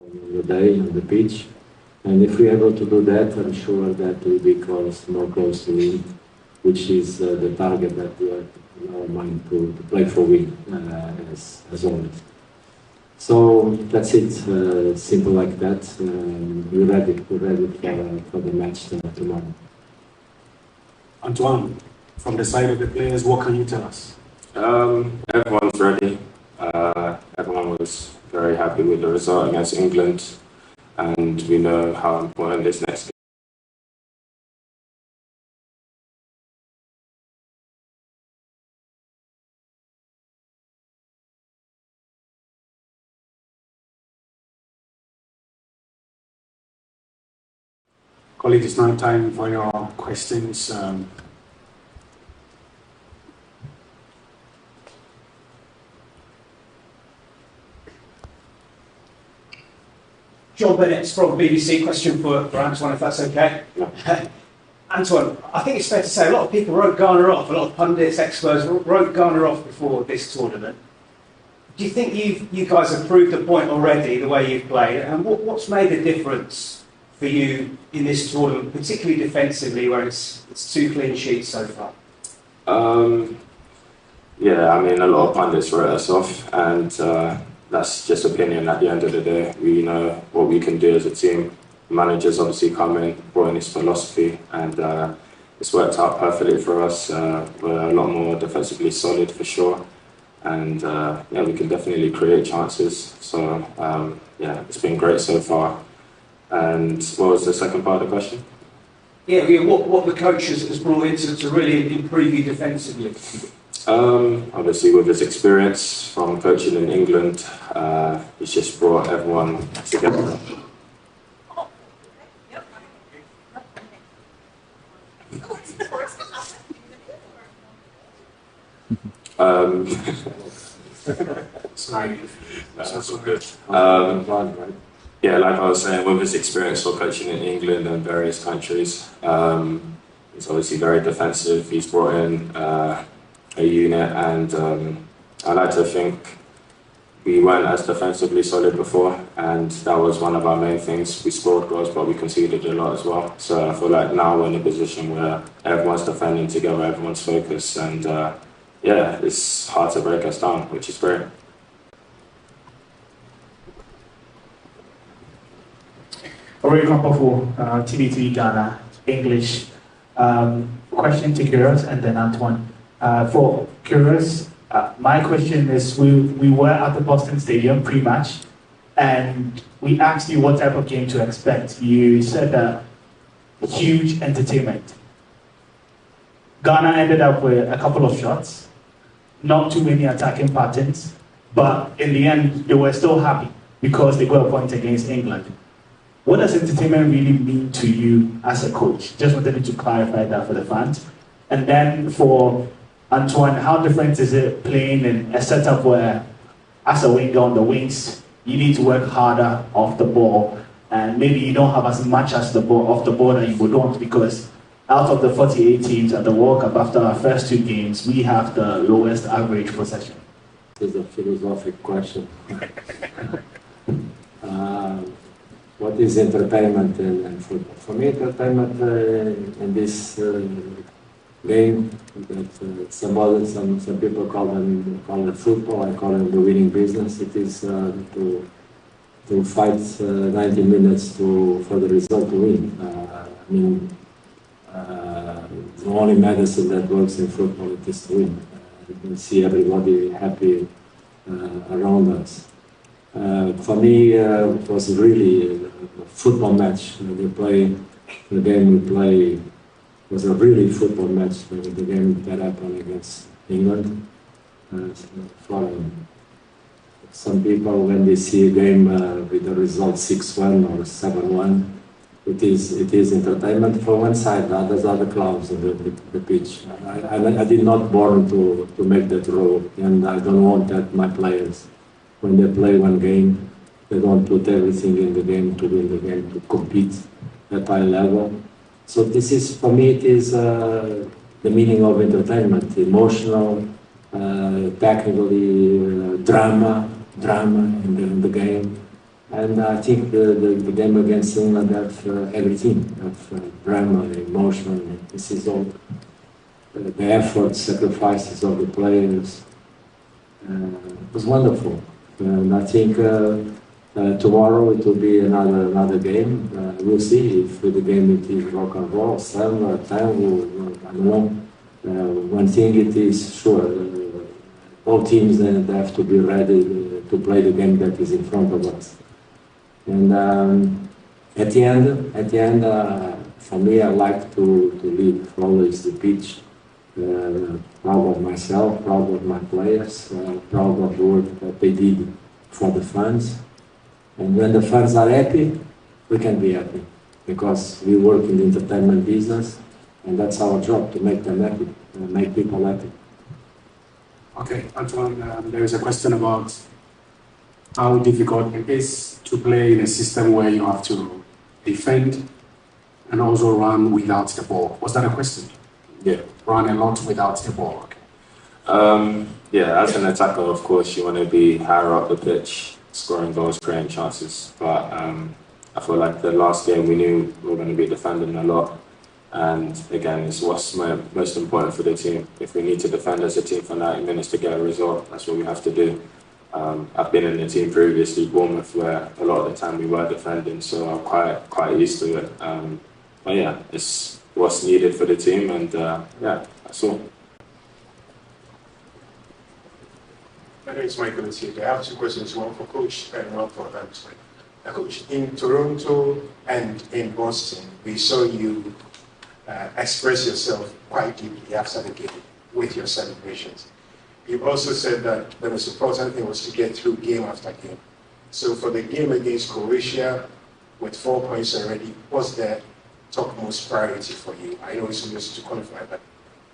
on the day, on the pitch. And if we're able to do that, I'm sure that we'll be more close to win, which is the target that we have in our mind to play for win, as always. So that's it, simple like that. We're ready for the match tomorrow. Antoine, from the side of the players, what can you tell us? Everyone's ready. Everyone was very happy with the result against England, and we know how important this next game. Colleagues, it's now time for your questions. John Bennett from BBC. Question for Antoine, if that's okay. Yeah. Antoine, I think it's fair to say a lot of people wrote Ghana off, a lot of pundits, experts wrote Ghana off before this tournament. Do you think you guys have proved the point already, the way you've played? And what's made the difference for you in this tournament, particularly defensively, where it's 2 clean sheets so far? Yeah, I mean, a lot of pundits wrote us off, and that's just opinion at the end of the day. We know what we can do as a team. Managers obviously come in, brought in his philosophy, and it's worked out perfectly for us. We're a lot more defensively solid for sure, and yeah, we can definitely create chances. So yeah, it's been great so far. And what was the second part of the question? Yeah, what the coach has brought in to really improve you defensively? Obviously, with his experience from coaching in England, he's just brought everyone together. That's so good. Yeah, like I was saying, with his experience for coaching in England and various countries, he's obviously very defensive. He's brought in a unit, and I like to think we weren't as defensively solid before, and that was one of our main things. We scored goals, but we conceded a lot as well. So I feel like now we're in a position where everyone's defending together, everyone's focused, and yeah, it's hard to break us down, which is great. Already come for TV3 Ghana, English. Question to Kyrgios and then Antoine. For Kyrgios, my question is, we were at the Boston Stadium pre-match, and we asked you what type of game to expect. You said huge entertainment. Ghana ended up with a couple of shots, not too many attacking patterns, but in the end, they were still happy because they got a point against England. What does entertainment really mean to you as a coach? Just wanted to clarify that for the fans. And then for Antoine, how different is it playing in a setup where, as a winger on the wings, you need to work harder off the ball, and maybe you don't have as much as the ball off the ball that you would want, because out of the 48 teams at the World Cup, after our first 2 games, we have the lowest average possession. This is a philosophic question. What is entertainment and football? For me, entertainment in this game, some people call it football. I call it the winning business. It is to fight 90 minutes for the result to win. I mean, the only medicine that works in football is to win. You can see everybody happy around us. For me, it was really a football match. The game we play was a really football match. The game that happened against England. For some people, when they see a game with the result 6-1 or 7-1, it is entertainment for one side. The others are the clowns on the pitch. I did not born to make that role, and I don't want that my players. When they play one game, they don't put everything in the game to win the game, to compete at high level. So this is, for me, it is the meaning of entertainment: emotional, technically, drama in the game. And I think the game against England have everything, have drama, emotion. This is all the effort, sacrifices of the players. It was wonderful, and I think tomorrow it will be another game. We'll see if the game it is rock and roll, 7 or 10. I don't know. One thing it is sure, all teams then have to be ready to play the game that is in front of us. And at the end, for me, I like to leave always the pitch. Proud of myself, proud of my players, proud of the work that they did for the fans. And when the fans are happy, we can be happy, because we work in the entertainment business, and that's our job, to make them happy, make people happy. Okay, Antoine, there is a question about how difficult it is to play in a system where you have to defend and also run without the ball. Was that a question? Yeah. Run a lot without the ball. Okay. Yeah, as an attacker, of course, you want to be higher up the pitch, scoring goals, creating chances. But I feel like the last game we knew we were going to be defending a lot. And again, it's what's most important for the team. If we need to defend as a team for 90 minutes to get a result, that's what we have to do. I've been in the team previously, Bournemouth, where a lot of the time we were defending, so I'm quite used to it. But yeah, it's what's needed for the team, and yeah, that's all. My name is Michael Etienne. I have two questions, one for Coach and one for Antoine. Coach, in Toronto and in Boston, we saw you express yourself quite deeply after the game with your celebrations. You also said that the most important thing was to get through game after game. So for the game against Croatia, with 4 points already, what's the topmost priority for you? I know it's supposed to qualify, but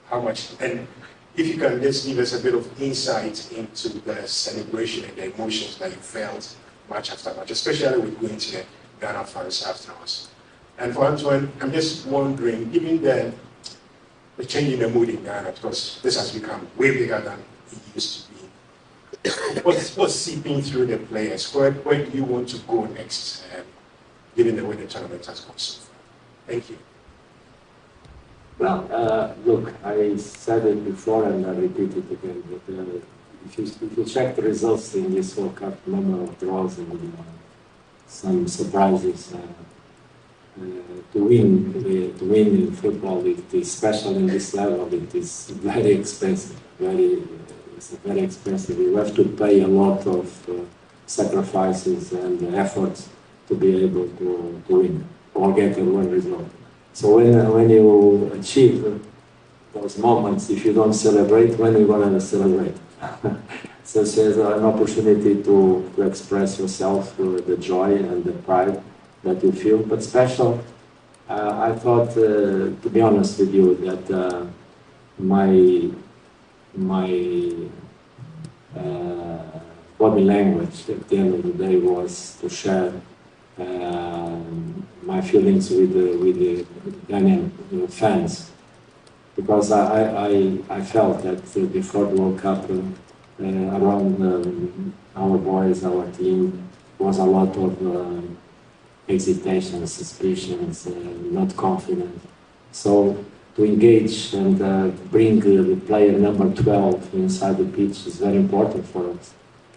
how much? And if you can just give us a bit of insight into the celebration and the emotions that you felt match after match, especially with going to the Ghana fans afterwards. And for Antoine, I'm just wondering, given the change in the mood in Ghana, because this has become way bigger than it used to be, what's seeping through the players? Where do you want to go next, given the way the tournament has gone so far? Thank you. Well, look, I said it before and I repeat it again, but if you check the results in this World Cup, number of draws and some surprises, to win in football, it is special in this level. It is very expensive. It's very expensive. You have to pay a lot of sacrifices and efforts to be able to win or get a one result. So when you achieve those moments, if you don't celebrate, when are you going to celebrate? So it's an opportunity to express yourself through the joy and the pride that you feel. But special, I thought, to be honest with you, that my body language at the end of the day was to share my feelings with the Ghanaian fans, because I felt that before the World Cup, around our boys, our team, was a lot of hesitation, suspicions, not confident. So to engage and bring the player number 12 inside the pitch is very important for us.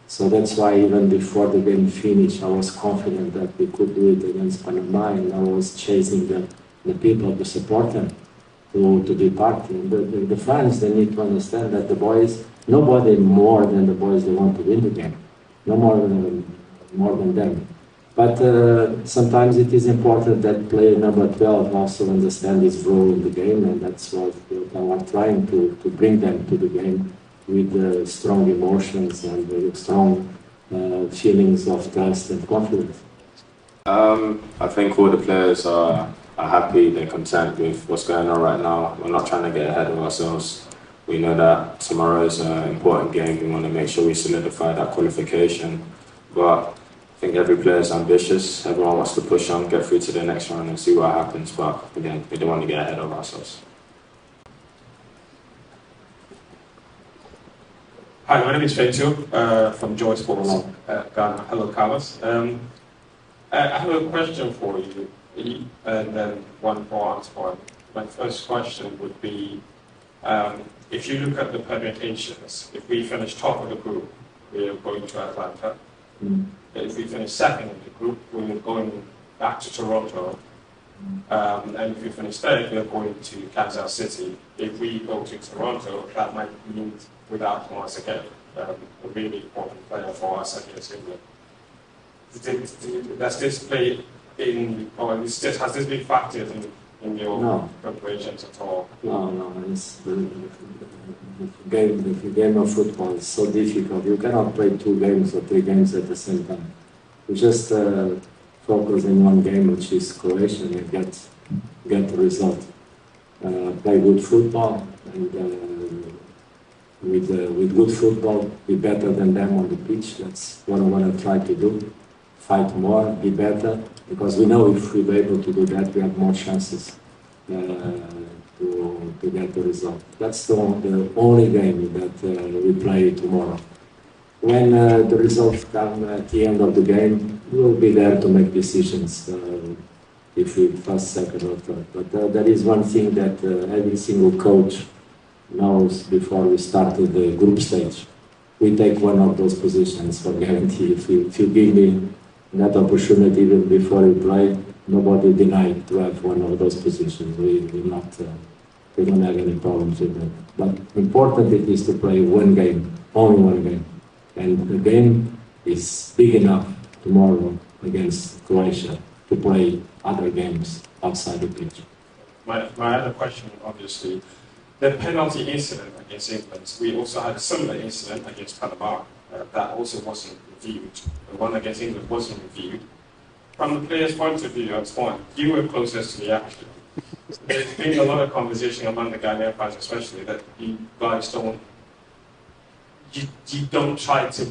So that's why even before the game finished, I was confident that we could do it against Panama, and I was chasing the people to support them, to be part. The fans, they need to understand that the boys, nobody more than the boys, they want to win the game. No more than them. But sometimes it is important that player number 12 also understand his role in the game, and that's what I'm trying to bring them to the game, with strong emotions and strong feelings of trust and confidence. I think all the players are happy, they're content with what's going on right now. We're not trying to get ahead of ourselves. We know that tomorrow is an important game. We want to make sure we solidify that qualification. But I think every player is ambitious. Everyone wants to push on, get through to the next round and see what happens. But again, we don't want to get ahead of ourselves. Hi, my name is Fencho from Joy Sports Ghana. Hello, Carlos. I have a question for you, and then one for Antoine. My first question would be, if you look at the permutations, if we finish top of the group, we are going to Atlanta. If we finish second in the group, we are going back to Toronto. And if we finish third, we are going to Kansas City. If we go to Toronto, that might mean without once again a really important player for us against England. Does this play in, or has this been factored in your preparations at all? No. The game of football is so difficult. You cannot play 2 games or 3 games at the same time. You just focus in one game, which is Croatia, and get the result. Play good football, and with good football, be better than them on the pitch. That's what I want to try to do. Fight more, be better, because we know if we're able to do that, we have more chances to get the result. That's the only game that we play tomorrow. When the results come at the end of the game, we'll be there to make decisions if we first, second, or third. But there is one thing that every single coach knows before we start the group stage. We take one of those positions for guarantee. If you give me that opportunity even before you play, nobody denied to have one of those positions. We don't have any problems with that. But important it is to play one game, only one game. And the game is big enough tomorrow against Croatia to play other games outside the pitch. My other question, obviously, the penalty incident against England, we also had a similar incident against Panama that also wasn't reviewed. The one against England wasn't reviewed. From the player's point of view, Antoine, you were closest to the action. There's been a lot of conversation among the Ghanaian fans, especially, that you guys don't try to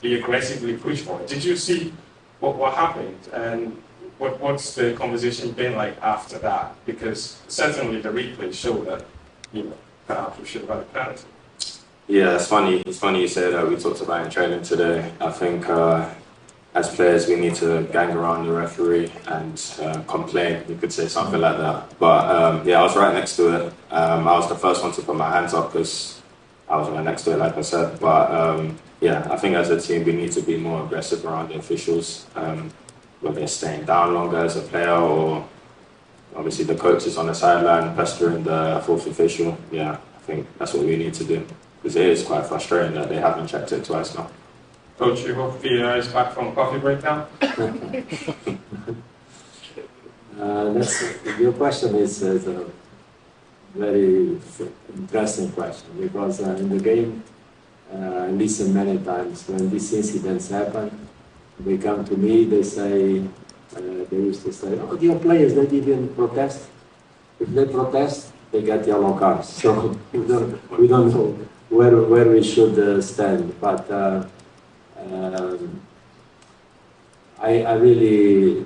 be aggressively push for it. Did you see what happened, and what's the conversation been like after that? Because certainly the replays show that perhaps we should have had a penalty. Yeah, it's funny. It's funny you say that. We talked about it in training today. I think as players we need to gang around the referee and complain. You could say something like that. But yeah, I was right next to it. I was the first one to put my hands up because I was right next to it, like I said. But yeah, I think as a team we need to be more aggressive around the officials. Whether they're staying down longer as a player, or obviously the coaches on the sideline pestering the fourth official. Yeah, I think that's what we need to do, because it is quite frustrating that they haven't checked it twice now. Coach, you hope VAR is back from coffee break now? Your question is a very interesting question, because in the game, I listen many times when these incidents happen. They come to me, they say, they used to say, oh, your players, they didn't protest. If they protest, they get yellow cards. So we don't know where we should stand. But I really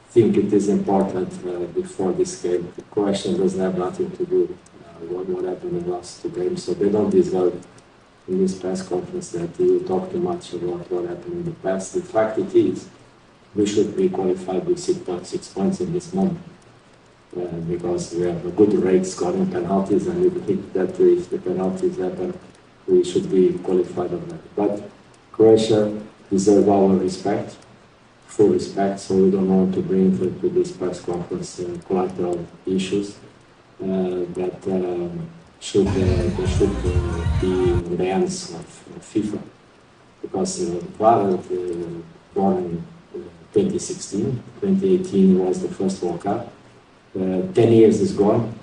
think it is important before this game. The question doesn't have nothing to do with what happened in the last 2 games. So they don't deserve in this press conference that you talk too much about what happened in the past. The fact it is, we should be qualified with 6 points in this moment, because we have a good rate scoring penalties, and we think that if the penalties happen, we should be qualified on that. But Croatia deserves our respect, full respect, so we don't want to bring to this press conference collateral issues that should be in the hands of FIFA, because VAR born in 2016, 2018 was the first World Cup. 10 years is gone.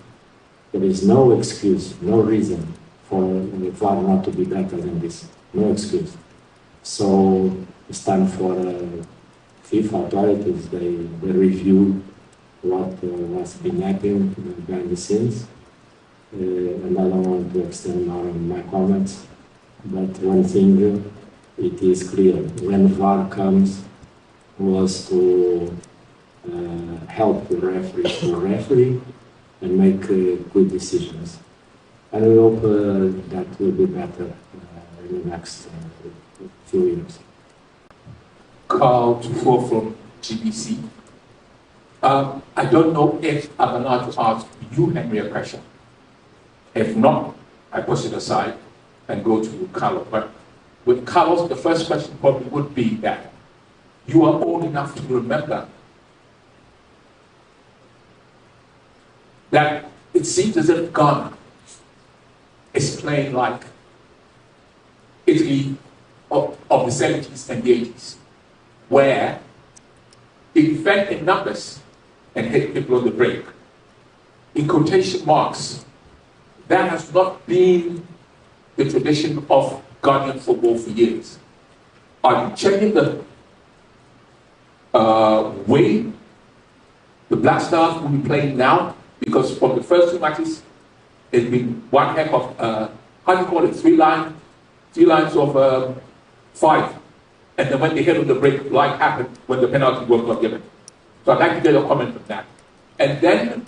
There is no excuse, no reason for VAR not to be better than this. No excuse. So it's time for FIFA authorities. They review what's been happening behind the scenes. And I don't want to extend my comments, but one thing, it is clear, when VAR comes, was to help the referee to referee and make good decisions. And we hope that will be better in the next few years. Carl Tufor from GBC. I don't know if I'm allowed to ask you, Henry, a question. If not, I push it aside and go to Carlos. But with Carlos, the first question probably would be that you are old enough to remember that it seems as if Ghana is playing like Italy of the 70s and the 80s, where they defend in numbers and hit people on the break. In quotation marks, that has not been the tradition of Ghanaian football for years. Are you changing the way the Black Stars will be playing now? Because from the first two matches, it's been one heck of, how do you call it, three lines of 5. And then when they hit on the break, like happened when the penalty was not given. So I'd like to get a comment on that. And then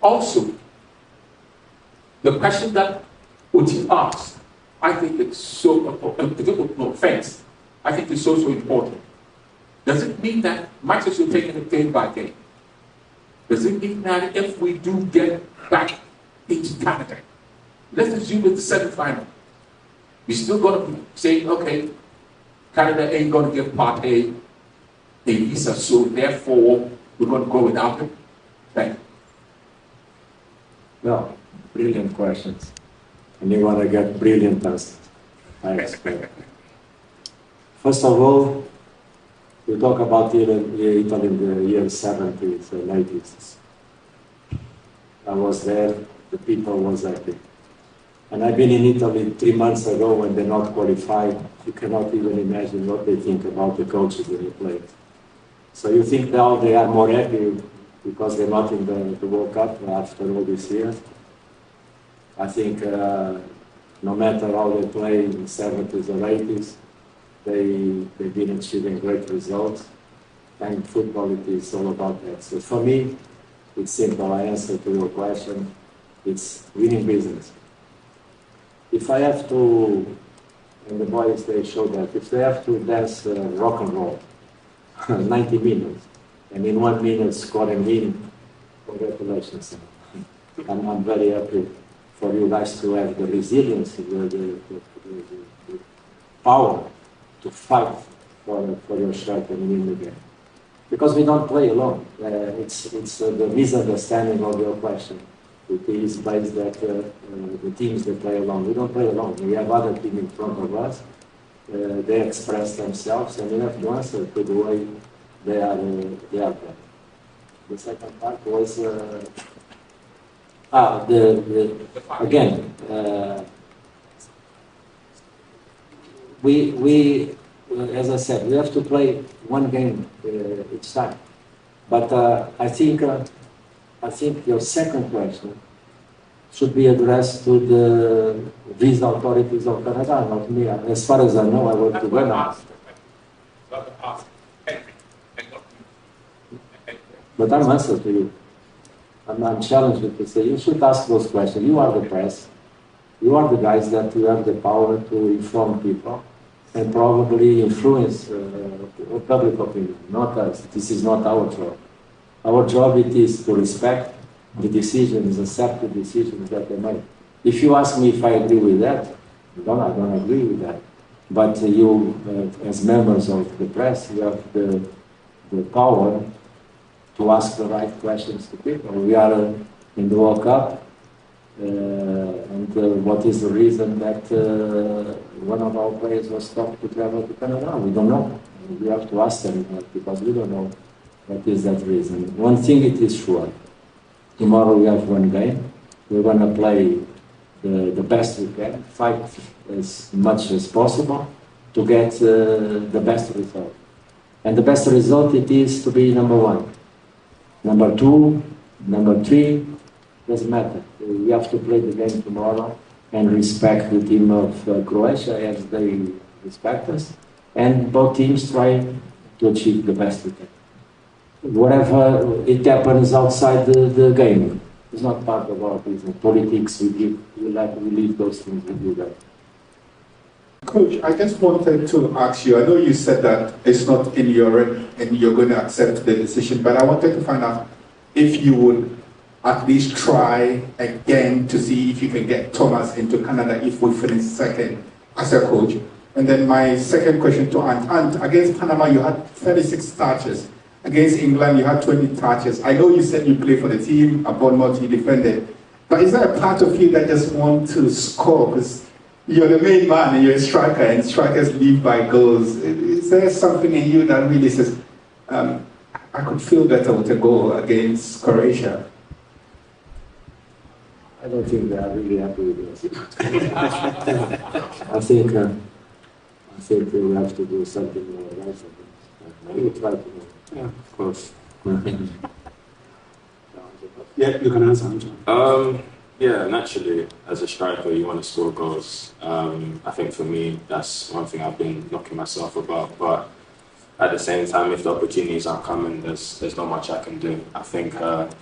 also, the question that Oti asked, I think it's so important. No offense, I think it's so important. Does it mean that matches are taken game by game? Does it mean that if we do get back into Canada, let's assume it's the semi-final, we're still going to be saying, okay, Canada ain't going to give Part A visa, so therefore we're going to go without it? Thank you. No, brilliant questions. And you want to get brilliant answers. I expect. First of all, we talk about Italy in the year 70s and 80s. I was there, the people was happy. And I've been in Italy 3 months ago when they're not qualified. You cannot even imagine what they think about the coaches when they play. So you think now they are more happy because they're not in the World Cup after all these years? I think no matter how they play in the 70s or 80s, they've been achieving great results. And football, it is all about that. So for me, it's simple. I answer to your question. It's winning business. If I have to, and the boys, they show that, if they have to dance rock and roll, 90 minutes, and in 1 minute score and win, congratulations. I'm very happy for you guys to have the resilience, the power to fight for your shirt and win the game. Because we don't play alone. It's the misunderstanding of your question. It is based that the teams that play alone. We don't play alone. We have other teams in front of us. They express themselves, and we have to answer to the way they are playing. The second part was again. We as I said, we have to play one game each time. But I think your second question should be addressed to the visa authorities of Canada, not me. As far as I know, I work to Ghana. But I'm answering to you. I'm challenged to say you should ask those questions. You are the press. You are the guys that you have the power to inform people and probably influence public opinion, not us. This is not our job. Our job it is to respect the decisions, accept the decisions that they make. If you ask me if I agree with that, I don't agree with that. But you, as members of the press, you have the power to ask the right questions to people. We are in the World Cup, and what is the reason that one of our players was stopped to travel to Canada? We don't know. We have to ask them because we don't know what is that reason. One thing it is sure, tomorrow we have one game. We're going to play the best we can, fight as much as possible to get the best result. And the best result it is to be number 1. Number 2, number 3, doesn't matter. We have to play the game tomorrow and respect the team of Croatia as they respect us. And both teams try to achieve the best we can. Whatever it happens outside the game is not part of our business. Politics, we leave those things with you guys. Coach, I just wanted to ask you, I know you said that it's not in your and you're going to accept the decision, but I wanted to find out if you would at least try again to see if you can get Thomas into Canada if we finish second as a coach. And then my second question to Ant, against Panama you had 36 touches. Against England you had 20 touches. I know you said you play for the team, at Bournemouth you defended, but is there a part of you that just want to score? Because you're the main man and you're a striker, and strikers live by goals. Is there something in you that really says, I could feel better with a goal against Croatia? I don't think they are really happy with us. I think we have to do something more right for them. We will try to. Yeah, of course. Yeah, you can answer. Yeah, naturally, as a striker, you want to score goals. I think for me, that's one thing I've been knocking myself about. But at the same time, if the opportunities aren't coming, there's not much I can do. I think,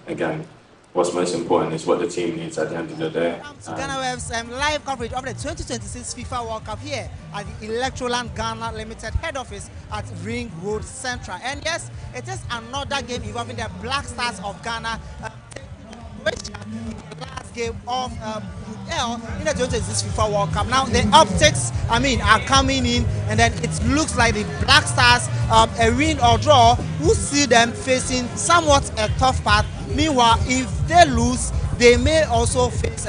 again, what's most important is what the team needs at the end of the day. GhanaWeb's live coverage of the 2026 FIFA World Cup here at the Electroland Ghana Limited head office at Ring Road Central. And yes, it is another game involving the Black Stars of Ghana. The last game of Group L in the 2026 FIFA World Cup. Now the optics, are coming in, and then it looks like the Black Stars, a win or draw, will see them facing somewhat a tough path. Meanwhile, if they lose, they may also face,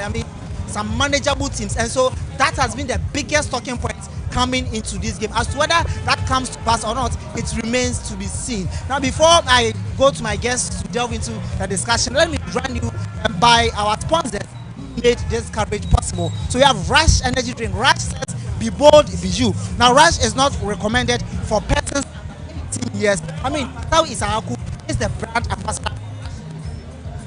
some manageable teams, and so that has been the biggest talking point coming into this game. As to whether that comes to pass or not, it remains to be seen. Now, before I go to my guests to delve into the discussion, let me run you by our sponsors who made this coverage possible. So we have Rush Energy Drink. Rush says, be bold, be you. Now, Rush is not recommended for persons 18 years. Tao Isahaku is the brand ambassador.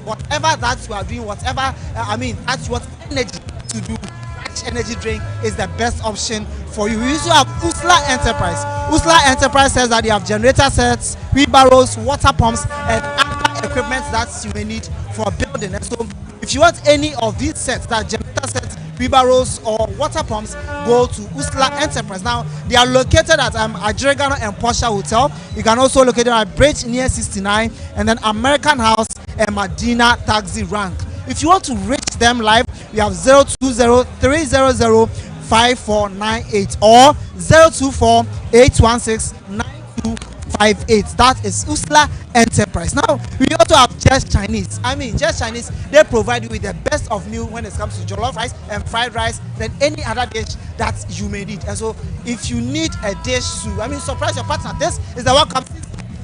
Whatever that you are doing, whatever, that's what energy to do. Rush Energy Drink is the best option for you. We also have Usla Enterprise. Usla Enterprise says that they have generator sets, wheelbarrows, water pumps, and other equipment that you may need for building. And so, if you want any of these sets, that generator sets, wheelbarrows, or water pumps, go to Usla Enterprise. Now, they are located at Adregano and Porsche Hotel. You can also locate them at Bridge near 69, and then American House and Medina Taxi Rank. If you want to reach them live, we have 020-300-5498 or 024-816-9258. That is Usla Enterprise. Now, we also have Just Chinese. Just Chinese, they provide you with the best of meal when it comes to jollof rice and fried rice than any other dish that you may need. And so, if you need a dish to, surprise your partner, this is the welcome.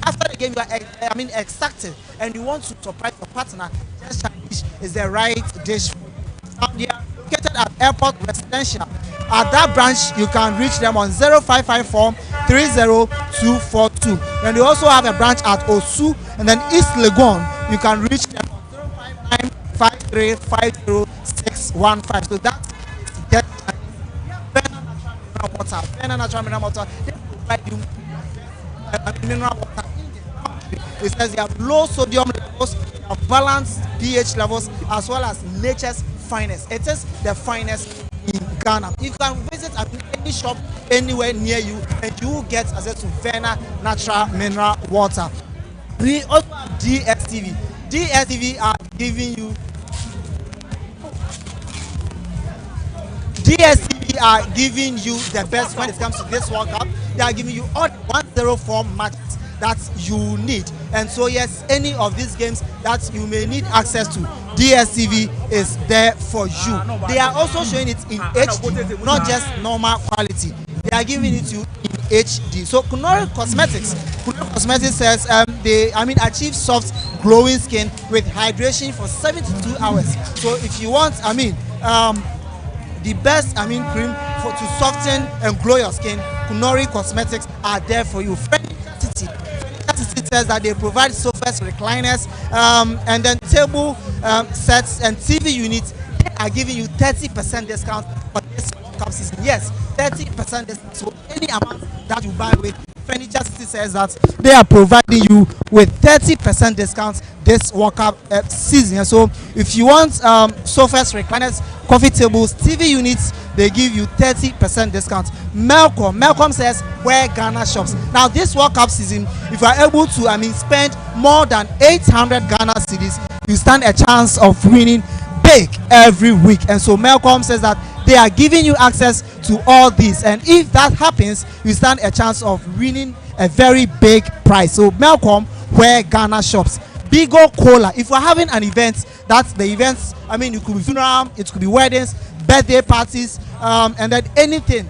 After the game, you are excited and you want to surprise your partner, Just Chinese is the right dish. They are located at Airport Residential. At that branch, you can reach them on 0554-30242. And they also have a branch at Osu, and then East Legon. You can reach them on 059-5350-615. So that's Just Natural Mineral Water. They provide you mineral water. It says they have low sodium levels, they have balanced pH levels, as well as nature's finest. It is the finest in Ghana. You can visit any shop anywhere near you, and you will get access to Vena Natural Mineral Water. We also have DSTV. DSTV are giving you the best when it comes to this World Cup. They are giving you all 104 matches that you need. And so yes, any of these games that you may need access to, DSTV is there for you. They are also showing it in HD, not just normal quality. They are giving it to you in HD. So Kunori Cosmetics says they achieve soft glowing skin with hydration for 72 hours. So if you want the best cream to soften and glow your skin, Kunori Cosmetics are there for you. Furniture says that they provide sofas, recliners, and then table sets and TV units. They are giving you 30% discount for this World Cup season. Yes, 30% discount. So any amount that you buy with Furniture City says that they are providing you with 30% discounts this World Cup season. And so if you want sofas, recliners, coffee tables, TV units, they give you 30% discount. Malcolm says where Ghana shops. Now this World Cup season, if you are able to spend more than 800 Ghana cedis, you stand a chance of winning big every week. And so Malcolm says that they are giving you access to all this, and if that happens, you stand a chance of winning a very big prize. So Malcolm, where Ghana shops. Bigo Cola, if we're having an event, that's the events, it could be funeral, it could be weddings, birthday parties, and then anything,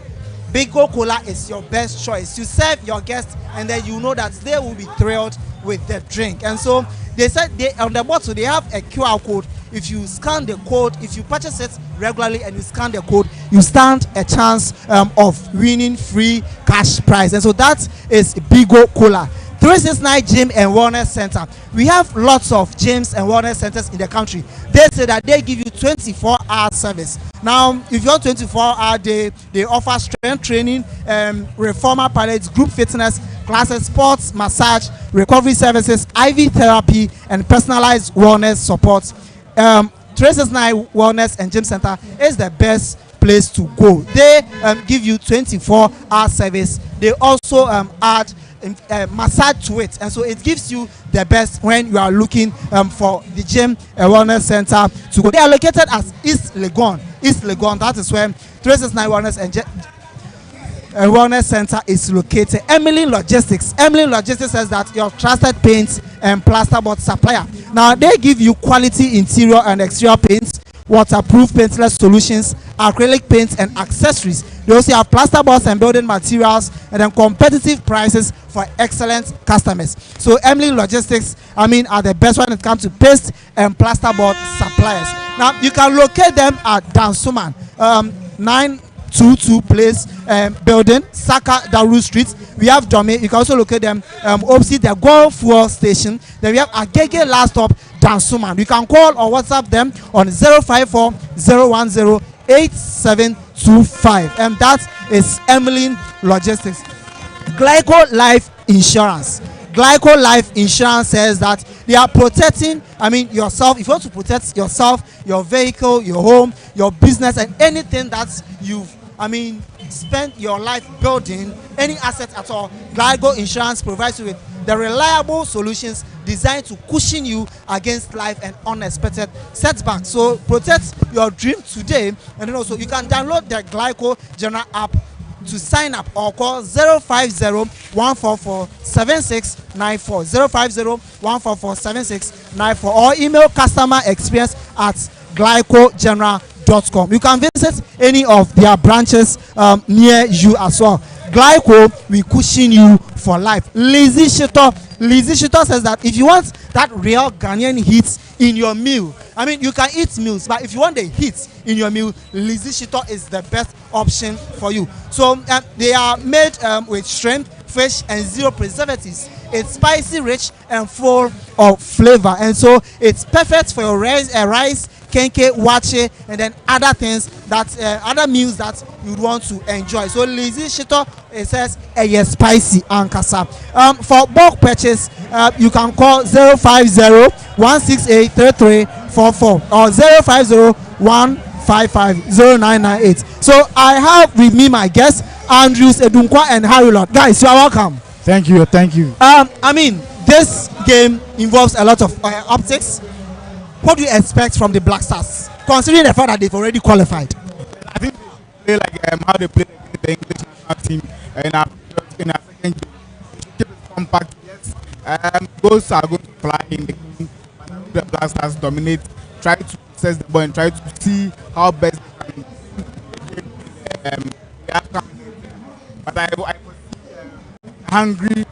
Bigo Cola is your best choice. You serve your guests and then you know that they will be thrilled with the drink. And so they said on the bottle they have a QR code. If you scan the code, if you purchase it regularly and you scan the code, you stand a chance of winning free cash prize. And so that is Bigo Cola. 369 Gym and Wellness Center. We have lots of gyms and wellness centers in the country. They say that they give you 24-hour service. Now, if you're 24-hour day, they offer strength training, reformer pilates, group fitness classes, sports, massage, recovery services, IV therapy, and personalized wellness support. 369 Wellness and Gym Center is the best place to go. They give you 24-hour service. They also add massage to it, and so it gives you the best when you are looking for the gym wellness center to go. They are located at East Legon. That is where 369 Wellness and Wellness Center is located. Emily Logistics says that your trusted paints and plasterboard supplier. Now they give you quality interior and exterior paints, waterproof paintless solutions, acrylic paints and accessories. They also have plasterboards and building materials, and then competitive prices for excellent customers. So Emily Logistics are the best when it comes to paste and plasterboard suppliers. Now you can locate them at Dansuman 922 Place building, Saka Daru Street. We have Dome. You can also locate them opposite the Go Fuel Station. Then we have Agege Last Stop Dansuman. You can call or WhatsApp them on 054 010 8725, and that is Emily Logistics. Glyco Life Insurance says that they are protecting yourself. If you want to protect yourself, your vehicle, your home, your business, and anything that you've spent your life building, any asset at all, Glyco Insurance provides you with the reliable solutions designed to cushion you against life and unexpected setbacks. So protect your dream today, and then also you can download the Glyco General app to sign up, or call 050-144-7694, 050-144-7694, or email customer experience at glycogeneral.com. You can visit any of their branches near you as well. Glyco will cushion you for life. Lazy Shito says that if you want that real Ghanaian heat in your meal, you can eat meals, but if you want the heat in your meal, Lazy Shito is the best option for you. So they are made with shrimp, fish, and 0 preservatives. It's spicy, rich, and full of flavor, and so it's perfect for your rice, kenke, wache, and then other things that other meals that you'd want to enjoy. So Lazy Shito, it says yes, spicy and kasa. For bulk purchase, you can call 050-168-3344 or 050-155-0998. So I have with me my guests Andrews Edunkwa and Harry Lord. Guys, you are welcome. Thank you. This game involves a lot of optics. What do you expect from the Black Stars, considering the fact that they've already qualified? I think they play like how they play the English national team in a second game. Keep it compact, yes. Goals are going to fly in the game. The Black Stars dominate, try to assess the ball and try to see how best they can but I hungry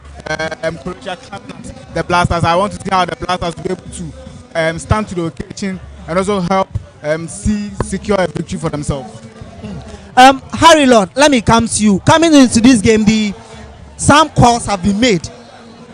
Croatia coming at the Black Stars. I want to see how the Black Stars will be able to stand to the occasion and also help secure a victory for themselves. Harry Lord, let me come to you. Coming into this game, some calls have been made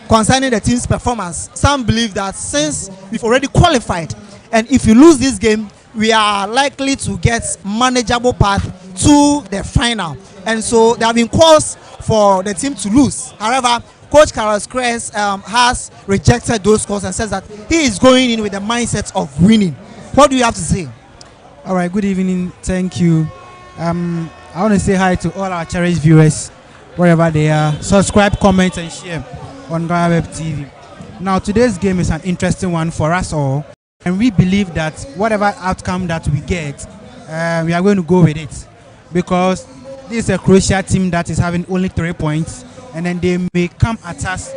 concerning the team's performance. Some believe that since we've already qualified, and if you lose this game, we are likely to get manageable path to the final. And so there have been calls for the team to lose. However, Coach Carlos Cress has rejected those calls and says that he is going in with the mindset of winning. What do you have to say? All right, good evening. Thank you. I want to say hi to all our cherished viewers, wherever they are. Subscribe, comment, and share on GhanaWeb TV. Now, today's game is an interesting one for us all, and we believe that whatever outcome that we get, we are going to go with it, because this is a Croatia team that is having only 3 points, and then they may come at us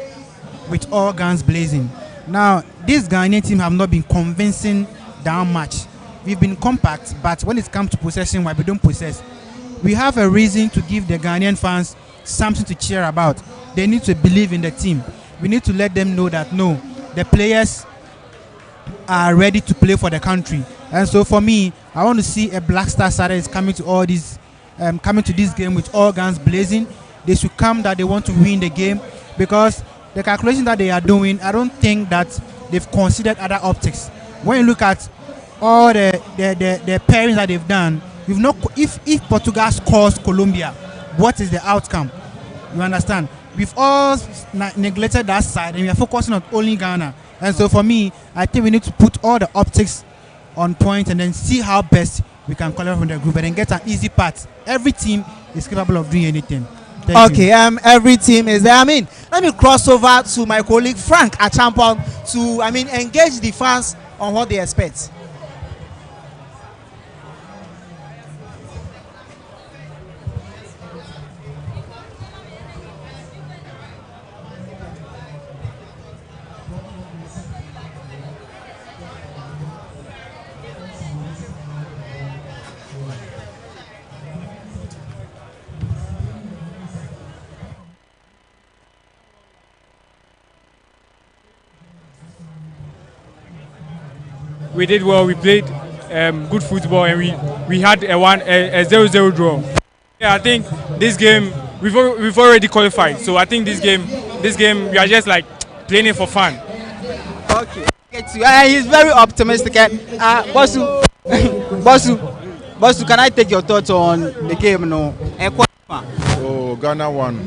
with all guns blazing. Now, this Ghanaian team have not been convincing that much. We've been compact, but when it comes to possession, why we don't possess, we have a reason to give the Ghanaian fans something to cheer about. They need to believe in the team. We need to let them know that no, the players are ready to play for the country. And so for me, I want to see a Black Stars that is coming to all these, coming to this game with all guns blazing. They should come that they want to win the game, because the calculation that they are doing, I don't think that they've considered other optics. When you look at all the pairings that they've done, you've not, if Portugal scores Colombia, what is the outcome? You understand? We've all neglected that side, and we are focusing on only Ghana. And so for me, I think we need to put all the optics on point and then see how best we can qualify from the group and then get an easy path. Every team is capable of doing anything. Thank you. Every team is there. Let me cross over to my colleague Frank Achampong to, engage the fans on what they expect. We did well. We played good football, and we had a 0-0 draw. Yeah, I think this game we've already qualified. So I think this game we are just like playing it for fun. Okay. He's very optimistic. Bosu, can I take your thoughts on the game? No. Oh, Ghana won.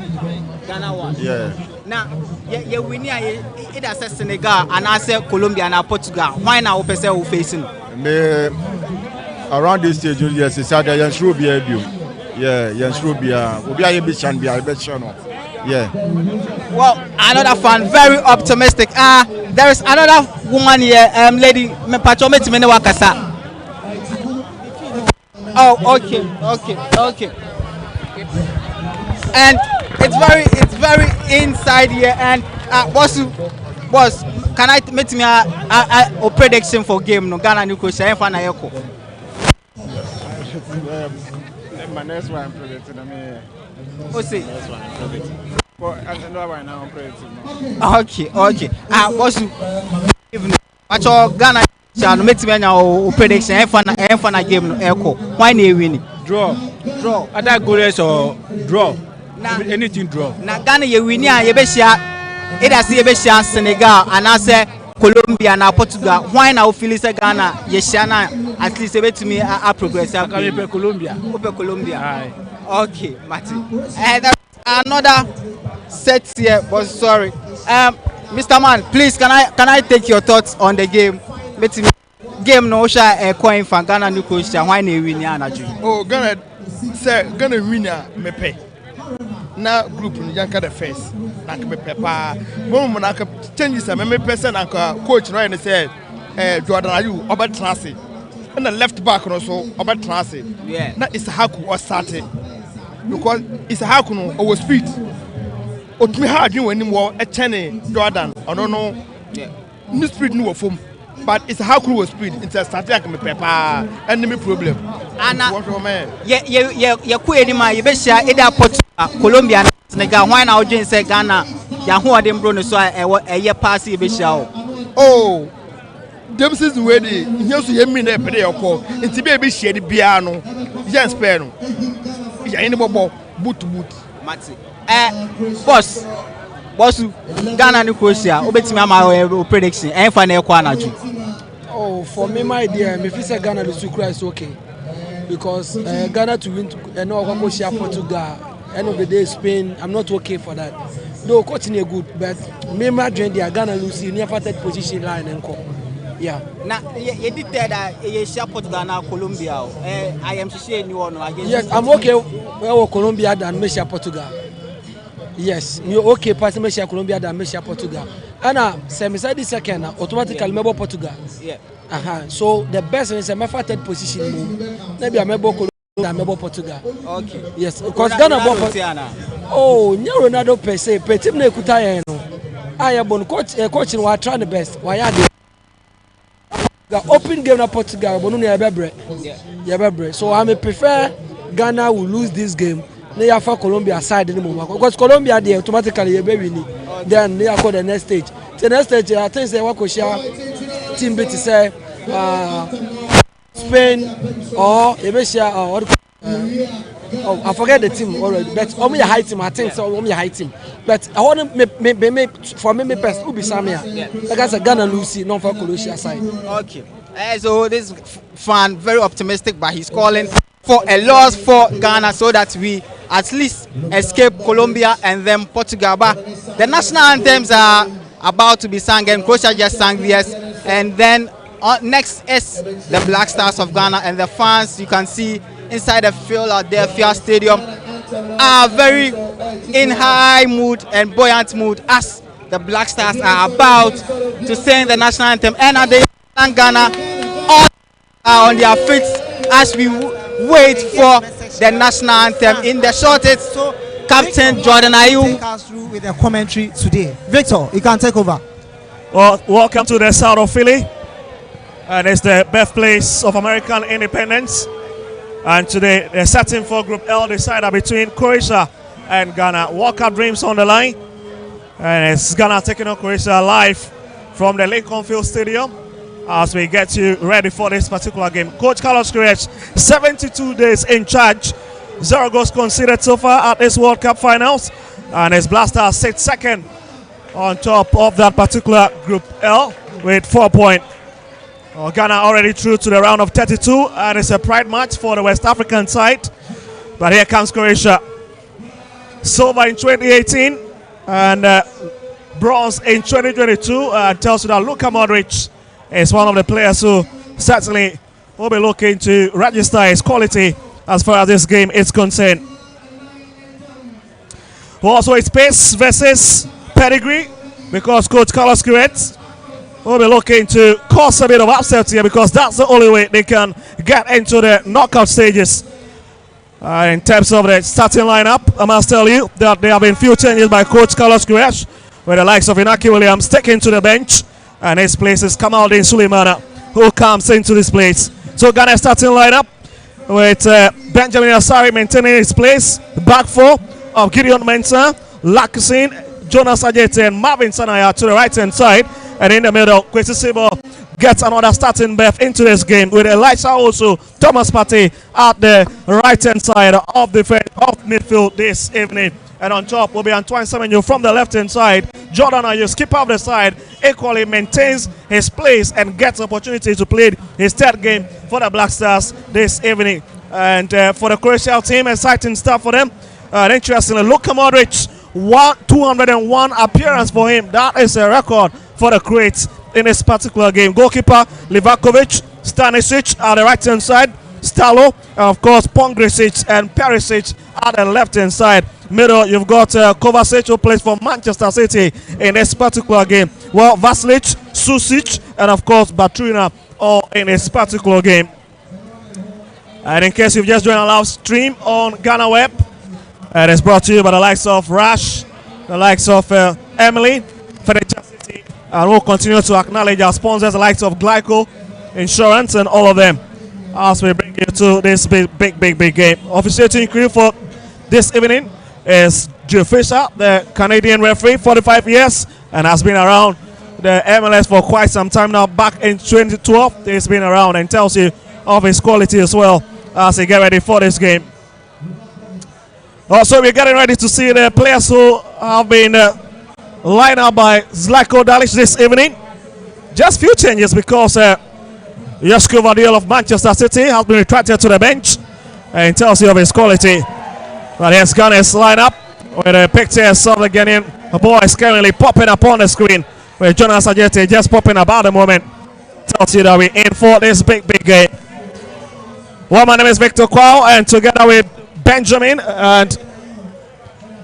Ghana won. Yeah. Now, you win here. It has Senegal and I say Colombia and Portugal. Why now we facing? Around this stage, yes, it's either Jens Rubia. Yeah, Jens Rubia. Yeah. Well, another fan, very optimistic. There is another woman here, lady. Oh, okay. And it's very inside here. And boss, can I make me a prediction for game? No, Ghana and Croatia. My next one predicted. What's it? Next one predicted. Okay. Boss, Ghana shall make me a prediction. Game no echo. Why no win? Draw. Other goals or draw. Anything draw. Now Ghana you win here. You be share. It has you be share Senegal and I say Colombia and Portugal. Why now feel say Ghana? You share now. At least you to me a progress. Colombia. Aye. Okay, Mati. Another set here, but sorry. Mr. Man, please can I take your thoughts on the game? Game no share a coin for Ghana and Croatia. Why no win here? Oh, Ghana win me pay. Na group ni janka the first. Na me pay pa. Mo na ka changes me person na coach no say Jordan Ayu oba transit. And the left back also oba transit. Yeah. Na Isahaku or started. Because Isahaku no over speed. Otumi ha adwin wani mo e chene Jordan. Ono no. Yeah. Ni speed no form. But Isahaku was speed into started me pay pa. Enemy problem. Ana ye ku edima ye be share either Portugal, Colombia, Senegal. Why now Jane say Ghana? Ya ho odem bro no so ye pass ye be share. Oh, them season where the here so ye me na pede your call. Nti be share the bia no. Ye spare no. Ya any bobo boot. Mati. Boss, Ghana and Croatia. Obetimi ama prediction. Enfa na ekwa anaju. Oh, for me, my dear, if you say Ghana to cry, it's okay. Because Ghana to win, no, Portugal, end of the day, Spain, I'm not okay for that. though coaching is good, but me Madrid they are Ghana lose near third position line and come. Yeah. Now, you did tell that you share Portugal now Colombia. I am saying you know against. Yes, I'm okay. Well, Colombia than Messi Portugal. Yes, you okay? Pass Messi Colombia than Messi Portugal. And semi-side second, automatically member Portugal. Yeah. So the best is a third position move. Maybe a member Colombia than member Portugal. Okay. Yes, because Ghana. Oh, Ronaldo per se, but team ne kuta no. I am bon coaching was trying the best. Why are they? The open game na Portugal, but no near yeah. So I may prefer Ghana will lose this game. They are for Colombia side anymore because Colombia they automatically be winning. Then they are called the next stage. The next stage, I think they want to share team to say Spain or Asia or I forget the team already. But only a high team. I think so. Only a high team. But I want to for me best. Who be Samia? Like I said, Ghana Lucy, not for Croatia side. Okay. So this fan very optimistic, but he's calling for a loss for Ghana so that we at least escape Colombia and then Portugal. But the national anthems are about to be sung, and Croatia just sang theirs. And then next is the Black Stars of Ghana, and the fans you can see inside the Philadelphia Stadium are very in high mood and buoyant mood as the Black Stars are about to sing the national anthem. And they thank Ghana all are on their feet as we wait for the national anthem. In the shortest, Captain Jordan Ayew take us through with the commentary today. Victor, you can take over. Well, welcome to the south of Philly, and it's the birthplace of American independence. And today they're setting for Group L, decider between Croatia and Ghana. World Cup dreams on the line, and it's Ghana taking on Croatia live from the Lincoln Field Stadium as we get you ready for this particular game. Coach Carlos Queiroz, 72 days in charge, 0 goals conceded so far at this World Cup finals, and his Black Stars sit second on top of that particular Group L with 4 points. Ghana already through to the round of 32, and it's a pride match for the West African side. But here comes Croatia. Silver in 2018 and bronze in 2022. Tells you that Luka Modric is one of the players who certainly will be looking to register his quality as far as this game is concerned. Also, it's pace versus pedigree, because Coach Carlos Queiroz will be looking to cause a bit of upset here, because that's the only way they can get into the knockout stages. In terms of the starting lineup, I must tell you that there have been few changes by Coach Carlos Queiroz, with the likes of Inaki Williams taken to the bench, and his place is Kamaldeen Sulemana, who comes into this place. So Ghana starting lineup with Benjamin Asari maintaining his place, back four of Gideon Mensah, Lakasin, Jonas Ajete, and Marvin Sanaya to the right hand side. And in the middle, Kwesi Sibo gets another starting berth into this game with Elisha also, Thomas Partey at the right hand side of the midfield this evening. And on top will be Antoine Semenyo from the left hand side. Jordan Ayew, skipper of the side, equally maintains his place and gets opportunity to play his third game for the Black Stars this evening. And for the Croatia team, exciting stuff for them. Interestingly, Luka Modric, 201 appearance for him. That is a record for the Croats in this particular game. Goalkeeper Livakovic, Stanisic at the right hand side, Stalo, and of course Pongrisic and Perisic at the left hand side. Middle, you've got Kovacic, who plays for Manchester City in this particular game. Well, Vasilic, Susic, and of course Batrina all in this particular game. And in case you've just joined our live stream on GhanaWeb, it is brought to you by the likes of Rash, the likes of Emily, Furniture City, and we'll continue to acknowledge our sponsors, the likes of Glyco Insurance, and all of them, as we bring you to this big game. Officiating crew for this evening is Joe Fisher, the Canadian referee, 45 years, and has been around the MLS for quite some time now. Back in 2012, he's been around and tells you of his quality as well as he get ready for this game. Also, we're getting ready to see the players who have been lined up by Zlatko Dalic this evening. Just few changes because Joško Vardiol of Manchester City has been retracted to the bench and tells you of his quality. But here's Ghana's lineup with the pictures of the Ghanaian The ball is currently popping up on the screen. Where Jonas Ajete just popping about the moment. Tells you that we're in for this big game. Well, my name is Victor Kwao, and together with Benjamin and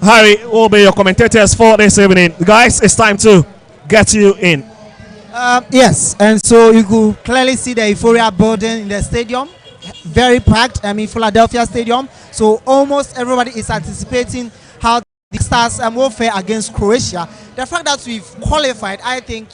Harry will be your commentators for this evening. Guys, it's time to get you in. Yes, and so you could clearly see the euphoria building in the stadium. Very packed, Philadelphia Stadium. So almost everybody is anticipating how the Stars will fare against Croatia. The fact that we've qualified, I think,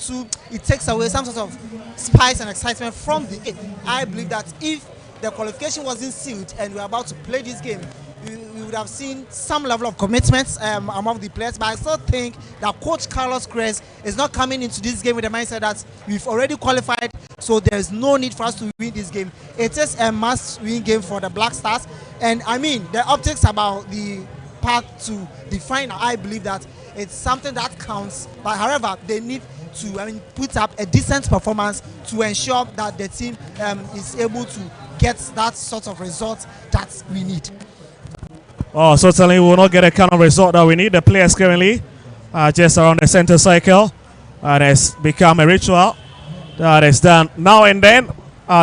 it takes away some sort of spice and excitement from the game. I believe that if the qualification wasn't sealed and we're about to play this game, we would have seen some level of commitment among the players. But I still think that Coach Carlos Queiroz is not coming into this game with the mindset that we've already qualified, so there's no need for us to win this game. It is a must-win game for the Black Stars. And I mean, the optics about the path to the final, I believe that it's something that counts. But however, they need to put up a decent performance to ensure that the team is able to get that sort of result that we need. Oh, certainly we will not get a kind of result that we need. The players currently just around the center circle. And it's become a ritual that is done now and then.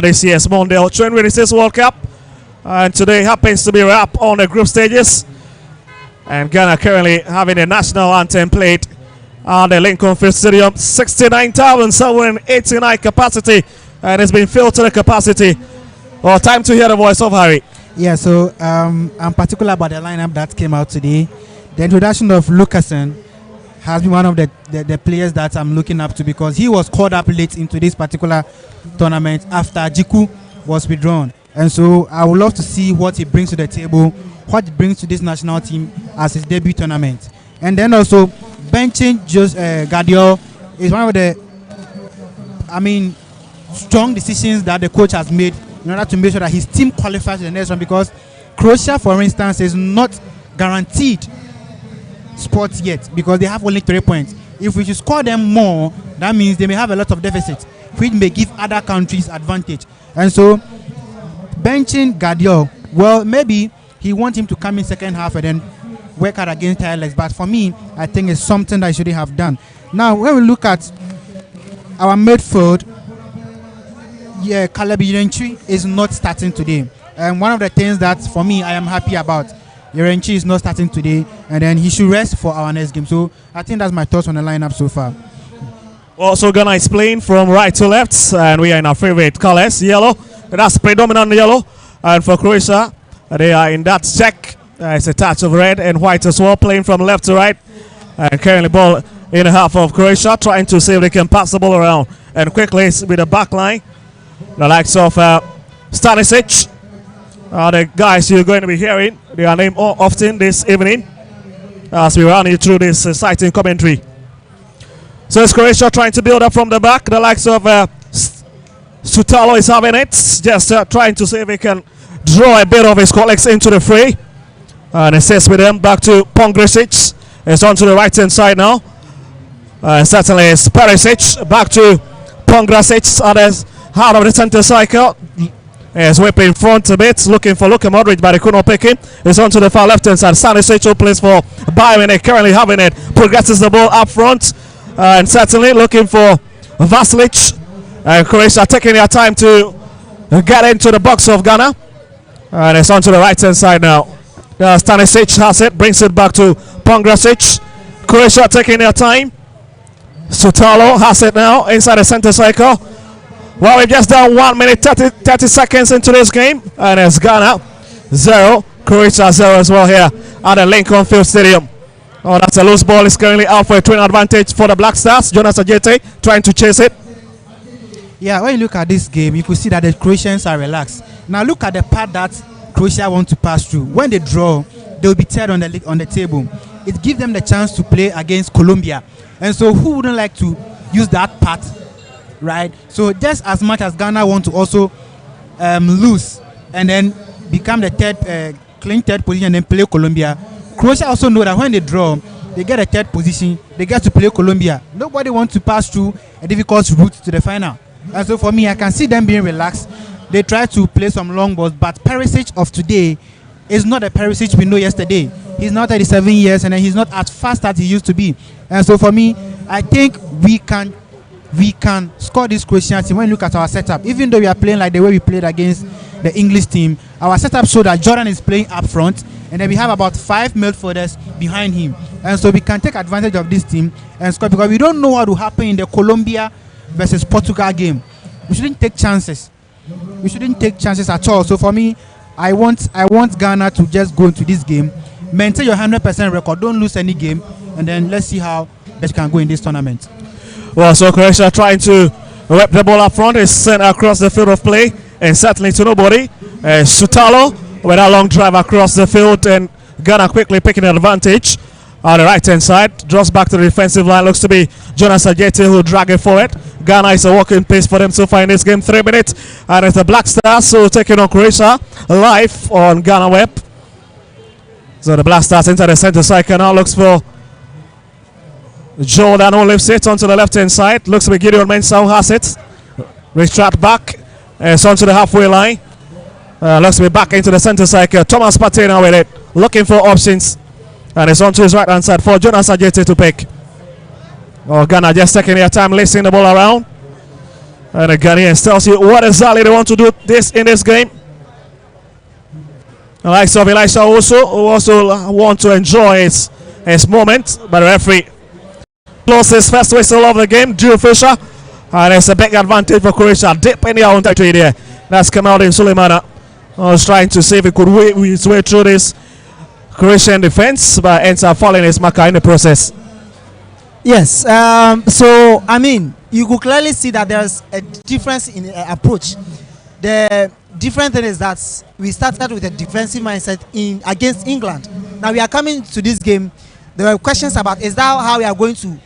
This year's Mondial 2026 World Cup. And today happens to be wrapped on the group stages. And Ghana currently having the national anthem played at the Lincoln Field Stadium. 69,789 capacity. And it's been filled to the capacity. Well, time to hear the voice of Harry. Yeah, so I'm particular about the lineup that came out today. The introduction of Lucasen has been one of the players that I'm looking up to, because he was called up late into this particular tournament after Jiku was withdrawn. And so I would love to see what he brings to the table, what he brings to this national team as his debut tournament. And then also benching Gadiol is one of the, strong decisions that the coach has made in order to make sure that his team qualifies to the next round, because Croatia, for instance, is not guaranteed spots yet because they have only 3 points. If we should score them more, that means they may have a lot of deficit, which may give other countries advantage. And so benching Gadiol, well, maybe he wants him to come in second half and then work hard against Alex. But for me, I think it's something that he should have done. Now, when we look at our midfield, Caleb Yerenchi is not starting today. And one of the things that, for me, I am happy about, Yerenchi is not starting today, and then he should rest for our next game. So I think that's my thoughts on the lineup so far. Well, so Ghana is playing from right to left, and we are in our favorite colors, yellow. That's predominant yellow. And for Croatia, they are in that check. It's a touch of red and white as well, playing from left to right. And currently ball in the half of Croatia, trying to see if they can pass the ball around. And quickly with the back line, the likes of Stanisic, the guys you're going to be hearing, they are named often this evening as we run you through this exciting commentary. So it's Croatia trying to build up from the back. The likes of Sutalo is having it, just trying to see if he can draw a bit of his colleagues into the fray. And assists with them back to Pongresic. It's on to the right hand side now. Certainly it's Perisic back to Pongresic. Others out of the center cycle. He's whipping front a bit, looking for Luka Modric, but he could not pick him. It's on to the far left hand side. Stanisic who plays for Bayern. They're currently having it. Progresses the ball up front. And certainly looking for Vasilic. And Croatia taking their time to get into the box of Ghana. And it's on to the right hand side now. Stanisic has it, brings it back to Pongresic. Croatia taking their time. Sutalo has it now inside the center circle. Well, we've just done 1 minute 30 seconds into this game, and it's Ghana 0, Croatia 0 as well here at the Lincoln Field Stadium. Oh, that's a loose ball. It's currently out for a twin advantage for the Black Stars. Jonas Ajete trying to chase it. Yeah, when you look at this game, you could see that the Croatians are relaxed. Now look at the part that Croatia want to pass through. When they draw, they will be third on the table. It gives them the chance to play against Colombia, and so who wouldn't like to use that part? Right, so just as much as Ghana want to also lose and then become the clean third position and then play Colombia, Croatia also know that when they draw, they get a third position, they get to play Colombia. Nobody wants to pass through a difficult route to the final. And so for me, I can see them being relaxed. They try to play some long balls, but Perisic of today is not the Perisic we know yesterday. He's now 37 years, and then he's not as fast as he used to be. And so for me, I think we can score this Croatian team when you look at our setup. Even though we are playing like the way we played against the English team, our setup showed that Jordan is playing up front, and then we have about 5 midfielders behind him. And so we can take advantage of this team and score, because we don't know what will happen in the Colombia versus Portugal game. We shouldn't take chances. We shouldn't take chances at all. So for me, I want Ghana to just go into this game, maintain your 100% record, don't lose any game, and then let's see how best can go in this tournament. Well, so Croatia trying to whip the ball up front, is sent across the field of play, and certainly to nobody. Sutalo with a long drive across the field, and Ghana quickly picking an advantage on the right hand side. Draws back to the defensive line. Looks to be Jonas Ajeti who drag it forward. Ghana is a walking pace for them so far in this game. 3 minutes, and it's the Black Stars so taking on Croatia live on GhanaWeb. So the Black Stars into the center circle now. Looks for Jordan who lifts it onto the left hand side. Looks to be Gideon Mensah who has it. Retract back. It's onto the halfway line. Looks to be back into the center circle. Thomas Partey now with it. Looking for options. And it's onto his right hand side for Jonas Ajeti to pick. Oh, Ghana just taking their time lacing the ball around. And the Ghanaians tells you what exactly they want to do in this game. The likes of Elisha also, who also want to enjoy his moment. But the referee blows his first whistle of the game, Drew Fisher. And it's a big advantage for Croatia. Deep in their own territory there. That's Kamaldin Suleimana. Was trying to see if he could weave his way through this Croatian defense, but ends up falling his marker in the process. Yes, so I mean, you could clearly see that there's a difference in approach. The different thing is that we started with a defensive mindset against England. Now we are coming to this game. There were questions about, is that how we are going to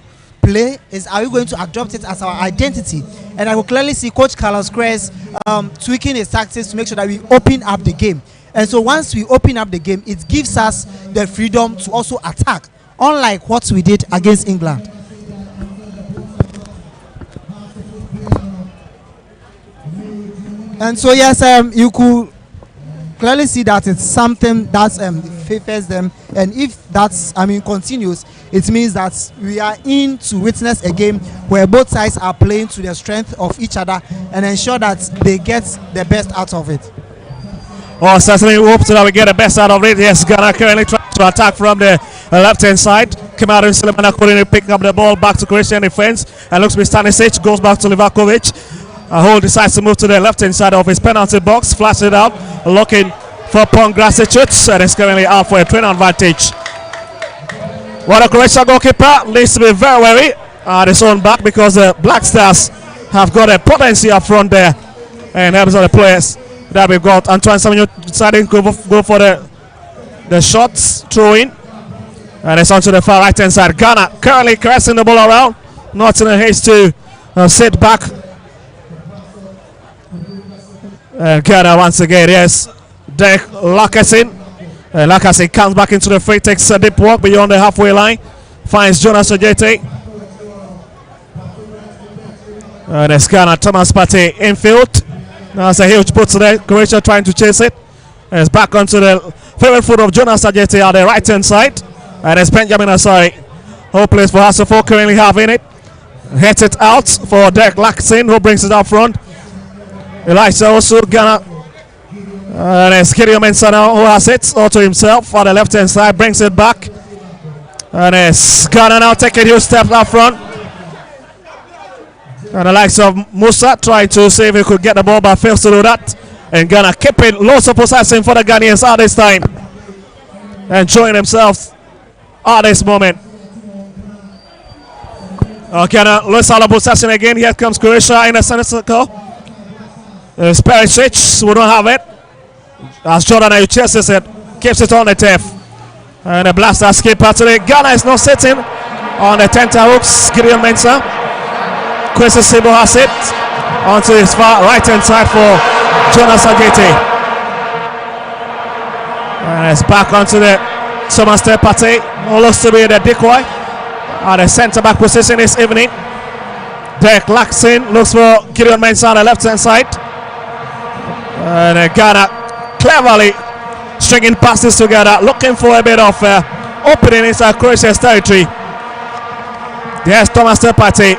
play? Are we going to adopt it as our identity? And I will clearly see Coach Carlos Queiroz tweaking his tactics to make sure that we open up the game. And so once we open up the game, it gives us the freedom to also attack, unlike what we did against England. And so yes, you could clearly see that it's something that favors them, and if that's continues, it means that we are in to witness a game where both sides are playing to the strength of each other and ensure that they get the best out of it. Oh, certainly we hope that we get the best out of it. Yes, Ghana currently trying to attack from the left-hand side. Kamaldin Suleimana couldn't pick up the ball back to Croatian defense, and looks to be Stanisic, goes back to Livakovic. Hole decides to move to the left-hand side of his penalty box, flashes it out, looking for Pongracic, and it's currently out for a 20 advantage. What a Croatian goalkeeper needs to be very wary at his own back, because the Black Stars have got a potency up front there, and helps the players that we've got. Antoine Samuel deciding to go for the shots, throw in, and it's onto the far right-hand side. Ghana currently caressing the ball around, not in a haste to sit back. Ghana once again, yes. Derek Lakasin. Lakasin comes back into the free, takes a deep walk beyond the halfway line, finds Jonas Ajeti. And it's Ghana, Thomas Partey infield. Now it's a huge put there. Croatia trying to chase it. And it's back onto the favorite foot of Jonas Ajeti on the right hand side. And it's Benjamin Asari, who plays for Hasselhoff, currently having it. Hits it out for Derek Lakasin, who brings it up front. Elisha also, Ghana. And it's Gideon Mensah now who has it all to himself on the left hand side, brings it back. And it's Ghana now taking huge steps up front. And the likes of Musa trying to see if he could get the ball, but fails to do that. And Ghana keeping lots of possession for the Ghanaians at this time. Enjoying themselves at this moment. Ghana loses all the possession again. Here comes Croatia in the center circle. Perisic will not have it. As Jordan Ayew chases it, keeps it on the turf. And the Blaster skip out today. Ghana is not sitting on the tenterhooks. Gideon Mensah. Kwesi Sibo has it onto his far right hand side for Jonas Ajeti. And it's back onto the Thomas Partey, who looks to be the decoy at the centre back position this evening. Derek Lakasin looks for Gideon Mensah on the left hand side. And Ghana cleverly stringing passes together, looking for a bit of opening inside Croatia's territory. There's Thomas Tepati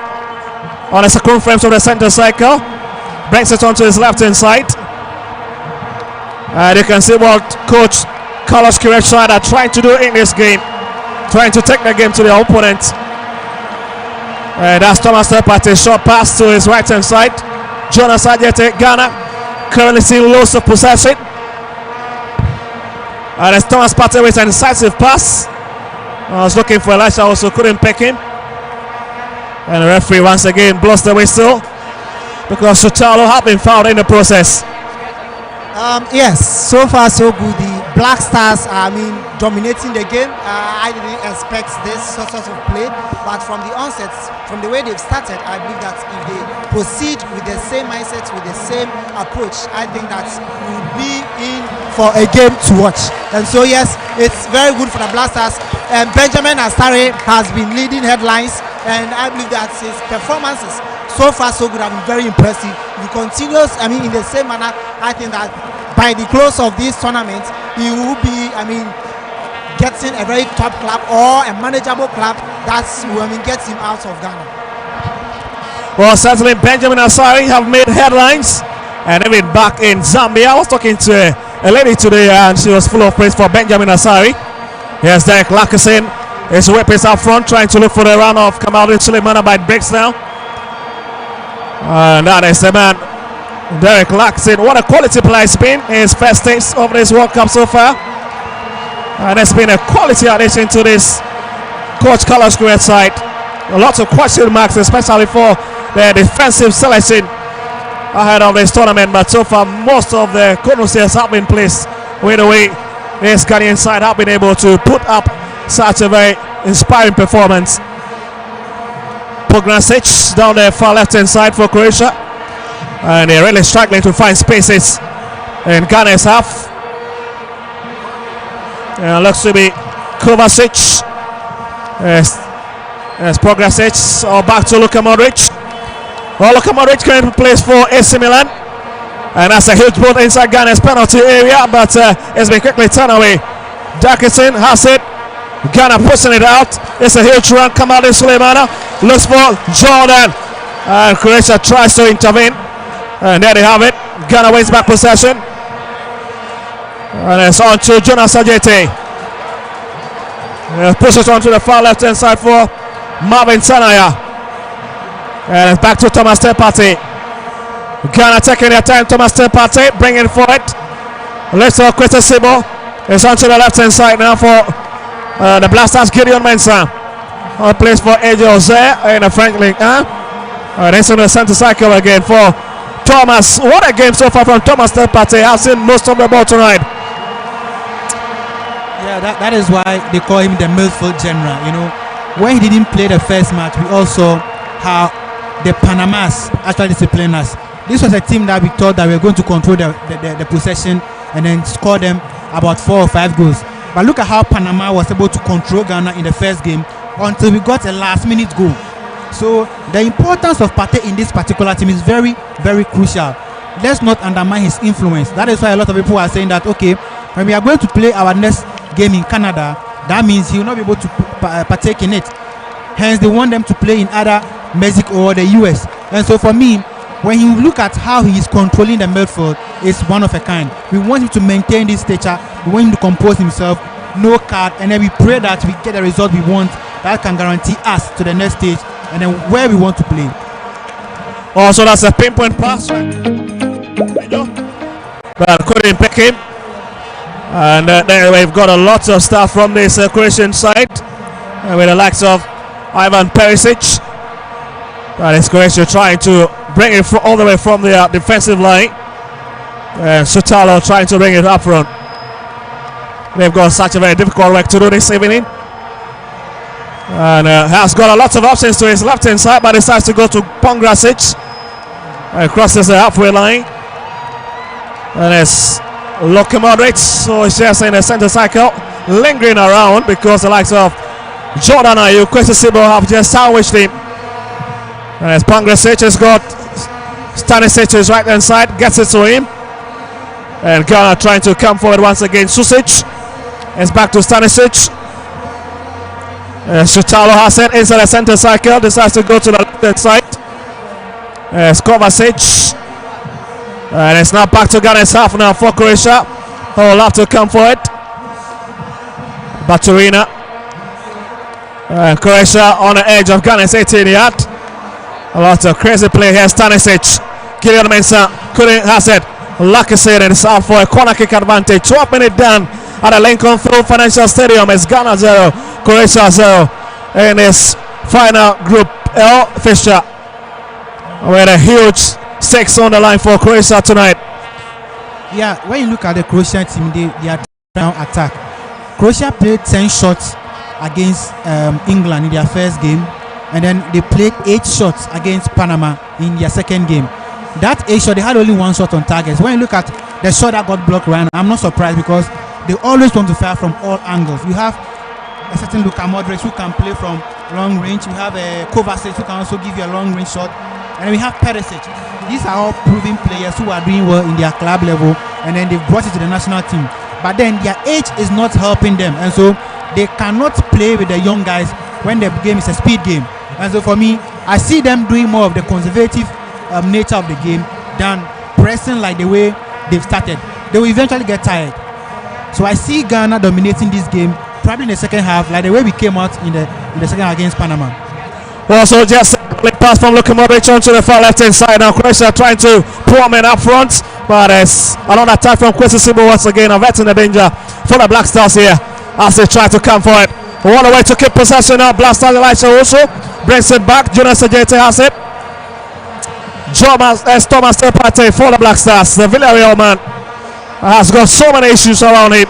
on the circumference of the center circle, brings it onto his left hand side. And you can see what Coach Carlos Queiroz are trying to do in this game, trying to take the game to the opponent. That's Thomas Tepati, short pass to his right hand side. Jonas Adjete, Ghana, currently seeing loads of possession. And it's Thomas Partey with an incisive pass. I was looking for Elisha, also couldn't pick him. And the referee once again blows the whistle because Sutalo have been fouled in the process. Yes, so far so good. The Black Stars are, dominating the game. I didn't expect this sort of play, but from the onset, from the way they've started, I believe that if they proceed with the same mindset, with the same approach, I think that we'll be in for a game to watch. And so yes, it's very good for the Black Stars. And Benjamin Astare has been leading headlines, and I believe that his performances so far so good have been very impressive. He continues, in the same manner. I think that by the close of this tournament, he will be, getting a very top club or a manageable club that's gets him out of Ghana. Well, certainly Benjamin Asari have made headlines, and even back in Zambia. I was talking to a lady today, and she was full of praise for Benjamin Asari. Here's Derek Lakerson. His weapons up front, trying to look for the run of Kamaldin Suleimana, but it breaks now. And that is the man, Derek Lakerson. What a quality player it's been in his first taste of this World Cup so far. And it's been a quality addition to this Coach Carlos Queiroz side. A lot of question marks, especially for the defensive selection ahead of this tournament. But so far, most of the cornerstones have been placed with the way this Ghanaian side have been able to put up such a very inspiring performance. Pograsic down the far left hand side for Croatia, and they're really struggling to find spaces in Ghana's half. Looks to be Kovacic. Yes, Pograsic. Back to Luka Modric. Well, Luka Modric currently plays for AC Milan, and that's a huge ball inside Ghana's penalty area, but it's been quickly turned away. Dickinson has it. Ghana pushing it out. It's a huge run. Kamaldin Suleimana looks for Jordan, and Croatia tries to intervene, and there they have it. Ghana wins back possession, and it's on to Jonas Adjete. Pushes on to the far left hand side for Marvin Sanaya, and it's back to Thomas Tepati. Ghana taking their time. Thomas Tepati bringing it forward. Let's talk Kwesi Sibo. It's on to the left hand side now for the Black Stars. Gideon Mensah plays for AJ Ozer in the French League. And it's on the center cycle again for Thomas. What a game so far from Thomas Tepati. I've seen most of the ball tonight. Yeah, that is why they call him the midfield general. When he didn't play the first match, we also how the Panamas actually disciplined us. This was a team that we thought that we were going to control the possession and then score them about 4 or 5 goals. But look at how Panama was able to control Ghana in the first game until we got a last-minute goal. So the importance of Partey in this particular team is very, very crucial. Let's not undermine his influence. That is why a lot of people are saying that, okay, when we are going to play our next game in Canada, that means he will not be able to partake in it. Hence, they want them to play in either Mexico or the US. And so for me, when you look at how he is controlling the midfield, it's one of a kind. We want him to maintain this stature. We want him to compose himself, no card, and then we pray that we get the result we want that can guarantee us to the next stage and then where we want to play. Also, that's a pinpoint pass. But couldn't pick him. And there we've got a lot of stuff from this Croatian side with the likes of Ivan Perisic. That is Croatia trying to bring it all the way from the defensive line. Sutalo trying to bring it up front. They've got such a very difficult work to do this evening. And has got a lot of options to his left hand side, but decides to go to Pograsic. Crosses the halfway line. And it's Luka Modric, so it's just in the center cycle, lingering around because the likes of Jordan Ayew, Kwesi Sibo have just sandwiched him. And as Pograsic has got Stanisic to his right hand side, gets it to him. And Ghana trying to come forward once again. Susic. It's back to Stanisic. Sutalo has it inside the center circle. Decides to go to the left-hand side. Kovacic. And it's now back to Ghana's half now for Croatia. Will have to come for it. Baturina. Croatia on the edge of Ghana's 18-yard. A lot of crazy play here. Stanisic. Gideon Mensah couldn't has it. Lacazette and it's out for a corner kick advantage. 12 minutes down at the Lincoln Field Financial Stadium. It's Ghana 0, Croatia 0 in this final Group L fixture. With a huge 6 on the line for Croatia tonight. Yeah, when you look at the Croatian team, they are trying to attack. Croatia played 10 shots against England in their first game, and then they played 8 shots against Panama in their second game. That 8 shot, they had only 1 shot on target. When you look at the shot that got blocked right now, I'm not surprised because they always want to fire from all angles. You have a certain Luka Modric who can play from long range. You have a Kovacic who can also give you a long range shot. And we have Perisic. These are all proven players who are doing well in their club level, and then they've brought it to the national team. But then their age is not helping them, and so they cannot play with the young guys when the game is a speed game. And so for me, I see them doing more of the conservative nature of the game than pressing like the way they've started. They will eventually get tired. So I see Ghana dominating this game, probably in the second half, like the way we came out in the second half against Panama. Well, so just pass from Luka Modric onto the far left-hand side. Now Croatia trying to pull men up front, but it's another attack from Kwesi Sibu once again, averting the danger for the Black Stars here as they try to come for it. One away to keep possession now. Black Stars Elisha also brings it back. Jonas Ajete has it. Thomas Tepate for the Black Stars. The Villarreal man has got so many issues around him,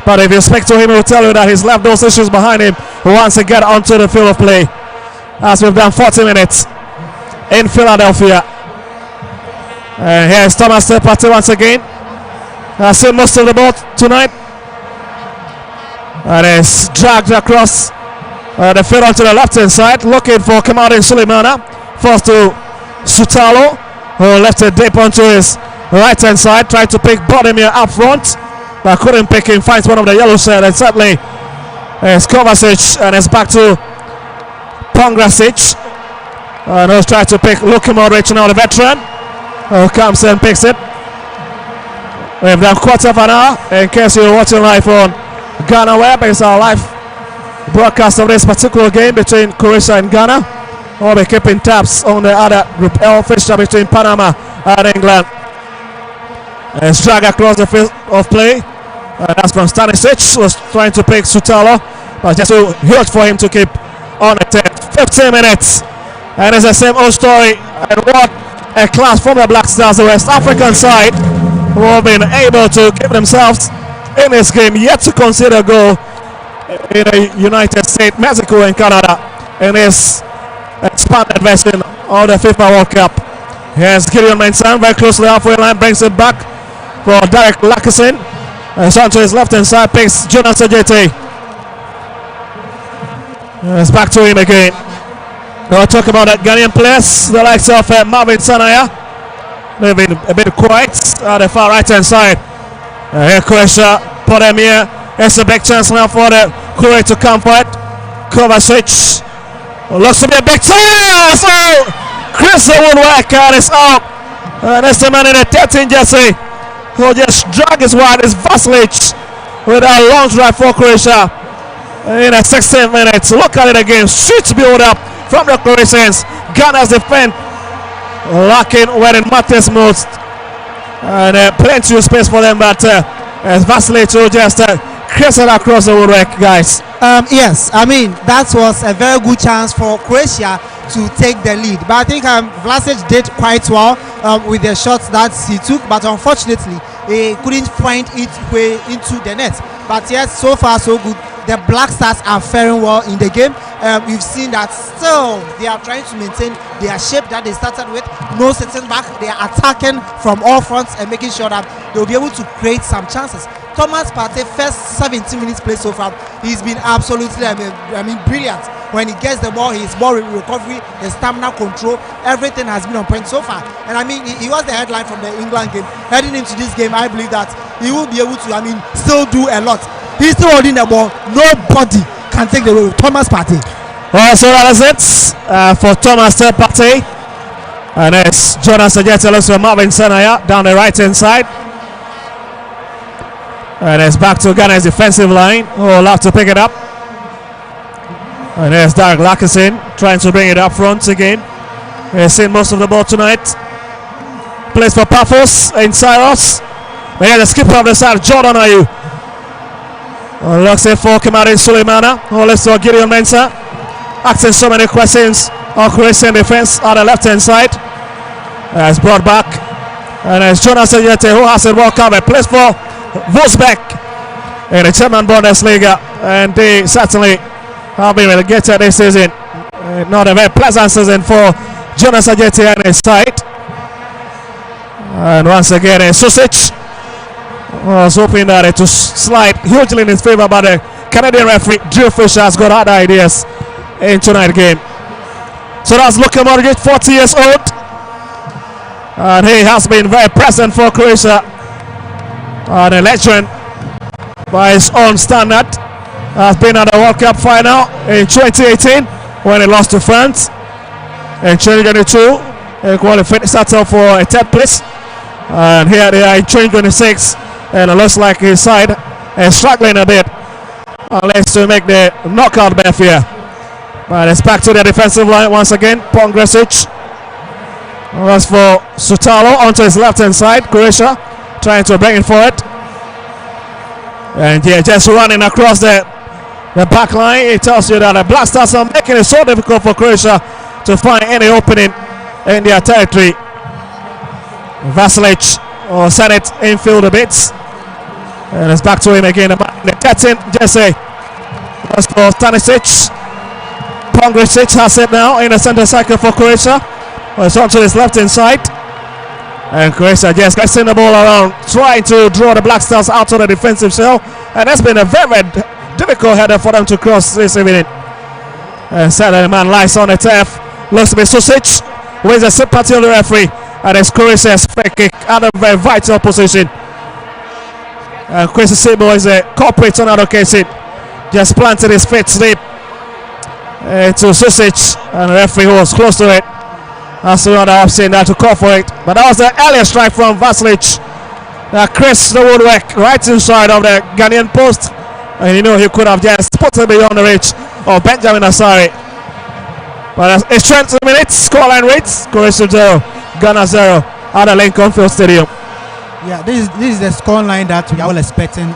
but if you speak to him, he will tell you that he's left those issues behind him once he gets onto the field of play. As we've done 40 minutes in Philadelphia. And here's Thomas Tepate once again. Has seen most of the ball tonight. And is dragged across the field onto the left hand side, looking for Kamaldeen Sulemana. First to Sutalo, who left it deep onto his right hand side, tried to pick Bodemir up front, but couldn't pick him. Finds one of the yellow side, and certainly it's Kovacic, and it's back to Pongrasic. And he's trying to pick Luka Modric, now the veteran, who comes and picks it. We've done quarter of an hour. In case you're watching live on GhanaWeb, it's our live broadcast of this particular game between Croatia and Ghana. We'll be keeping tabs on the other Group L fixture between Panama and England. And it's dragged across the field of play. That's from Stanisic, who was trying to pick Sutalo, but just too huge for him to keep on it. 15 minutes, and it's the same old story. And what a class from the Black Stars, the West African side, who have been able to keep themselves in this game, yet to concede a goal in the United States, Mexico, and Canada in this expanded version of the FIFA World Cup. Here's Gideon Mensah, very close to the halfway line, brings it back for Derek Lacazette. It's on to his left hand side, picks Jonas Ajete. It's back to him again. We'll talk about that Ghanaian players, the likes of Marvin Sanaya. They've been a bit quiet at the far right hand side. Here Croatia, Bodemir. It's a big chance now for the Croatia to come for it. Kovacic. Looks to be a big chance. Oh, Chris Woodwork is out. And it's the man in the 13 jersey who just dragged his wide. It's Vasilic with a long drive for Croatia in the 16 minutes. Look at it again. Huge build up from the Croatians. Ghana's defense lacking where it matters most. And plenty of space for them, but Vasilic will just cross it across the woodwork, guys. Yes, I mean, that was a very good chance for Croatia to take the lead. But I think Vlasic did quite well with the shots that he took, but unfortunately, he couldn't find its way into the net. But yes, so far so good. The Black Stars are faring well in the game. We've seen that still they are trying to maintain their shape that they started with. No sitting back. They are attacking from all fronts and making sure that they'll be able to create some chances. Thomas Partey, first 17 minutes play so far, he's been absolutely, brilliant. when he gets the ball, his ball recovery, his stamina control, everything has been on point so far. And I mean, he was the headline from the England game. Heading into this game, I believe that he will be able to, still do a lot. He's still holding the ball. Nobody can take the away with Thomas Partey. Well, so that is it for Thomas Partey. And it's Jonas Ajeti looks for Marvin Sanaya down the right hand side. And it's back to Ghana's defensive line, who will have to pick it up. And there's Derek Lackerson trying to bring it up front again. He's seen most of the ball tonight. Plays for Paphos in Cyrus. We have the skipper of the side, Jordan Ayew. Looks in for Kamari Suleimana, who lifts to Gideon Mensah. Asking so many questions on Croatian defense on the left hand side. It's brought back. And it's Jonas Ajeti who has it well covered. Plays for Wolfsbeck in the German Bundesliga. And they certainly have been relegated this season. Not a very pleasant season for Jonas Ajeti and his side. And once again, Susic was hoping that it would slide hugely in his favor, but the Canadian referee Drew Fisher has got other ideas in tonight's game. So that's Luka Modric, 40 years old, and he has been very present for Croatia. An legend by his own standard. Has been at the World Cup final in 2018 when he lost to France. In 2022, he qualified settled for a third place. And here they are in 2026, and it looks like his side is struggling a bit unless to make the knockout berth here. But it's back to the defensive line once again. Pongresic was for Sutalo onto his left hand side. Croatia trying to bring it forward. And yeah, just running across the back line. It tells you that the Black Stars are making it so difficult for Croatia to find any opening in their territory. Vasilic sent it infield a bit. And it's back to him again. The captain, Jesse, was for Stanisic. Pongresic has it now in the center circle for Croatia. It's onto his left hand side. And Croatia just getting the ball around, trying to draw the Black Stars out of the defensive shell. And that's been a very, very difficult header for them to cross this evening. And Saturday man lies on the turf. Looks to be Susic with the sympathy of the referee. And it's Croatia's free kick out of a very vital position. And Chris Sebo is a culprit on that occasion. Just planted his feet deep to Susic, and the referee who was close to it. That's another option there to call for it. But that was the earlier strike from Vasilic. Chris the woodwork right inside of the Ghanaian post. And he could have just put it beyond the reach of Benjamin Asari. But it's 20 minutes, scoreline rates. Croatia 0, Ghana 0 at the Lincoln Field Stadium. Yeah, this is the scoreline that we are all expecting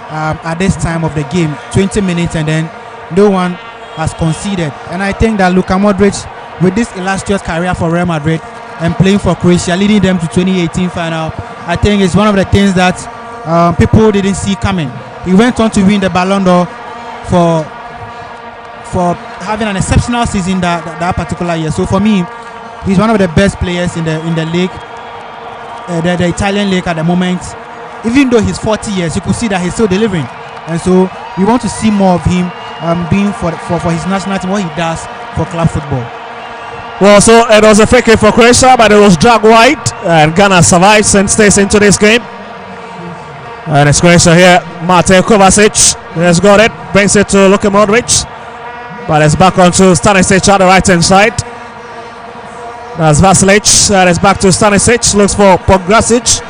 at this time of the game. 20 minutes and then no one has conceded. And I think that Luka Modric, with this illustrious career for Real Madrid and playing for Croatia, leading them to 2018 final, I think it's one of the things that people didn't see coming. He went on to win the Ballon d'Or for having an exceptional season that particular year. So for me, he's one of the best players in the league, the Italian league at the moment. Even though he's 40 years, you could see that he's still delivering. And so we want to see more of him being for his national team, what he does for club football. Well, so it was a free kick for Croatia, but it was dragged wide, and Ghana survives and stays into this game. And it's Croatia here. Matej Kovacic has got it, brings it to Luka Modric, but it's back onto Stanisic at the right hand side. That's Vasilic, and it's back to Stanisic, looks for Pongresic.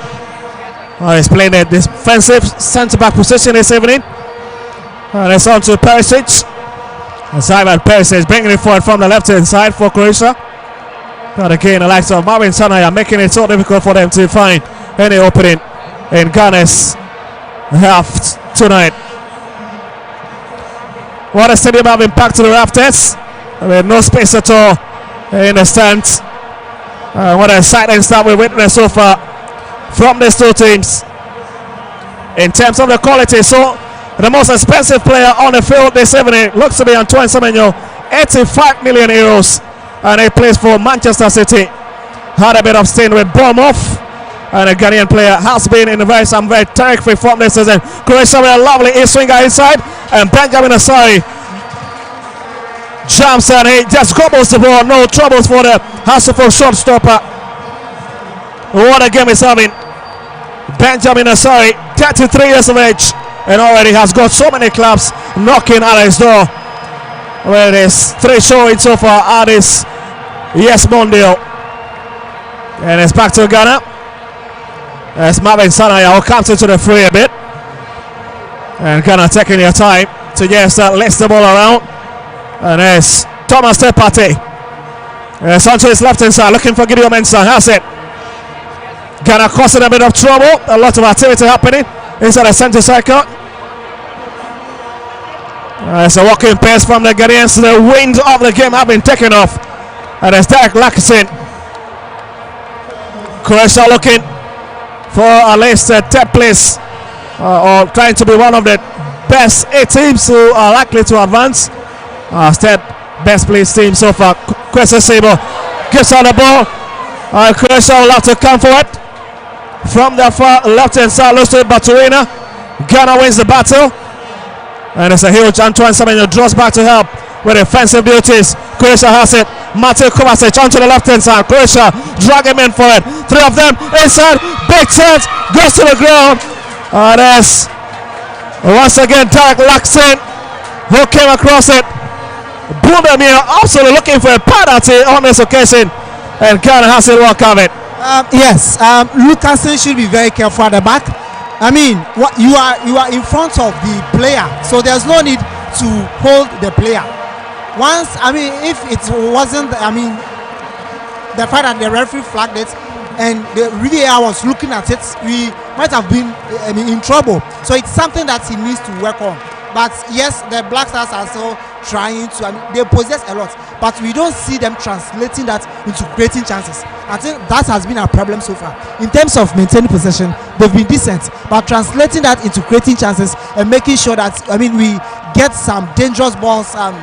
He's playing the defensive centre back position this evening. And it's on to Perisic. And Simon Perisic bringing it forward from the left hand side for Croatia. But again, the likes of Marvin Sanaya making it so difficult for them to find any opening in Ghana's half tonight. What a stadium have been packed to the rafters with no space at all in the stands. What a sight and start we witnessed so far from these two teams in terms of the quality. So the most expensive player on the field this evening looks to be Antoine Semenyo, 85 million euros, and he plays for Manchester City. Had a bit of stint with Bournemouth, and a Ghanaian player has been in some very terrific form this season. Croatia with a lovely swinger inside, and Benjamin Asari jumps and he just gobbles the ball. No troubles for the Hasselhoff shortstopper. What a game is having. Benjamin Asari, 33 years of age, and already has got so many clubs knocking at his door. Well, there's 3 showing so far at this Yes Mondial. And it's back to Ghana. As Marvin Sanaya will come into the fray a bit. And Ghana taking their time to just list the ball around. And there's Thomas Tepate. Sancho is left hand side looking for Gideon Mensah. Has it. Ghana causing a bit of trouble. A lot of activity happening inside the center circle. It's a walking pace from the Ghanaians. The wind of the game have been taken off. And it's Derek Lackson. Croatia looking for at least a 10th place. Or trying to be one of the best 8 teams who are likely to advance. Third best placed team so far. Kwesi Sebo gives out the ball. Croatia will have to come forward. From the far left hand side, looks to Batuina. Ghana wins the battle. And it's a huge Antoine Semenyo draws back to help with offensive duties. Croatia has it. Matej Kovacic onto the left hand side. Croatia drag him in for it. 3 of them inside. Big chance. Goes to the ground. There's once again Derek Lackson who came across it. Budamir also looking for a penalty on this occasion. And Ghana has it well covered. Yes, Lucasen should be very careful at the back. I mean, what you are in front of the player, so there's no need to hold the player. Once, I mean, if it wasn't, I mean, the fact that the referee flagged it and the VAR was looking at it, we might have been in trouble. So it's something that he needs to work on. But yes, the Black Stars are still trying to, I mean, they possess a lot, but we don't see them translating that into creating chances. I think that has been our problem so far. In terms of maintaining possession, they've been decent, but translating that into creating chances and making sure that, I mean, we get some dangerous balls at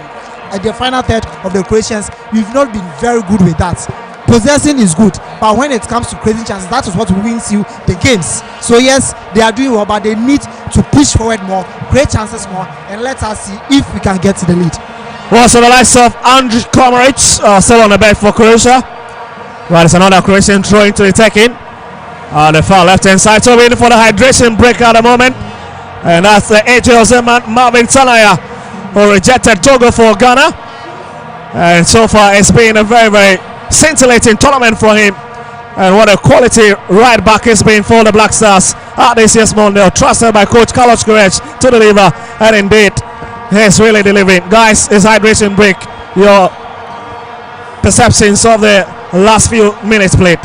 the final third of the Croatians, we've not been very good with that. Possessing is good, but when it comes to creating chances, that is what wins you the games. So yes, they are doing well, but they need to push forward more, create chances more, and let us see if we can get to the lead. Well, so the likes of Andrej Komaric still on the bench for Croatia. Well, it's another Croatian throwing to the taking. The far left hand side, so waiting for the hydration break at the moment. And that's the 8-year-old man Marvin Sanaya who rejected Togo for Ghana. And so far it's been a very, very scintillating tournament for him. And what a quality right back it's been for the Black Stars at this year's Mondial, trusted by coach Carlos Queiroz to deliver, and indeed he's really delivering. Guys, it's hydration break. Your perceptions of the last few minutes played.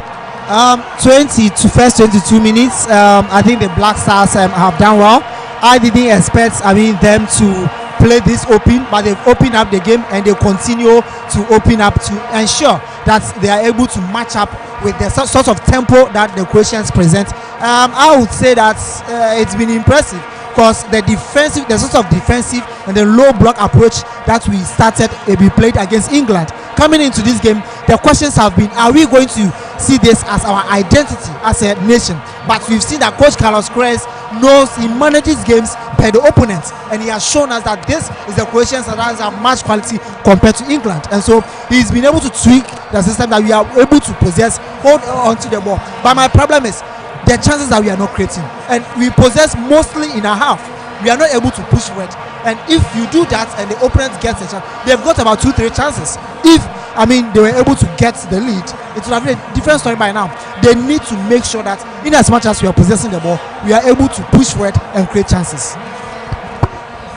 22 minutes, I think the Black Stars have done well. I didn't expect, I mean, them to play this open, but they've opened up the game and they continue to open up to ensure that they are able to match up with the sort of tempo that the Croatians present. I would say that it's been impressive because the sort of defensive and the low block approach that we started we played against England. Coming into this game, the questions have been, are we going to see this as our identity as a nation? But we've seen that Coach Carlos Queiroz knows he manages games by the opponents, and he has shown us that this is the Croatians that has a much quality compared to England. And so he's been able to tweak the system that we are able to possess, hold on to the ball. But my problem is the chances that we are not creating, and we possess mostly in a half. We are not able to push forward, and if you do that and the opponent gets a chance, they've got about 2-3 chances. If I mean they were able to get the lead, it would have been a different story by now. They need to make sure that in as much as we are possessing the ball, we are able to push forward and create chances.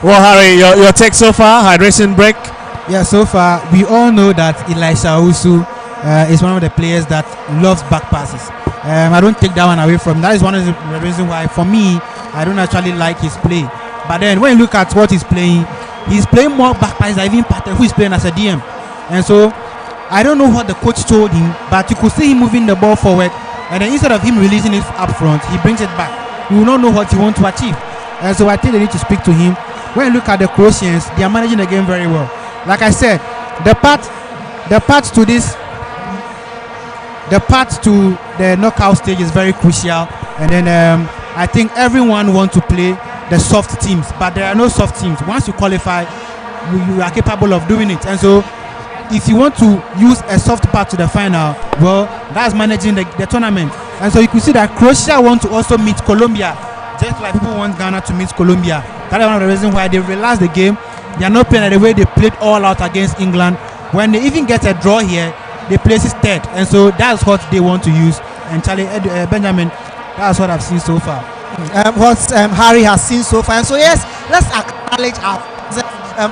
Well, Harry, your take so far, hydration break? Yeah, so far we all know that Elisha Owusu is one of the players that loves back passes. I don't take that one away from him. That is one of the reasons why, for me, I don't actually like his play. But then when you look at what he's playing more back passes than even Patel, who is playing as a DM. And so I don't know what the coach told him, but you could see him moving the ball forward, and then instead of him releasing it up front, he brings it back. You will not know what he wants to achieve. And so I think they need to speak to him. When you look at the Croatians, they are managing the game very well. Like I said, the path to the knockout stage is very crucial. And then I think everyone wants to play the soft teams, but there are no soft teams. Once you qualify, you are capable of doing it. And so if you want to use a soft path to the final, well, that's managing the tournament. And so you can see that Croatia want to also meet Colombia, just like people want Ghana to meet Colombia. That is one of the reasons why they relaxed the game. They are not playing the way they played all out against England. When they even get a draw here, they place it third. And so that's what they want to use. And Charlie, Benjamin, that's what I've seen so far. What Harry has seen so far. And so yes, let's acknowledge our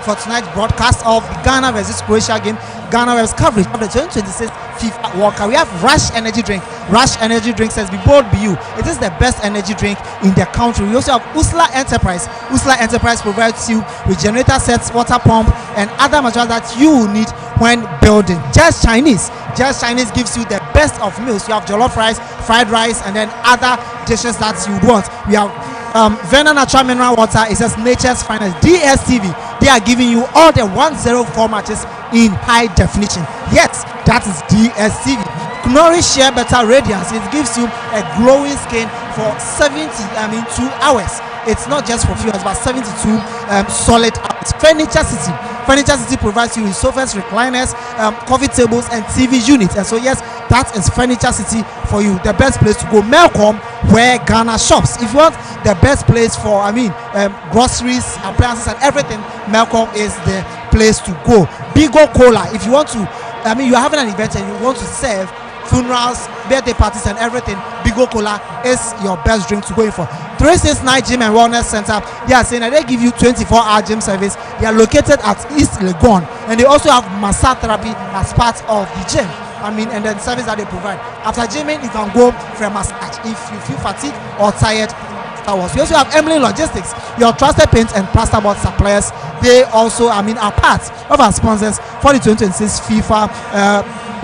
for tonight's broadcast of the Ghana versus Croatia game. GhanaWeb's coverage of the 2026 FIFA World Cup. We have Rush Energy Drink. Rush Energy Drink says, "Be bold, be you." It is the best energy drink in the country. We also have Usla Enterprise. Usla Enterprise provides you with generator sets, water pump, and other materials that you will need when building. Just Chinese. Just Chinese gives you the best of meals. You have jollof rice, fried rice, and then other dishes that you want. We have Vena Natural Mineral Water. It says Nature's Finest. DSTV, they are giving you all the 104 matches in high definition. Yes, that is DSTV. Knorri Share Better Radiance. It gives you a glowing skin for 2 hours. It's not just for few hours, but 72 solid hours. Furniture City. Furniture City provides you with sofas, recliners, coffee tables, and TV units. And so yes, that is Furniture City for you. The best place to go. Melcom, where Ghana shops. If you want the best place for groceries, appliances, and everything, Melcom is the place to go. Bigo Cola. If you want to, you're having an event and you want to serve funerals, birthday parties, and everything, Bigo Cola is your best drink to go in for. 369 Gym and Wellness Center, they are saying that they give you 24-hour gym service. They are located at East Legon, and they also have massage therapy as part of the gym. And then service that they provide. After gymming, you can go for a massage if you feel fatigued or tired. We also have Emily Logistics, your trusted paint and plasterboard suppliers. They also are part of our sponsors for the 2026 FIFA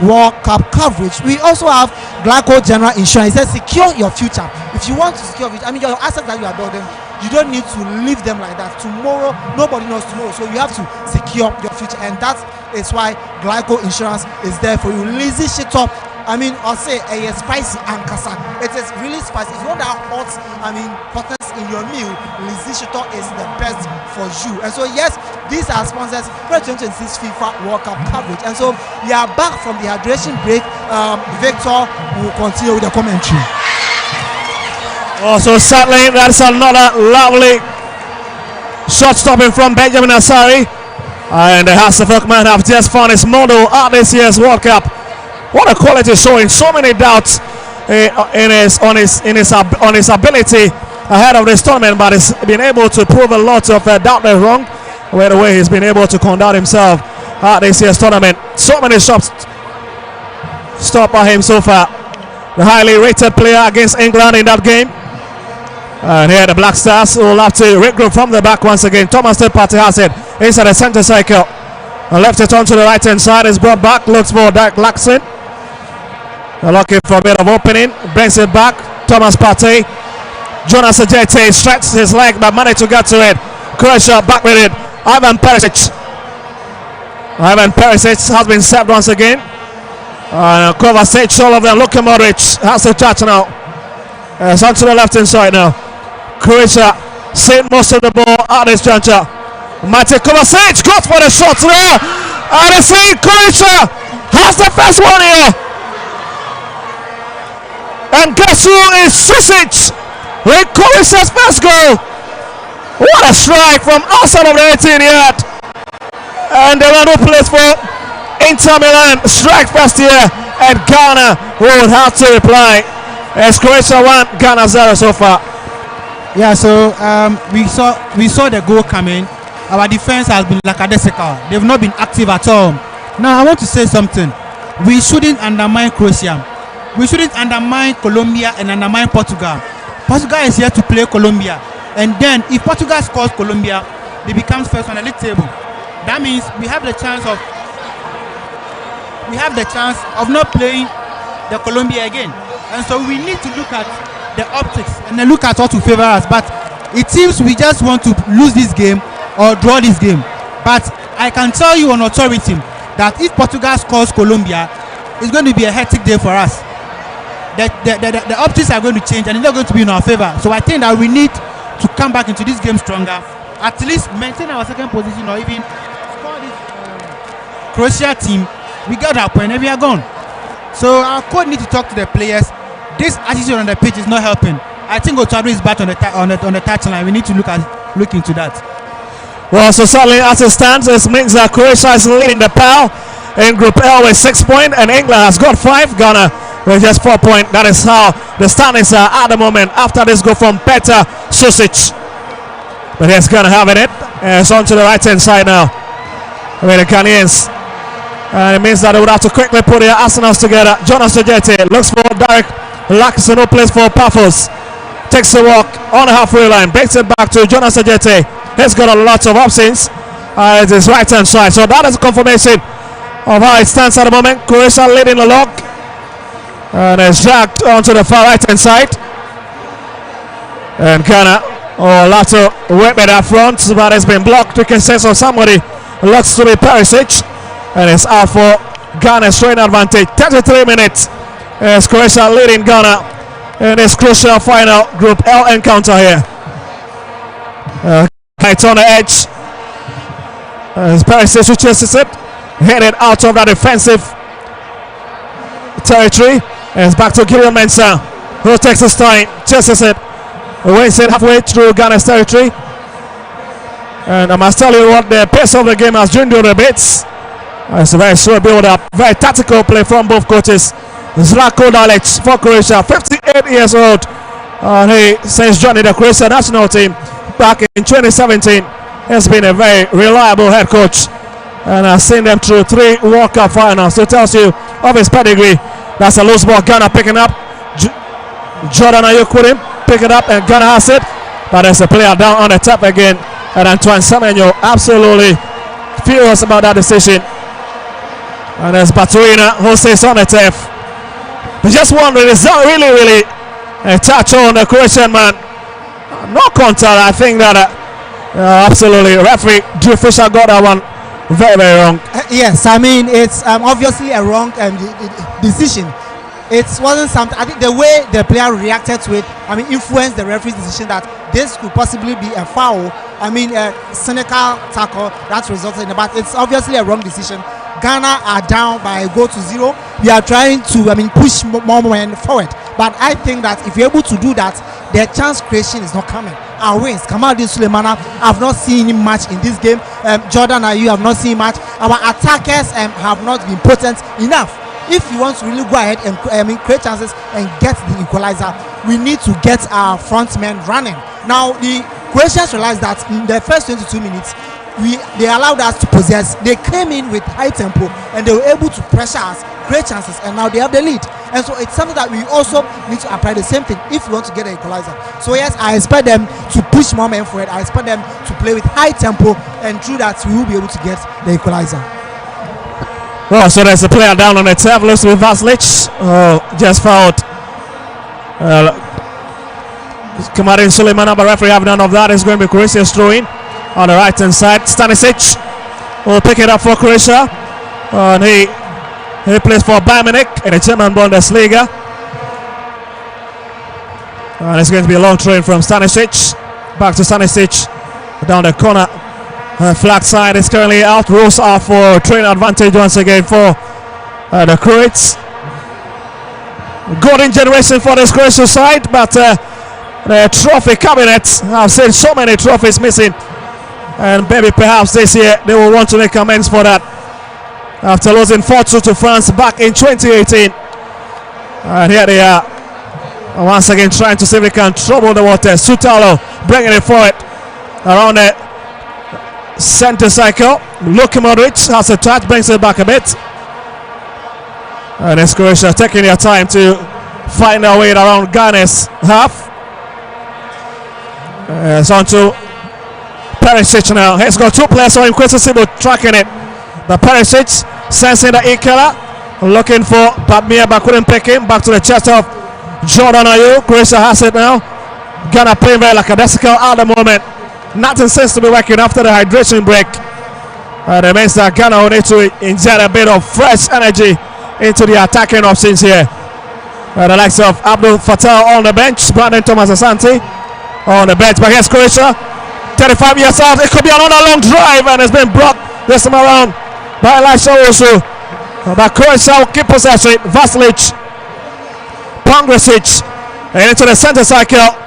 World Cup coverage. We also have Glyco General Insurance. It says secure your future. If you want to secure your your assets that you are building, you don't need to leave them like that. Tomorrow, nobody knows tomorrow, so you have to secure your future, and that is why Glyco Insurance is there for you. Lazy shit up. I'll say a spicy ankasa. It is really spicy. If you want that hot, hotness in your meal, Lazy Shito is the best for you. And so yes, these are sponsors for the 2026 FIFA World Cup coverage. And so we are back from the hydration break. Victor will continue with the commentary. Also, sadly, that's another lovely shot stopping from Benjamin Asari. And the Hasselhoff man have just found his model at this year's World Cup. What a quality showing! So many doubts on his ability ahead of this tournament, but he's been able to prove a lot of doubt there wrong. By the way, he's been able to conduct himself at this year's tournament. So many shots stopped by him so far. The highly rated player against England in that game. And here the Black Stars will have to regroup from the back once again. Thomas Party has it inside the center circle. And left it onto the right hand side. Is brought back. Looks for Dirk Laxon. Looking for a bit of opening. Brings it back. Thomas Partey. Jonas Ajete stretches his leg but managed to get to it. Croatia back with it. Ivan Perisic. Ivan Perisic has been served once again. Kovacic, all of them. Luka Modric has the touch now. It's onto the left hand side now. Croatia saved most of the ball at this juncture. Mate Kovacic goes for the shot there. And I see Croatia has the first one here. And guess who is Sisic with Croatia's first goal. What a strike from outside of the 18-yard. And the one who plays for Inter Milan strike first here. And Ghana will have to reply. As Croatia 1, Ghana 0 so far. Yeah, so we saw the goal coming. Our defense has been lackadaisical. They've not been active at all. Now I want to say something. We shouldn't undermine Croatia. We shouldn't undermine Colombia and undermine Portugal. Portugal is here to play Colombia, and then if Portugal scores Colombia, they become first on the league table. That means we have the chance of not playing the Colombia again. And so we need to look at the optics and then look at what will favor us. But it seems we just want to lose this game or draw this game. But I can tell you on authority that if Portugal scores Colombia, it's going to be a hectic day for us. The optics are going to change and they're going to be in our favor. So I think that we need to come back into this game stronger, at least maintain our second position or even Croatia team, we got our point and we are gone. So our coach need to talk to the players. This attitude on the pitch is not helping. I think Otado is back on the touchline. We need to look into that. Well, so certainly as it stands, this means that Croatia is leading the PAL in Group L with 6 points, and England has got 5. Ghana with just 4 points. That is how the standings are at the moment after this goal from Petar Susic. But he's going to have it. It's on to the right hand side now with the Ghanaians. And it means that they would have to quickly put their arsenals together. Jonas Ojete looks for Derek Laxon, who plays for Paphos. Takes a walk on the halfway line, breaks it back to Jonas Ojete. He's got a lot of options at his right hand side. So that is a confirmation of how it stands at the moment. Croatia leading the log. And it's dragged onto the far right hand side. And Ghana, Lato whip it up front, but it's been blocked. We can say so. Somebody looks to be Perisic. And it's out for Ghana's showing advantage. 33 minutes as Croatia leading Ghana in this crucial final Group L encounter here. It's on the edge. As Perisic who chases it, headed out of that defensive territory. And it's back to Gillian Mensah, who takes his time, chases it, wins it halfway through Ghana's territory. And I must tell you what, the pace of the game has dwindled a bit. It's a very slow build-up, very tactical play from both coaches. Zlatko Dalic for Croatia, 58 years old. He since joining the Croatia national team back in 2017. He's been a very reliable head coach and has seen them through 3 World Cup finals. So it tells you of his pedigree. That's a loose ball, Ghana picking up. Jordan Ayuk with him, pick it up, and Ghana has it. But there's a player down on the top again. And Antoine Semenyo absolutely furious about that decision. And there's Batuina who stays on the turf. But just wondering, is that really a touch on the Croatian man? No contact. I think that absolutely referee Drew Fisher got that one very wrong. Yes, I mean it's obviously a wrong decision. It wasn't something. I think the way the player reacted to it, I mean, influenced the referee's decision that this could possibly be a foul. I mean, a cynical tackle that resulted in it, but it's obviously a wrong decision. Ghana are down by a goal to 0. We are trying to, push more men forward. But I think that if you're able to do that, the chance creation is not coming. Our wins, Kamaldeen Sulemana, I've not seen him much in this game. Jordan Ayew, have not seen much. Our attackers have not been potent enough. If you want to really go ahead and create chances and get the equalizer, we need to get our front men running. Now, the Croatians realized that in the first 22 minutes, they allowed us to possess. They came in with high tempo and they were able to pressure us, create chances, and now they have the lead. And so it's something that we also need to apply the same thing if we want to get an equalizer. So yes, I expect them to push more men forward. I expect them to play with high tempo, and through that we will be able to get the equalizer. Well, so there's a player down on the turf, looks with Vaslic. Just fouled. Kamaldeen Sulemana, but referee have none of that. It's going to be Croatia's throwing on the right hand side. Stanisic will pick it up for Croatia. And he plays for Bayern Munich in the German Bundesliga. And it's going to be a long throw from Stanisic. Back to Stanisic down the corner. Flag side is currently out. Rules are for train advantage once again for the Croats. Golden generation for this Croatian side, but the trophy cabinet, I've seen so many trophies missing, and maybe perhaps this year they will want to make amends for that after losing 4-2 to France back in 2018. And here they are once again trying to see if they can trouble the water. Sutalo bringing it forward around the center cycle. Luka Modric has a touch, brings it back a bit, and it's Croatia taking their time to find their way around Ghana's half. It's on to Perisic now. He's got 2 players on him. Kwesi Sibu tracking it. The Perisic sensing the Ikela, looking for Badmir, but couldn't pick him. Back to the chest of Jordan Ayew. Croatia has it now. Ghana playing very lackadaisical at the moment. Nothing seems to be working after the hydration break. It means that Ghana will need to inject a bit of fresh energy into the attacking options here. The likes of Abdul Fattah on the bench, Brandon Thomas Asante on the bench. But here's Croatia, 35 years out. It could be another long drive, and it's been blocked this time around by Elisha also. But Croatia will keep possession. Vasilic, Pongresic, and into the center circle.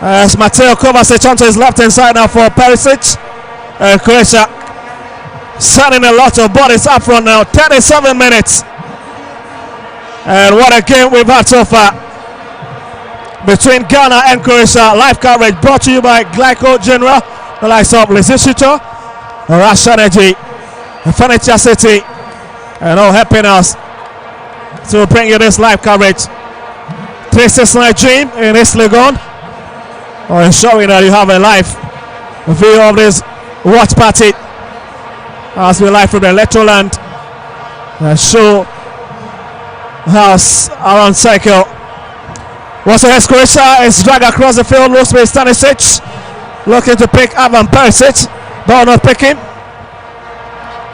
As Mateo Kovacic onto his left hand side now for Perisic. Croatia sending a lot of bodies up front now. 37 minutes. And what a game we've had so far between Ghana and Croatia. Live coverage brought to you by Glyco General, the likes of Lizishito, Rush Energy, Furniture City, and all helping us to bring you this live coverage. 369 Dream in East Legon, or ensuring that you have a live view of this watch party as we live from the Electroland show house around cycle. Once again, Croatia is dragged across the field. Looks with Stanisic, looking to pick Ivan Perisic. Ball not picking.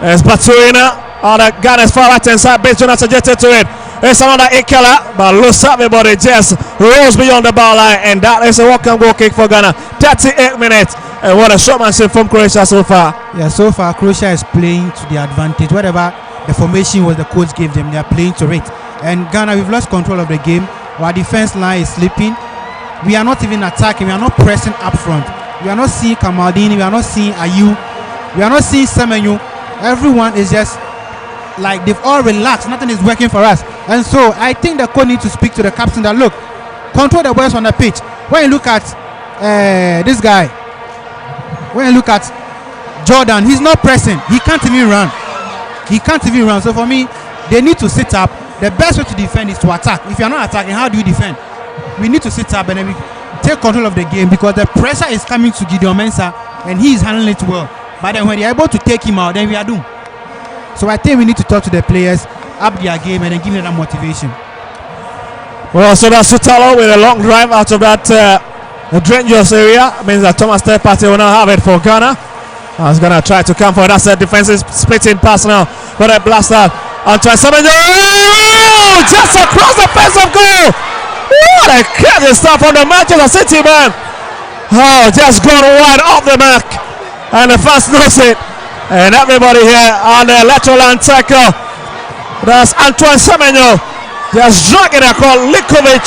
It's Baturina on the Ghana's far right hand side. Base Jonas suggested to it. It's another Ikela, but looks everybody just rolls beyond the ball line, and that is a welcome goal kick for Ghana. 38 minutes, and what a showmanship from Croatia so far. Yeah, so far Croatia is playing to the advantage. Whatever the formation was the coach gave them, they are playing to it. And Ghana, we've lost control of the game. Our defense line is sleeping. We are not even attacking. We are not pressing up front. We are not seeing Kamaldini. We are not seeing Ayu. We are not seeing Semenyo. Everyone is just like they've all relaxed. Nothing is working for us. And so I think the coach needs to speak to the captain that, look, control the boys on the pitch. When you look at this guy, when you look at Jordan, he's not pressing. He can't even run. He can't even run. So for me, they need to sit up. The best way to defend is to attack. If you're not attacking, how do you defend? We need to sit up and then we take control of the game, because the pressure is coming to Gideon Mensah and he is handling it well. But then when they're able to take him out, then we are doomed. So I think we need to talk to the players, up their game, and then give them that motivation. Well, so that's Sutalo with a long drive out of that dangerous area. It means that Thomas Tepati will now have it for Ghana. I was going to try to come for it. That's a defensive splitting pass now for that blaster. Antoine Semenyo, just across the face of goal. What a crazy stuff on the Manchester City man. Oh, just gone wide off the mark, and the fans knows it. And everybody here on the Electroland tackle. That's Antoine Semenyo just dragging across. Likovic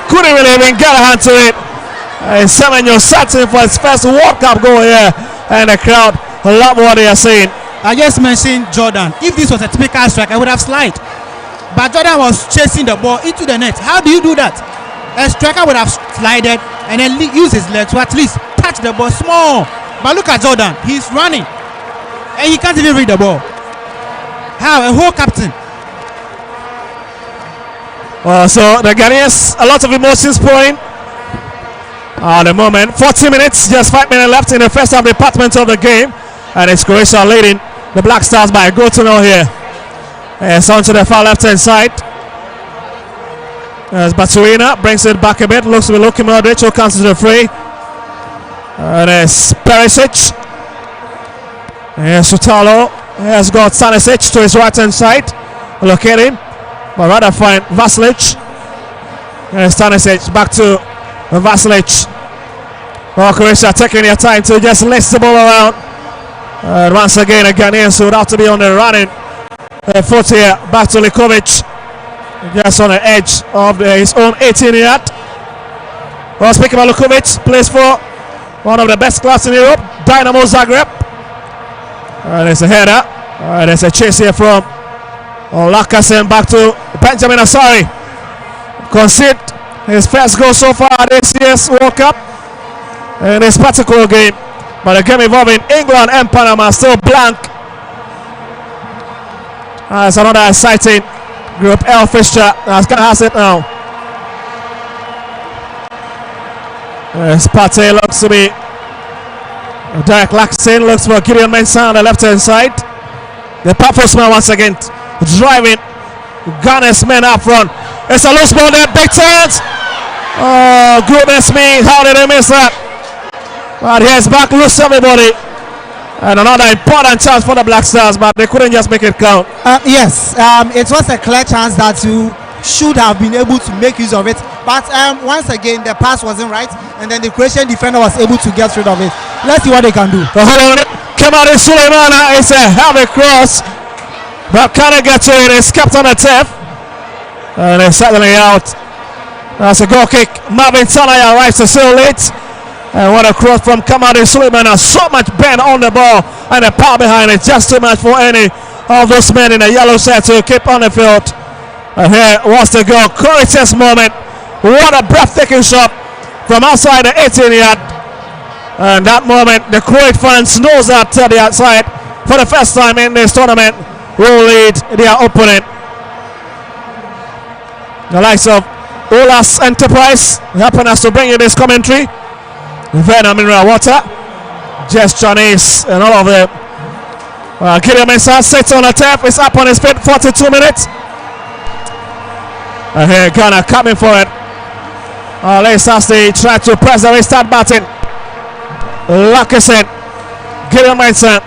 couldn't really even get a hand to it. And Semenyo searching for his first World Cup goal here, and the crowd love what they are saying. I just mentioned Jordan. If this was a typical strike, I would have slid. But Jordan was chasing the ball into the net. How do you do that? A striker would have slided and then use his legs to at least touch the ball small. But look at Jordan. He's running and he can't even read the ball. How? A whole captain. So the Ghanaians, a lot of emotions pouring at the moment. 40 minutes, just 5 minutes left in the first half department of the game. And it's Croatia leading the Black Stars by a goal to nil here. It's onto the far left hand side. As Baturina brings it back a bit, looks to be Luka Modric, who comes to the free. And it's Perisic. Here's Sutalo. Has got Stanisic to his right hand side. Look at him, but rather find Vasilic. And Stanisic back to Vasilic. Well, Croatia taking their time to just lace the ball around. Once again, a Ghanaian would have to be on the running foot here. Back to Likovic, just on the edge of his own 18-yard. Well, speaking about Likovic, plays for one of the best clubs in Europe, Dynamo Zagreb. And it's a header. And it's a chase here from Lakasen back to Benjamin Asari. Concede his first goal so far this year's World Cup in this particular game. But the game involving England and Panama still blank. It's another exciting Group L fixture. Ghana has it now. Spate looks to be Derek Laxton, looks for Gideon Mensah on the left hand side. The purpose man once again driving Ghana's men up front. It's a loose ball there, big chance. Oh goodness me, how did they miss that? But here's back, loose everybody. And another important chance for the Black Stars, but they couldn't just make it count. Yes, it was a clear chance that you should have been able to make use of it. But once again, the pass wasn't right, and then the Croatian defender was able to get rid of it. Let's see what they can do. Come out in Suleimana, it's a heavy cross. But can it get to it? It's kept on the tip. And it's settling out. That's a goal kick. Marvin Sanaya arrives to seal it. And what a cross from Kamadi Suleiman. So much bend on the ball. And the power behind it. Just too much for any of those men in the yellow set to keep on the field. And here was the goal. Croatia's moment. What a breathtaking shot from outside the 18-yard. And that moment, the Croat fans knows that the outside for the first time in this tournament will lead their opponent. The likes of Olas Enterprise helping us to bring you this commentary. Vena Mineral Water, Jess Chinese, and all of them. Gideon Mensah sits on the tap. It's up on his feet. 42 minutes. And here Ghana coming for it. Leicester City try to press the restart button. Luckerson, Gideon Mensah.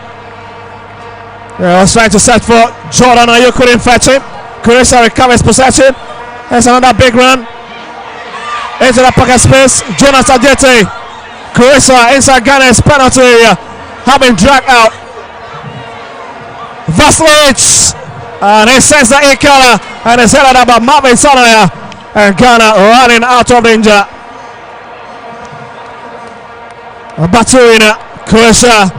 Was trying to search for Jordan Ayew, couldn't fetch him. Croatia recovers possession. There's another big run into the pocket space. Jonas Adjete. Croatia inside Ghana's penalty area, having dragged out. Vasilic, and he sends the Ikala, and it's headed up by Marvin Sanaya, and Ghana running out of danger. Baturina, Croatia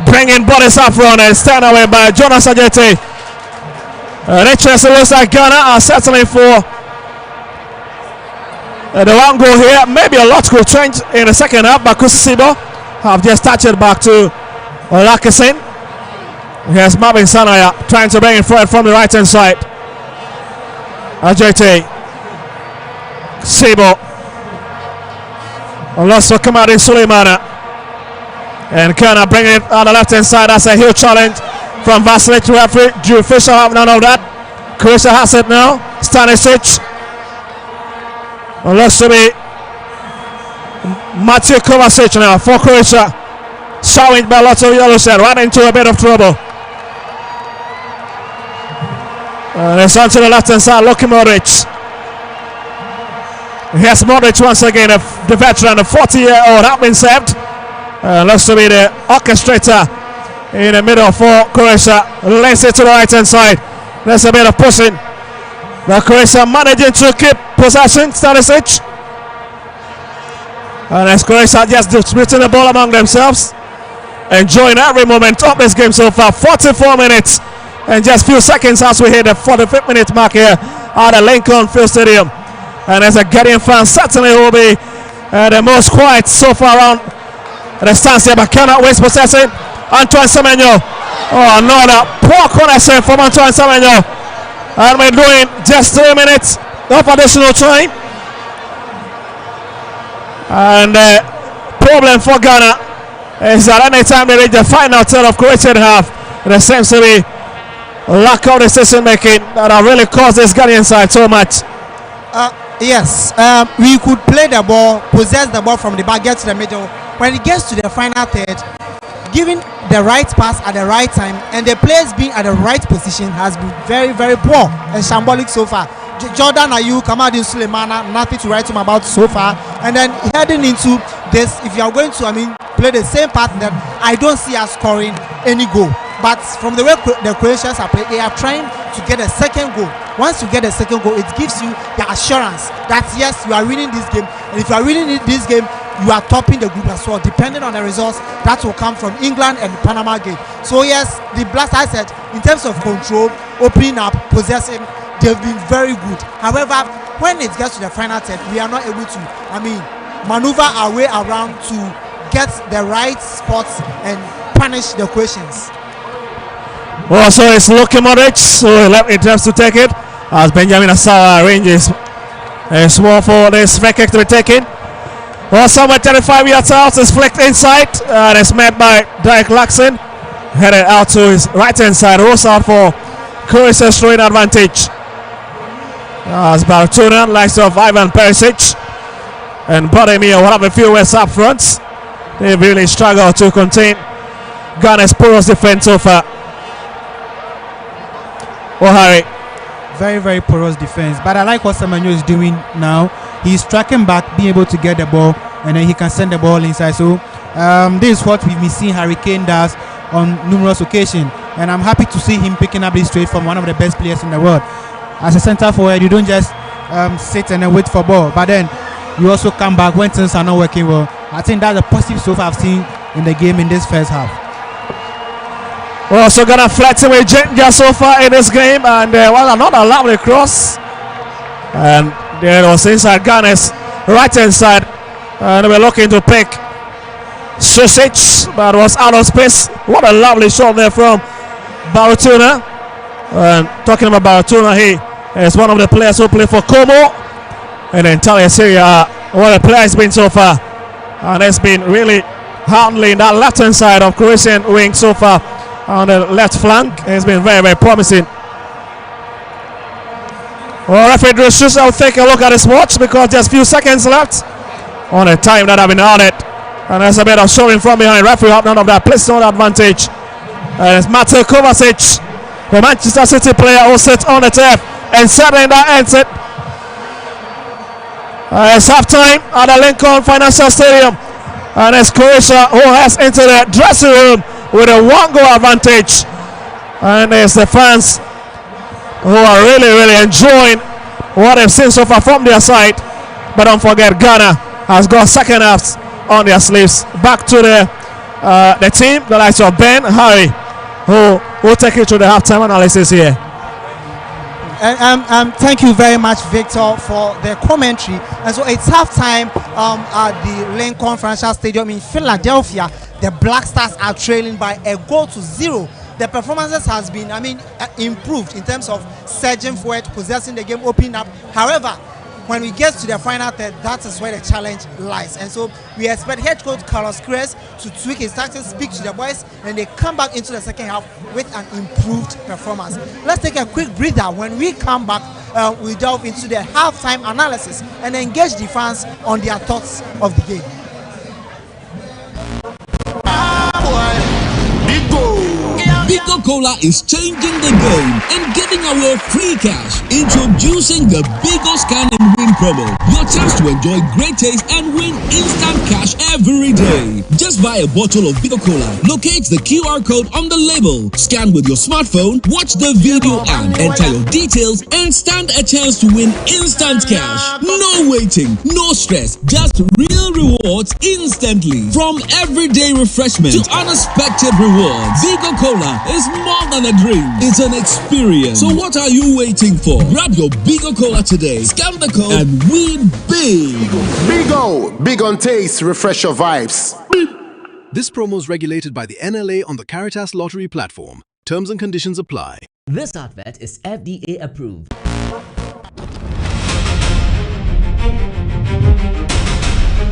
bringing bodies up front and stand away by Jonas Adjete. And it looks like Ghana are settling for the one goal here. Maybe a lot could change in the second half, but Kusisibo have just touched it back to Lakasin. Here's Marvin Sanaya trying to bring it forward from the right hand side. Ajete Sibo lost for Kamadi Suleimana, and Ghana bringing it on the left hand side. That's a huge challenge from Vasilic to referee. Drew Fisher have none of that. Croatia has it now. Stanisic. Looks to be Matthew Kovacic now for Croatia. Showing by lots of yellow set, right into a bit of trouble. And it's on to the left hand side, Luka Modric. Here's Modric once again, the veteran, the 40-year-old, have been saved. Looks to be the orchestrator in the middle for Croatia. Lays it to the right hand side. There's a bit of pushing. The Croatia managing to keep possession. Stanisic. And as Croatia just distributing the ball among themselves, enjoying every moment of this game so far. 44 minutes and just few seconds as we hit the 45th minute mark here at the Lincoln Field Stadium. And as a Guardian fan, certainly will be the most quiet so far around the stands here, but cannot waste possession. Antoine Semenyo. Oh, another poor corner save from Antoine Semenyo. And we're doing just 3 minutes of additional time. And the problem for Ghana is that anytime they reach the final third of Croatian half, there seems to be lack of decision making that have really caused this Ghanaian side so much. Yes, we could play the ball, possess the ball from the back, get to the middle. When it gets to the final third, giving the right pass at the right time and the players being at the right position has been very, very poor and shambolic so far. Jordan Ayew, Kamadi Suleimana, nothing to write home about so far. And then heading into this, if you are going to, play the same pattern, then I don't see us scoring any goal. But from the way the Croatians are playing, they are trying to get a second goal. Once you get a second goal, it gives you the assurance that yes, you are winning this game. And if you are winning this game, you are topping the group as well. Depending on the results, that will come from England and the Panama game. So yes, the Black Stars, I said, in terms of control, opening up, possessing, they've been very good. However, when it gets to the final third, we are not able to, maneuver our way around to get the right spots and punish the Croatians. Well, so it's Luka Modric, so he attempts to take it as Benjamin Asawa arranges a small for this free kick to be taken. Well, somewhere 35 yards out, is flicked inside and it's met by Derek Laxon, headed out to his right hand side, rolls out for Croatia's throwing advantage. As Baratuna, likes of Ivan Perisic and Bodemir will have a few words up front. They really struggle to contain Ghana's porous defense so far. Oh, Harry. Very, very porous defense. But I like what Semenyo is doing now. He's tracking back, being able to get the ball, and then he can send the ball inside. So this is what we've been seeing Harry Kane does on numerous occasions. and I'm happy to see him picking up this trade from one of the best players in the world. As a centre forward, you don't just sit and then wait for ball, but then you also come back when things are not working well. I think that's a positive so far I've seen in the game in this first half. We're also gonna flex away Ginger so far in this game, and another lovely cross, and there was inside Ghana's right hand side, and we're looking to pick Sausage, but was out of space. What a lovely shot there from Baratuna. And talking about Baratuna, he is one of the players who play for Como in the entire Serie A. What a player has been so far, and has been really handling that left hand side of Croatian wing so far on the left flank. It's been very, very promising. Well, referee Drew Schuster will take a look at his watch because there's a few seconds left on the time that have been added. And there's a bit of showing from behind. Referee have none of that. Plays on advantage. And it's Mateo Kovacic, the Manchester City player who sits on the turf and settling that exit. It's half time at the Lincoln Financial Stadium. And it's Croatia who has entered the dressing room with a 1-goal advantage. And it's the fans who are really, really enjoying what they've seen so far from their side. But don't forget, Ghana has got second halves on their sleeves. Back to the team, the likes of Ben, Harry, who will take you to the halftime analysis here. Thank you very much, Victor, for the commentary. And so it's halftime at the Lincoln Financial Stadium in Philadelphia. The Black Stars are trailing by 1-0. The performances has been, improved in terms of surging forward, possessing the game, opening up. However, when we get to the final third, that is where the challenge lies. And so we expect head coach Carlos Queiroz to tweak his tactics, speak to the boys, and they come back into the second half with an improved performance. Let's take a quick breather. When we come back, we delve into the halftime analysis and engage the fans on their thoughts of the game. Bigo Cola is changing the game and giving away free cash. Introducing the Bigo Scan and Win promo. Your chance to enjoy great taste and win instant cash every day. Just buy a bottle of Bigo Cola, locate the QR code on the label, scan with your smartphone, watch the video and enter your details and stand a chance to win instant cash. No waiting, no stress, just real rewards instantly. From everyday refreshment to unexpected rewards, Bigo Cola is more than a drink, it's an experience. So what are you waiting for? Grab your Bigo Cola today, scan the code and win big. Bigo, big on taste, refresh your vibes. This promo is regulated by the NLA on the Caritas Lottery platform. Terms and conditions apply. This advert is FDA approved.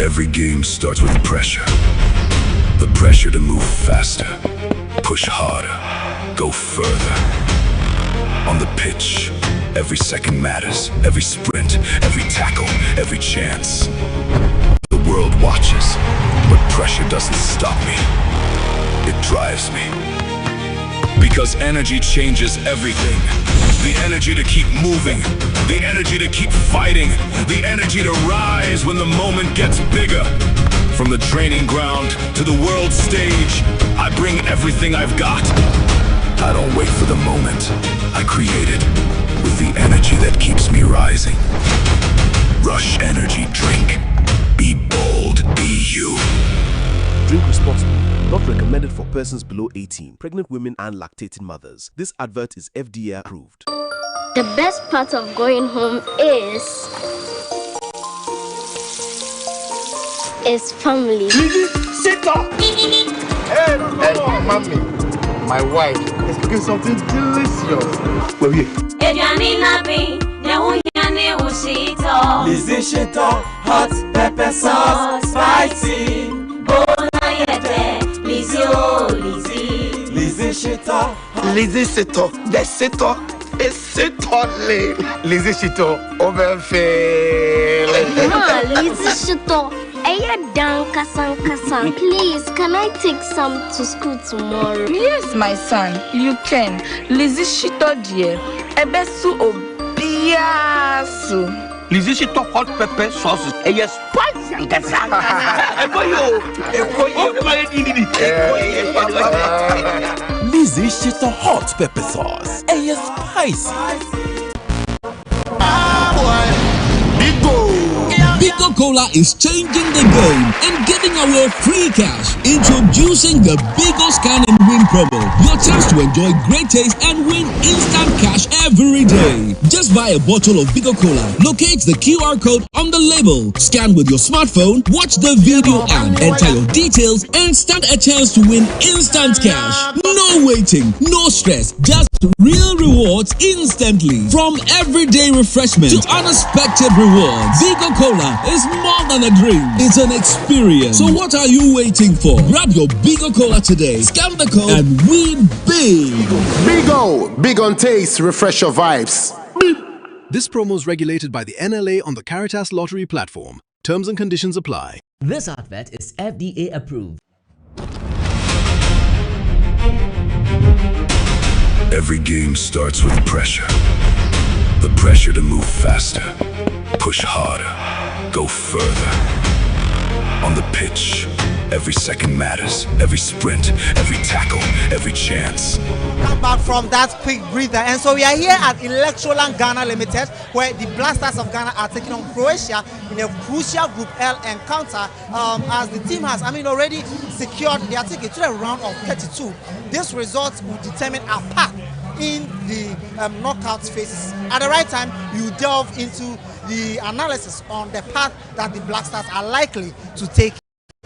Every game starts with pressure. The pressure to move faster, push harder, go further. On the pitch, every second matters, every sprint, every tackle, every chance. The world watches, but pressure doesn't stop me. It drives me. Because energy changes everything. The energy to keep moving, the energy to keep fighting, the energy to rise when the moment gets bigger. From the training ground to the world stage, I bring everything I've got. I don't wait for the moment. I create it with the energy that keeps me rising. Rush Energy Drink. Be bold, be you. Drink responsibly. Not recommended for persons below 18, pregnant women and lactating mothers. This advert is FDA approved. The best part of going home is family. Sit up! Hey, mommy, my wife is cooking something delicious. Where are you? Lizzie Shito, hot pepper sauce, spicy. Lizzie Shito, the Shito is Shito. Lizzie Shito, over Lizzie Shito. Please, can I take some to school tomorrow? Yes, my son, you can. Lizzie Shito dear, ebesu obiasu. Lizzie Shito hot pepper sauce. Yes, spicy and Lizzie Shito hot pepper sauce. And it's spicy. Bigo Cola is changing the game and giving away free cash. Introducing the Bigo Scan and Win promo. Your chance to enjoy great taste and win instant cash every day. Just buy a bottle of Bigo Cola. Locate the QR code on the label. Scan with your smartphone, watch the video and enter your details and stand a chance to win instant cash. No waiting, no stress, just real rewards instantly. From everyday refreshment to unexpected rewards, Bigo Cola is more than a drink, it's an experience. So what are you waiting for? Grab your Bigo Cola today, scan the code and win big. Bigo, big on taste, refresh your vibes. This promo is regulated by the NLA on the Caritas Lottery platform. Terms and conditions apply. This advert is FDA approved. Every game starts with pressure. The pressure to move faster, push harder, go further. On the pitch, every second matters. Every sprint, every tackle, every chance. Come back from that quick breather, and so we are here at Electroland Ghana Limited, where the Black Stars of Ghana are taking on Croatia in a crucial Group L encounter. As the team has, already secured their ticket to the round of 32. This result will determine our path in the knockout phases. At the right time, you delve into the analysis on the path that the Black Stars are likely to take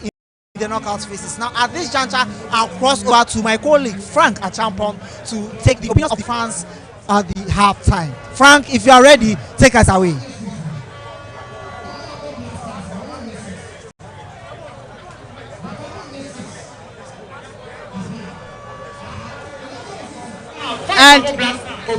in the knockout phases. Now, at this juncture, I'll cross over to my colleague Frank Achampong to take the opinions of the fans at the halftime. Frank, if you are ready, take us away. And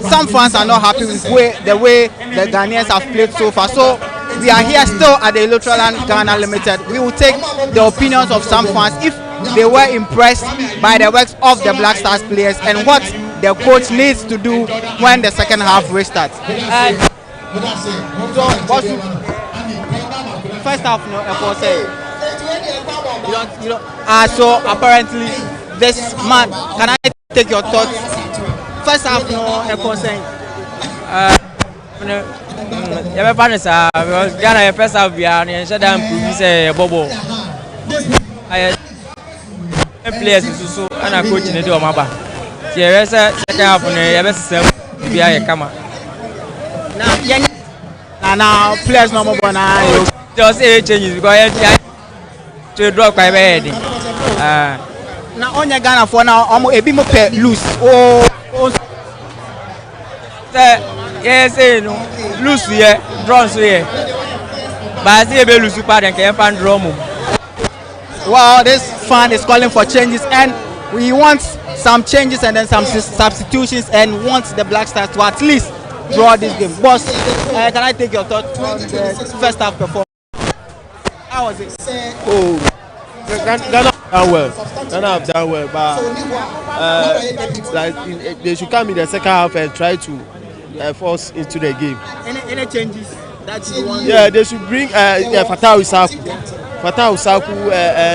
some fans are not happy with the way the Ghanaians have played so far. So we are here still at the Electroland Ghana Limited. We will take the opinions of some fans if they were impressed by the works of the Black Stars players and what the coach needs to do when the second half restarts. And so, first half, so apparently this man, can I take your thoughts? First half, no concern. Because Ghana first half we are and shut down produce bobo. Players so and a coach in the door maba. The second half no best be a come. Now players no more now. Just say changes because to drop quite bad. Now on your Ghana for now a bit more loose. Yes, no, loose here, drums here. But I see a bit loose part and can't find drum. Well, this fan is calling for changes, and we want some changes and then some substitutions, and want the Black Stars to at least draw this game. Boss, can I take your thoughts on the first half performance? How was it? Oh, Ghana have done well, but they should come in the second half and try to force into the game. Any changes that you want? Yeah, they should bring Fatah Usaku,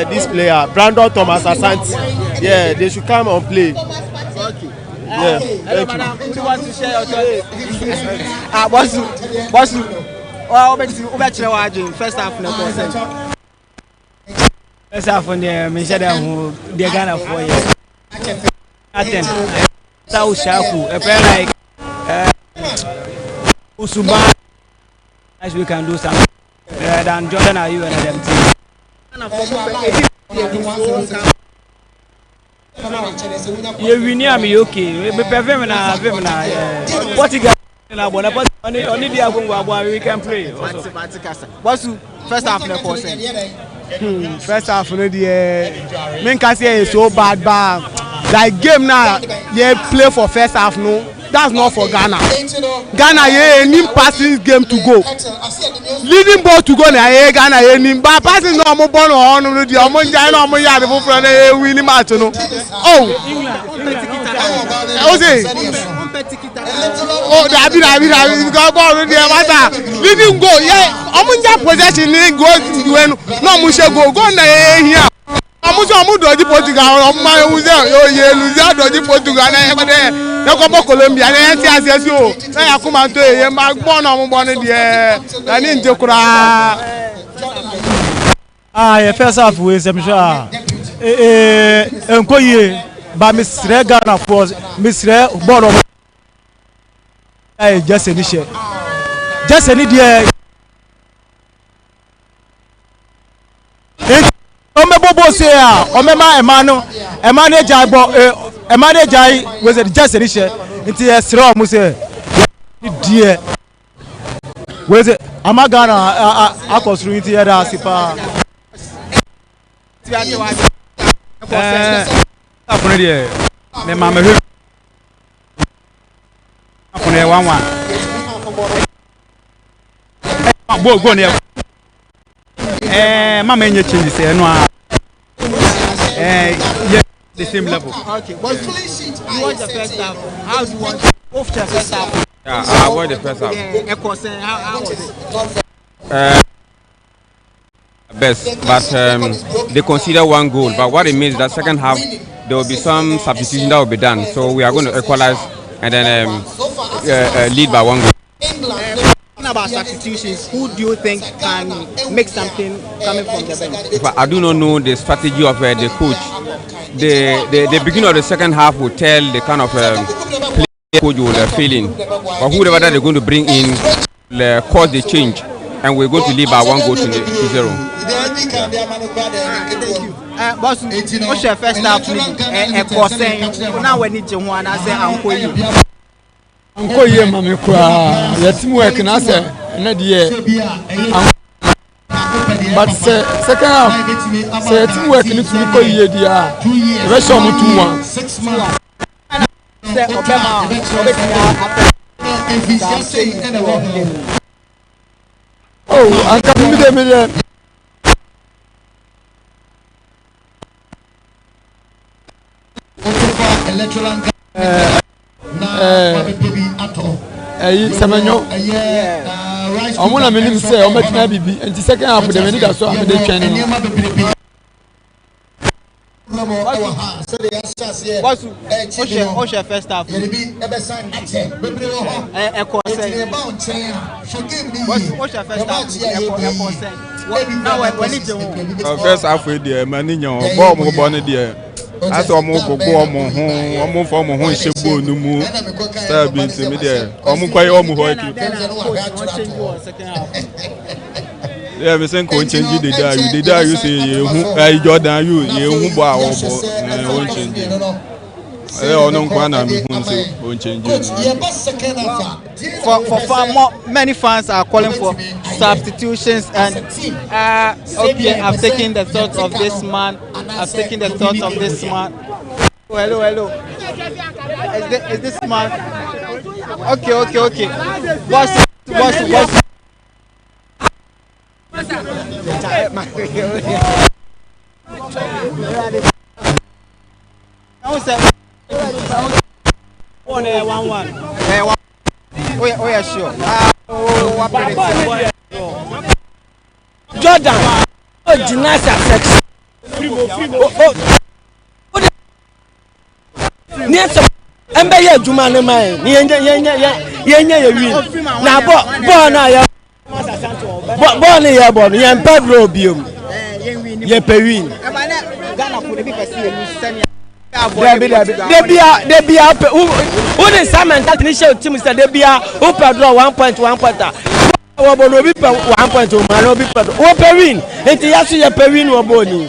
this player, Brandon Thomas Asante. Yeah, they should come and play. Okay. Yeah. Hello, madam. Who want to share your thoughts? Boss. First half, no concern. First half on the Michelle the Ghana for years. Shaku, a player like Usuba, as we can do something. Than Jordan are you and them team. You win me okay. We perform na. What you got? Only the we can play. What's first half no concern? First half no the main case is so bad, but like game now they play for first half no. That's not for Ghana. Ghana need passing game to go. Leading ball to go na Ghana need but passing no more ball on no the omo jai no omo ya the for winning match no. Oh, that be because ball no dey matter. Leading goal, yeah, omo jai possession go when no mo go na here. Amu dodgy Portugal on my museum. Oh, yeah, Luzia dodgy Portugal. I have there. No come Colombia. Yes, you. I come out to you. My born on one of the I need to cry. Ah, first half with I'm sure. Enkoye, but Miss Regana for Miss Re Bono. Just any share. Just any dear. Omebobo say omema emano jai was it just any share. It's a straw muse. Dear. Was it Amagana Akos Ruinty Sipa? Apone de me mama hwe apone 1-1 go ne mama enye change say no the same level. Okay, but you watch the first half. How do you want off the first half? Yeah, I watched the first half. How was it? Best, but they consider 1 goal. But what it means is that second half there will be some substitution that will be done. So we are going to equalize and then lead by 1 goal. Talking about substitutions, who do you think can make something coming from the bench? But I do not know the strategy of the coach. The beginning of the second half will tell the kind of play the coach will feeling. But whoever that they're going to bring in will cause the change. And we're going to lead by 1 goal to 0. Boss, what's your first half? Now we need to one. I say Uncle ye mami kwa your teamwork na say na dey but second half say teamwork ni tumi ko ye dia e be show mu 2-1 say obema oh anka mi de Semenyo omuna menim say o metina bibi enti second half de meni da so am de twen no boss o she first half first half we dey mani nyo ball mo ball ne dey as omo gogo omo for omo ho nshegbo onumu star bi ntimi dey omo kwai omo ho eki yeah me say ko change the day you say ye hu Jordan you hu bo a wo bo won change ono nkwa na me hu say won change for far many fans are calling for substitutions and okay, I've taken the thoughts of this man. Hello. Is this man? Okay. Boss. Oh yeah, sure. Jordan, gymnastics section. Niente, embe ye juma ne mai. Ni yenye win. Na bo na ya. Bo ne ya bo. Ye Pedro biom. Ye pe win. Ghana ko be person enu senia. They be up. Who the Simon that initial team said they be up. Who Pedro 1 point. Obo be 1 point. Man be Pedro. Who pe win? Enti yasu ye pe win oboni.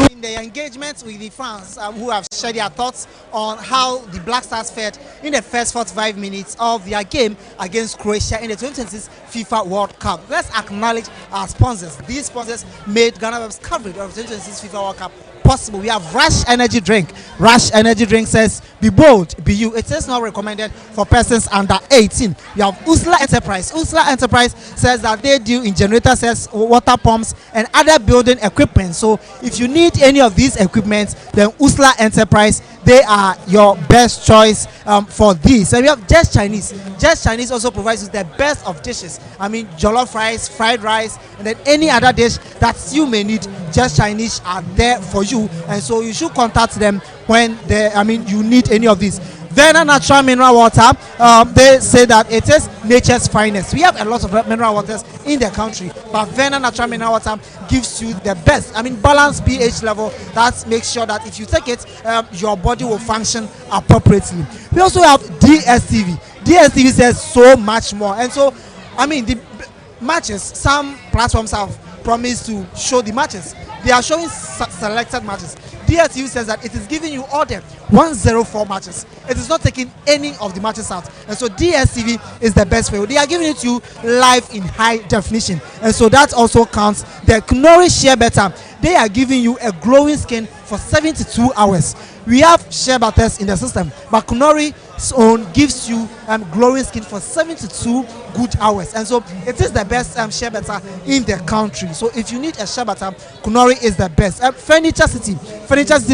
In the engagement with the fans who have shared their thoughts on how the Black Stars fared in the first 45 minutes of their game against Croatia in the 2026 FIFA World Cup. Let's acknowledge our sponsors. These sponsors made GhanaWeb's coverage of the 2026 FIFA World Cup possible. We have Rush Energy Drink. Rush Energy Drink says, be bold, be you. It is not recommended for persons under 18. We have Usla Enterprise. Usla Enterprise says that they deal in generator sets, water pumps, and other building equipment. So if you need any of these equipment, then Usla Enterprise they are your best choice for this. And we have Just Chinese. Just Chinese also provides you the best of dishes. I mean, jollof rice, fried rice, and then any other dish that you may need. Just Chinese are there for you, and so you should contact them when you need any of these. Vena Natural Mineral Water, they say that it is nature's finest. We have a lot of mineral waters in the country, but Vena Natural Mineral Water gives you the best. I mean, balanced pH level that makes sure that if you take it, your body will function appropriately. We also have DSTV. DSTV says so much more, and so I mean the matches. Some platforms have promised to show the matches. They are showing selected matches. DSTV says that it is giving you all the 104 matches. It is not taking any of the matches out, and so DSTV is the best for you. They are giving it to you live in high definition, and so that also counts. The Knori Shea Better, they are giving you a glowing skin for 72 hours. We have shea butters in the system, but Knori's own gives you glowing skin for 72 good hours, and so it is the best shea butter in the country. So if you need a shea butter, Knori is the best. Furniture City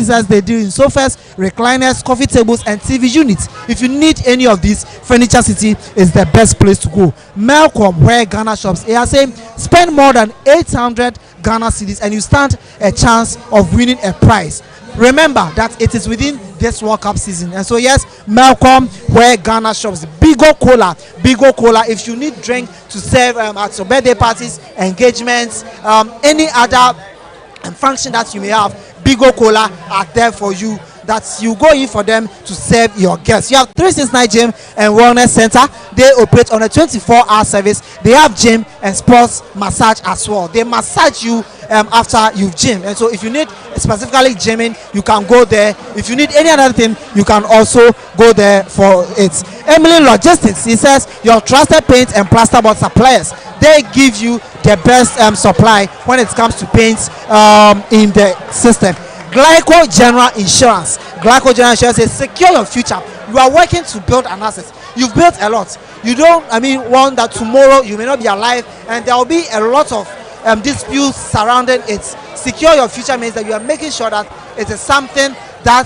says they do in sofas, recliners, coffee tables, and TV units. If you need any of these, Furniture City is the best place to go. Malcolm, where Ghana shops, they are saying spend more than 800 Ghana cedis and you stand a chance of winning a prize. Remember that it is within this World Cup season, and so yes, Malcolm, where Ghana shops. Bigo Cola, if you need drink to serve at your birthday parties, engagements, any other function that you may have, Bigo Cola are there for you, that you go in for them to serve your guests. You have 369 Gym and Wellness Center. They operate on a 24-hour service. They have gym and sports massage as well. They massage you after you've gym, and so if you need specifically gymming, you can go there. If you need any other thing, you can also go there for it. Emily Logistics, he says your trusted paint and plasterboard suppliers. They give you the best supply when it comes to paints in the system. Glyco General Insurance. Glyco General Insurance says secure your future. You are working to build an asset. You've built a lot. You don't want that tomorrow you may not be alive and there will be a lot of disputes surrounding it. Secure your future means that you are making sure that it is something that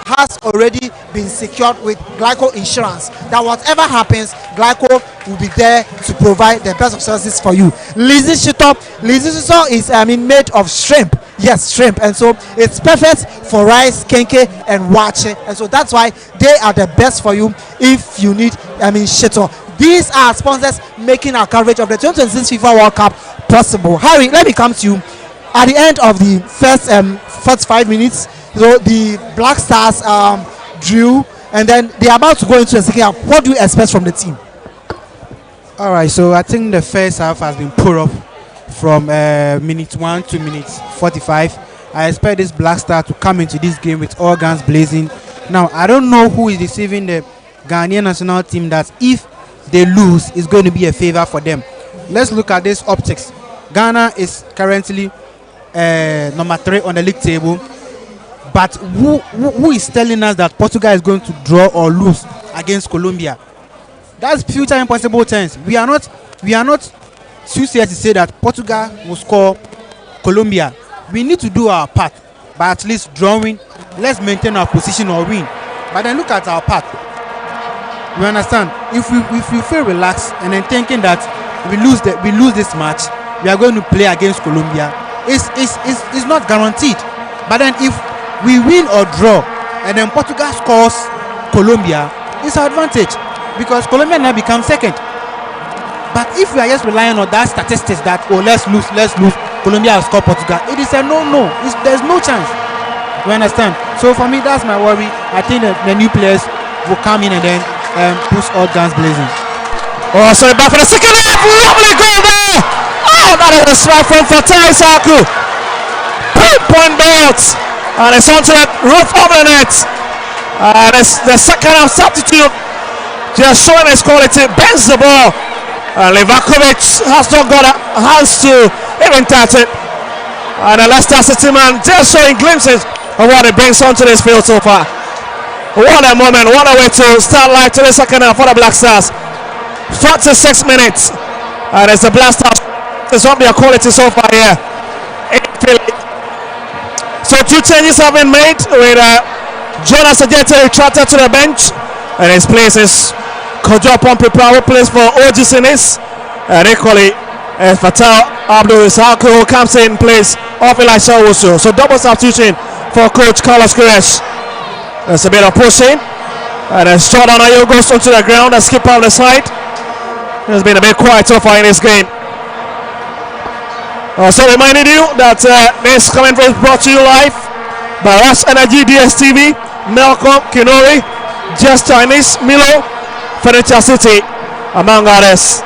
has already been secured with Glyco Insurance, that whatever happens, Glyco will be there to provide the best of services for you. Lizzie Shito is made of shrimp. Yes, shrimp, and so it's perfect for rice, kenke, and wache, and so that's why they are the best for you if you need shito. These are sponsors making our coverage of the 2026 FIFA World Cup possible. Harry, let me come to you. At the end of the first 45 minutes, so the Black Stars drew, and then they are about to go into the second half. What do you expect from the team? All right, so I think the first half has been put up from minute 1 to minute 45. I expect this Black Star to come into this game with all guns blazing. Now, I don't know who is deceiving the Ghanaian national team that if they lose, it's going to be a favor for them. Let's look at this optics. Ghana is currently number 3 on the league table. But who is telling us that Portugal is going to draw or lose against Colombia? That's future impossible tense. We are not too serious to say that Portugal will score Colombia. We need to do our part by at least drawing. Let's maintain our position or win. But then look at our path. You understand? If we feel relaxed and then thinking that we lose this match, we are going to play against Colombia, it's not guaranteed. But then if we win or draw and then Portugal scores Colombia, it's our advantage because Colombia now becomes second. But if we are just relying on that statistics that let's lose, Colombia will score Portugal, it is a no. There's no chance. You understand? So for me, that's my worry. I think the new players will come in and then push all guns blazing. Oh, sorry, back for the second half. Lovely goal there. Oh, that is a strike from Fatai Saku. Point belt. And it's onto the roof of the net. It's the second half substitute. Just showing his quality. Bends the ball. Livakovic has not got a hands to even touch it. And the Leicester City man just showing glimpses of what it brings onto this field so far. What a moment. What a way to start life to the second half for the Black Stars. 46 minutes. And it's the Black Stars. It's not their quality so far here. So 2 changes have been made with Jonas Ajete retracted to the bench, and his place is Kojopo Prepare, who plays for OG Sinis, and equally Fatal Abdul Isako, who comes in place of Elisha Owusu. So double substitution for coach Carlos Queiroz. There's a bit of pushing, and then Jordan Ayew goes onto the ground and skip on the side. It's been a bit quiet so far in this game. Also reminding you that this commentary is brought to you live by Rush Energy DSTV, Malcolm Kinori, Just Chinese, Milo, Furniture City, among others.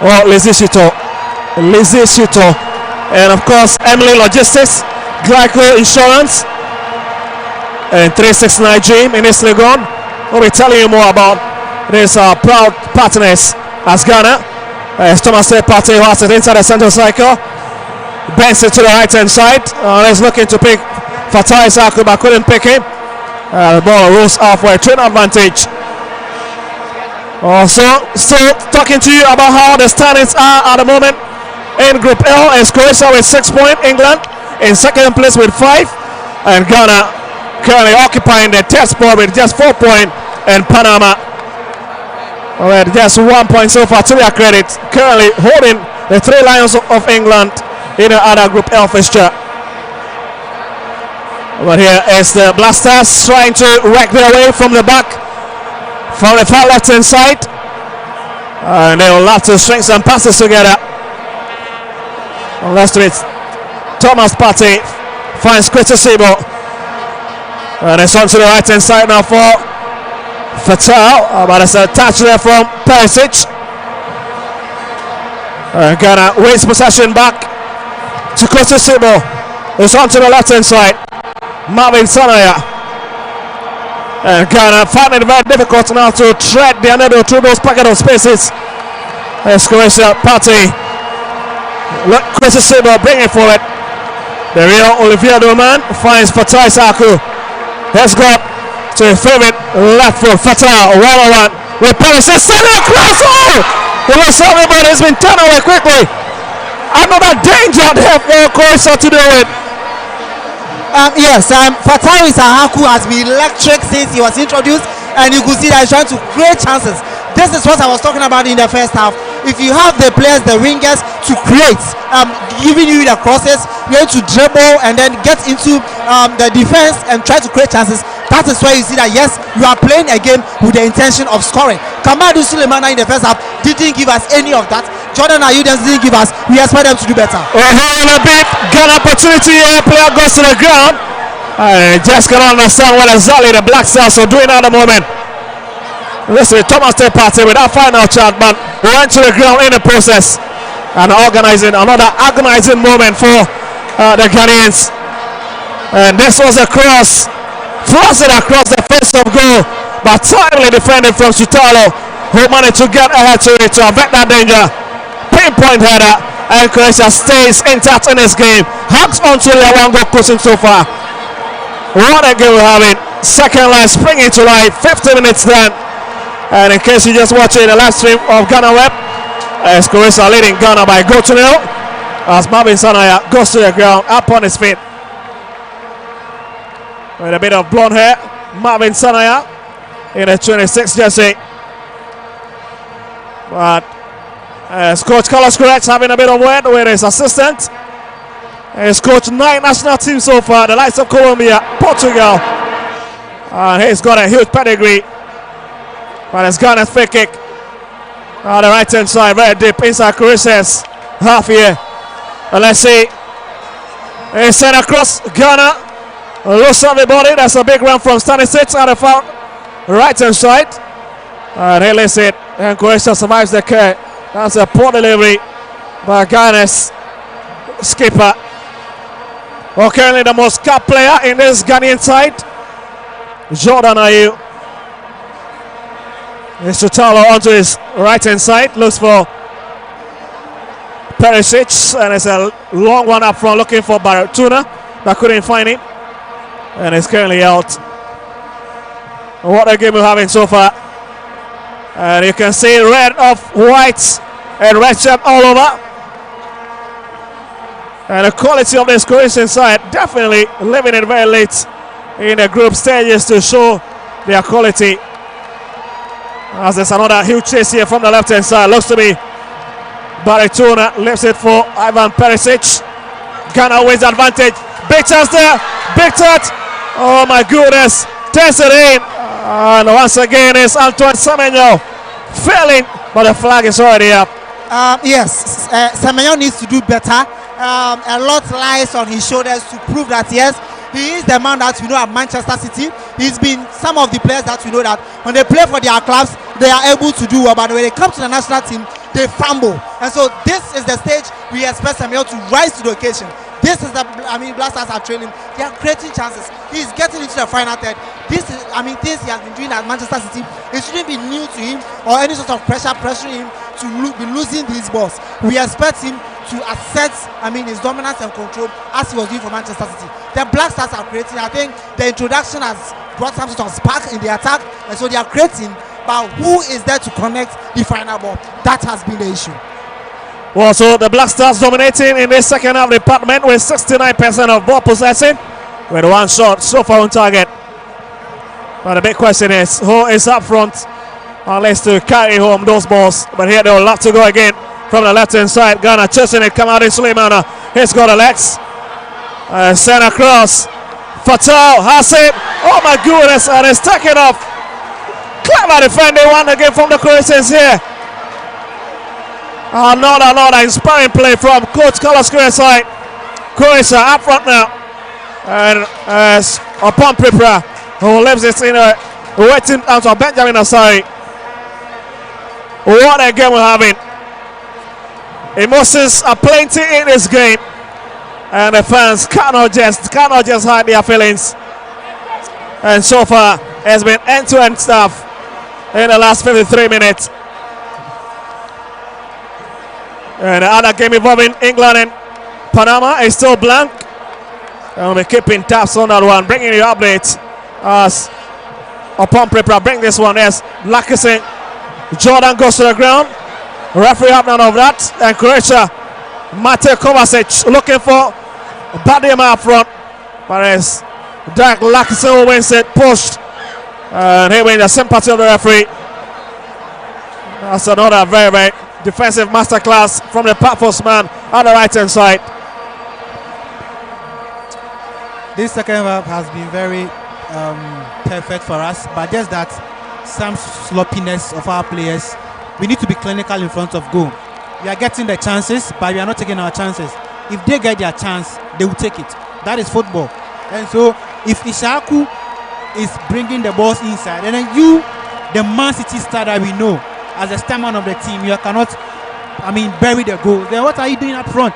Oh, Lizzie Shito, and of course Emily Logistics, Glyco Insurance, and 369 Gym in East Legon. We'll be telling you more about this proud partners as Ghana. As Thomas Partey, who has it inside the central cycle, bends it to the right hand side. He's looking to pick Fatai Saku, but couldn't pick him. The ball rolls off for a train advantage. Also, still talking to you about how the standings are at the moment. In Group L is Croatia with 6 points, England in second place with 5, and Ghana currently occupying the third spot with just 4 points, and Panama with just 1 point so far to their credit, currently holding the 3 Lions of England in the other Group L fixture. But here is the Black Stars trying to wreck their way from the back, from the far left hand side, and they will have to string some passes together. On left street, Thomas Partey finds Christian Sebo, and it's on to the right hand side now for Fatal, but it's a touch there from Perisic. Ghana waits possession back to Christian Sebo. It's on to the left hand side, Marvin Sanaya. And Ghana finding it very difficult now to tread the another through those pocket of spaces. There's Croatia Partey. Look, Christian Sebo bringing forward. The real Olivier Doman finds Fatai Saku. Has got to a favorite left foot. Fatal 1-on-1 with Perisic. Sending across. Oh! It was something, but it's been turned away quickly. Another danger there for Croatia to do it. Fatai Sahaku has been electric since he was introduced, and you could see that he's trying to create chances. This is what I was talking about in the first half. If you have the players, the wingers, to create, giving you the crosses, you're going to dribble and then get into the defense and try to create chances. That is where you see that, yes, you are playing a game with the intention of scoring. Kamadu Sulemana in the first half didn't give us any of that. Jordan Ayew didn't give us. We expect them to do better. In a bit, got opportunity here. Player goes to the ground. I just cannot understand what exactly the Black Stars are doing at the moment. Listen, Thomas Partey with that final shot, but went to the ground in the process and organizing another agonizing moment for the Ghanaians. And this was a cross, flushed across the face of goal, but timely defended from Sutalo, who managed to get ahead to it to avert that danger. Pinpoint header, and Croatia stays intact in this game. Hugs onto the one goal cushion so far. What a game we're having. Second line springing to life, 50 minutes then. And in case you're just watching the live stream of GhanaWeb, as Croatia leading Ghana by goal to 0, as Marvin Sanaya goes to the ground, up on his feet. With a bit of blonde hair, Marvin Sanaya in a 26 jersey. But as Coach Carlos Queiroz having a bit of word with his assistant. He's coached 9 national teams so far, the likes of Colombia, Portugal. And he's got a huge pedigree. But it's Ghana's free kick on the right hand side, very deep inside Croatia's half here. And let's see. It's sent across Ghana. Looks everybody. That's a big run from Stanisic out of right hand side. And he lets it. And Croatia survives the care. That's a poor delivery by Ghana's skipper. Well, currently the most capped player in this Ghanaian side, Jordan Ayew. It's Sutalo onto his right hand side, looks for Perisic, and it's a long one up front looking for Baratuna, but couldn't find him, and it's currently out. What a game we're having so far. And you can see red off white and red shirt all over. And the quality of this Croatian side definitely leaving it very late in the group stages to show their quality. As there's another huge chase here from the left-hand side. Looks to be Barituna lifts it for Ivan Perisic. Ghana wins the advantage. Big chance there. Big touch. Oh my goodness. Takes it in. And once again it's Antoine Semenyo failing, but the flag is already up. Yes, Semenyo needs to do better. A lot lies on his shoulders to prove that yes, he is the man that we know at Manchester City. He's been some of the players that we know that when they play for their clubs, they are able to do well, but when they come to the national team, they fumble. And so this is the stage we expect Semenyo to rise to the occasion. This is the, Black Stars are trailing. They are creating chances. He's getting into the final third. This is, things he has been doing at Manchester City. It shouldn't be new to him or any sort of pressuring him to be losing these balls. We expect him to assert, his dominance and control as he was doing for Manchester City. The Black Stars are creating. I think the introduction has brought some sort of spark in the attack, and so they are creating. But who is there to connect the final ball? That has been the issue. Well, so the Black Stars dominating in this second half department with 69% of ball possession, with one shot so far on target. But the big question is, who is up front unless to carry home those balls? But here they will have to go again from the left-hand side. Ghana chasing it, come out in Suleimana. He's got the legs. Send across. Fatal has it. Oh my goodness, and it's taken off. Clever defending one again from the Croatians here. Another inspiring play from Coach Carlos Croatia. Croatia up front now. And upon Pripra, who leaves it in a waiting out of Benjamin Asari. What a game we're having. Emotions are plenty in this game. And the fans cannot just hide their feelings. And so far, it's been end-to-end stuff in the last 53 minutes. And the other game involving England and Panama is still blank. And we're keeping tabs on that one, bringing you updates as upon Prepra bring this one. Yes, Lakison Jordan goes to the ground. Referee have none of that. And Croatia, Mate Kovacic looking for Badima up front. But as Derek Lakison wins it, pushed. And he wins the sympathy of the referee. That's another very, very defensive masterclass from the Paphos man on the right hand side. This second half has been very perfect for us, but just that some sloppiness of our players. We need to be clinical in front of goal. We are getting the chances, but we are not taking our chances. If they get their chance, they will take it. That is football. And so if Ishaku is bringing the balls inside, and then you, the Man City star that we know as the stamina of the team, you cannot, bury the goal. Then what are you doing up front?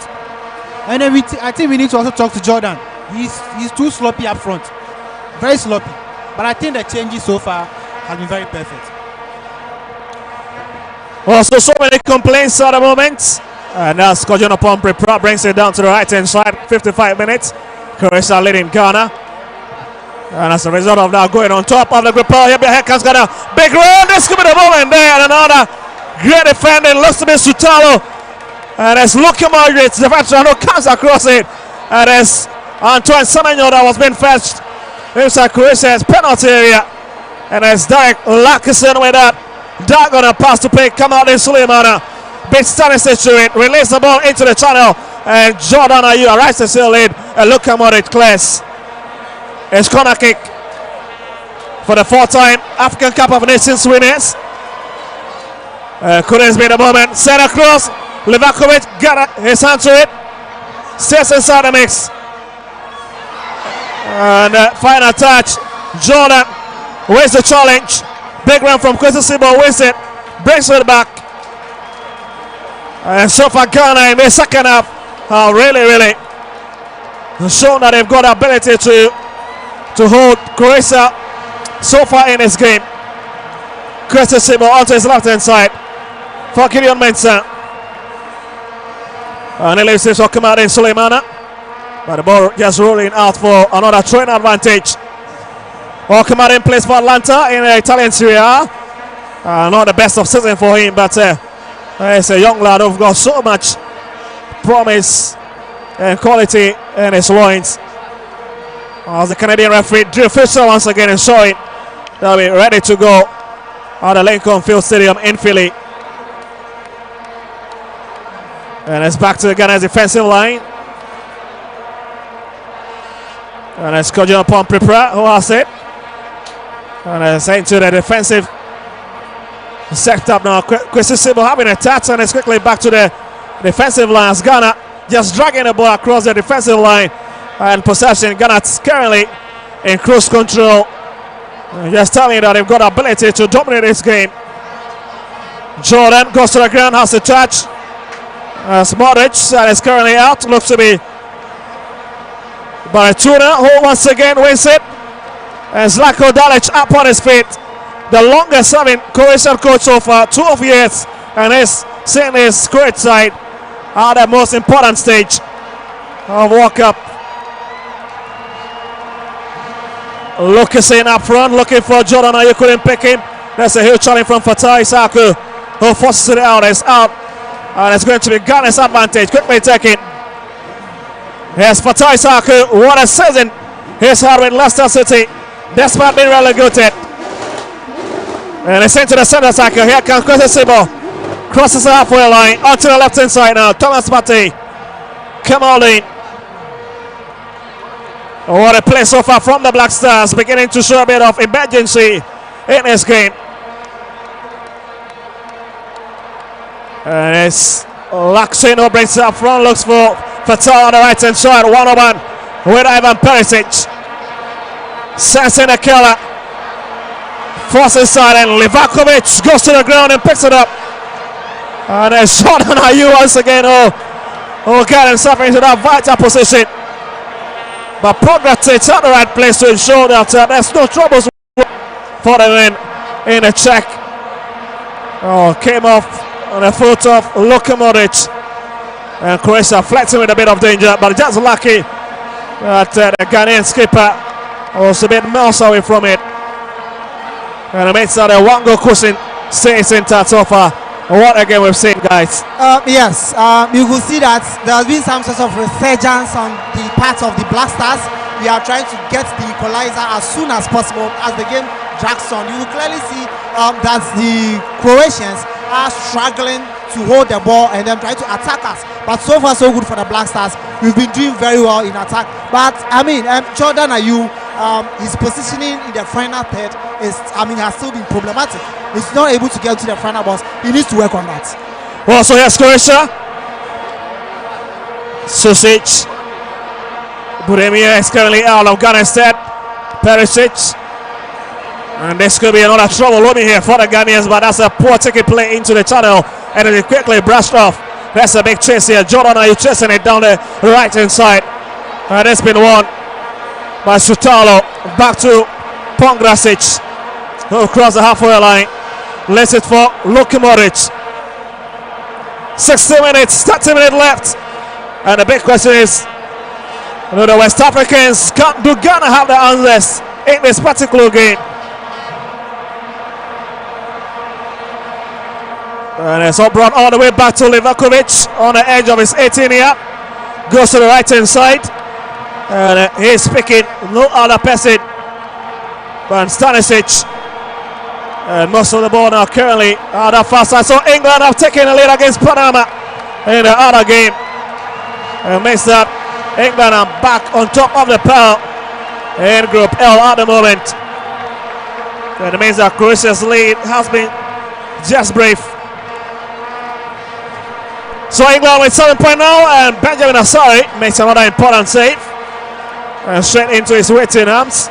And then I think we need to also talk to Jordan. He's too sloppy up front, very sloppy. But I think the changes so far have been very perfect. Also, so many complaints at the moment. And now Skojan upon Prepra brings it down to the right hand side. 55 minutes. Croatia leading Ghana. And as a result of that, going on top of the group, here comes Ghana. Big run. This could be the moment there. And another great defending. Looks to be Sutalo. And as Luka Modric, the veteran, comes across it. And as Antoine Semenyo that was being fetched inside Croatia's penalty area. And as Derek Lakison with that. Dark on a pass to play, come out in Suleimana. Big standing situation, release the ball into the channel. And Jordan Ayew arrives to seal lead. And look how it clears. It's corner kick for the fourth time African Cup of Nations winners. Couldn't be the moment. Set across. Livakovic got his hand to it. Stays inside the mix. And final touch. Jordan wins the challenge. Big run from Kwesi Sibo, wins it, brings it back. And so far Ghana in the second half are really shown that they've got the ability to hold Croatia so far in this game. Kwesi Sibo onto his left hand side for Gideon Mensah. And he leaves this will come out in Suleimana. But the ball just rolling out for another throw-in advantage. Welcome out in place for Atlanta in the Italian Serie A. Not the best of season for him, but he's a young lad who's got so much promise and quality in his loins. As the Canadian referee Drew Fisher once again is showing they'll be ready to go at the Lincoln Field Stadium in Philly. And it's back to the Ghana's defensive line. And it's Kojo upon Prepra who has it. And it's into the defensive sector now. Kwesi Sibo having a touch, and it's quickly back to the defensive line as Ghana just dragging the ball across the defensive line. And possession, Ghana currently in cruise control. Just telling you that they've got the ability to dominate this game. Jordan goes to the ground, has a touch. As Modric is currently out, looks to be by Tuna, who once again wins it. And Zlatko Dalic up on his feet. The longest serving Croatian coach so far, 12 years, and he's seeing his great side at the most important stage of World Cup. Lucas in up front, looking for Jordan. You couldn't pick him. That's a huge challenge from Fatai Saku, who forces it out. It's out, and it's going to be Ghana's advantage. Quickly taking. Here's Fatai Saku. What a season he's had with Leicester City, despite being relegated. And it's into the center circle. Here comes Kwesi Sibo. Crosses the halfway line onto the left hand side now. Thomas Partey. Kamaldeen. What a play so far from the Black Stars, beginning to show a bit of emergency in this game. And it's Laksino brings it up front, looks for Fatal on the right hand side. 1-on-1 with Ivan Perisic. Sends in a killer. Force inside, and Livakovic goes to the ground and picks it up. And a shot on Ayew once again. Oh, got himself into that vital position. But Progratić at the right place to ensure that there's no troubles for the win in the check. Oh, came off on the foot of Luka Modric. And Croatia flexing with a bit of danger, but just lucky that the Ghanaian skipper was a bit miles away from it. And it makes that a one-goal cushion stays intact so far. What again we've seen, guys? Yes, you will see that there has been some sort of resurgence on the part of the Black Stars. We are trying to get the equalizer as soon as possible as the game drags on. You will clearly see that the Croatians are struggling to hold the ball and then try to attack us. But so far so good for the Black Stars. We've been doing very well in attack. But I mean, Jordan Ayew, his positioning in the final third has still been problematic. He's not able to get to the final box. He needs to work on that. Well, so here's Croatia. Susic. Buremia is currently out of Ghana instead. Perisic. And this could be another trouble looming here for the Ghanaians, but that's a poor ticket play into the channel, and it quickly brushed off. That's a big chase here. Jordan Ayew chasing it down the right hand side. And it's been won by Sutalo. Back to Pongrasic, who crossed the halfway line. Lets it for Luka Modric. 60 minutes, 30 minutes left. And the big question is, do the West Africans, do Ghana have the answers in this particular game? And it's all brought all the way back to Livakovic on the edge of his 18 here. Goes to the right hand side. And he's picking no other person but Stanisic. And most of the ball now currently out of fast side. So England have taken a lead against Panama in the other game. And makes that England are back on top of the pile in Group L at the moment. And it means that Croatia's lead has been just brief. So England with 7 point now, and Benjamin Asari makes another important save. And straight into his waiting arms.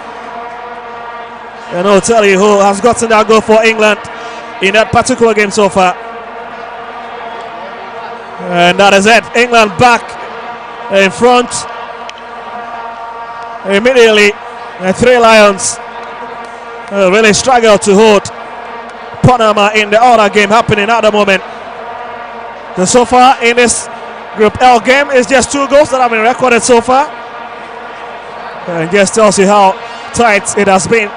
And I'll tell you who has gotten that goal for England in that particular game so far. And that is it. England back in front. Immediately, the Three Lions really struggle to hold Panama in the other game happening at the moment. So far in this Group L game, it's just 2 goals that have been recorded so far. And just tells you how tight it has been,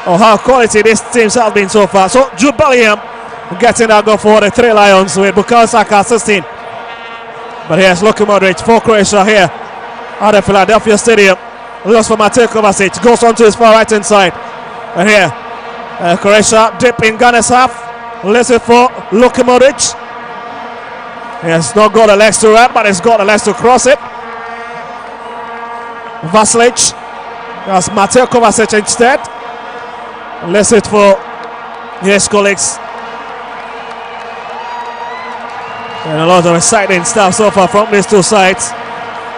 or how quality these teams have been so far. So Jude Bellingham getting that goal for the Three Lions with Bukayo Saka assisting. But here's Luka Modric for Croatia here at the Philadelphia Stadium. Lost for Mateo Kovacic. Goes on to his far right hand side. And here, Croatia dip in Ghana's half. Listen for Luka Modric. He has not got the legs to run, but he's got the legs to cross it. Vasilic. That's Mateo Kovacic instead. Listen for his colleagues. And a lot of exciting stuff so far from these two sides.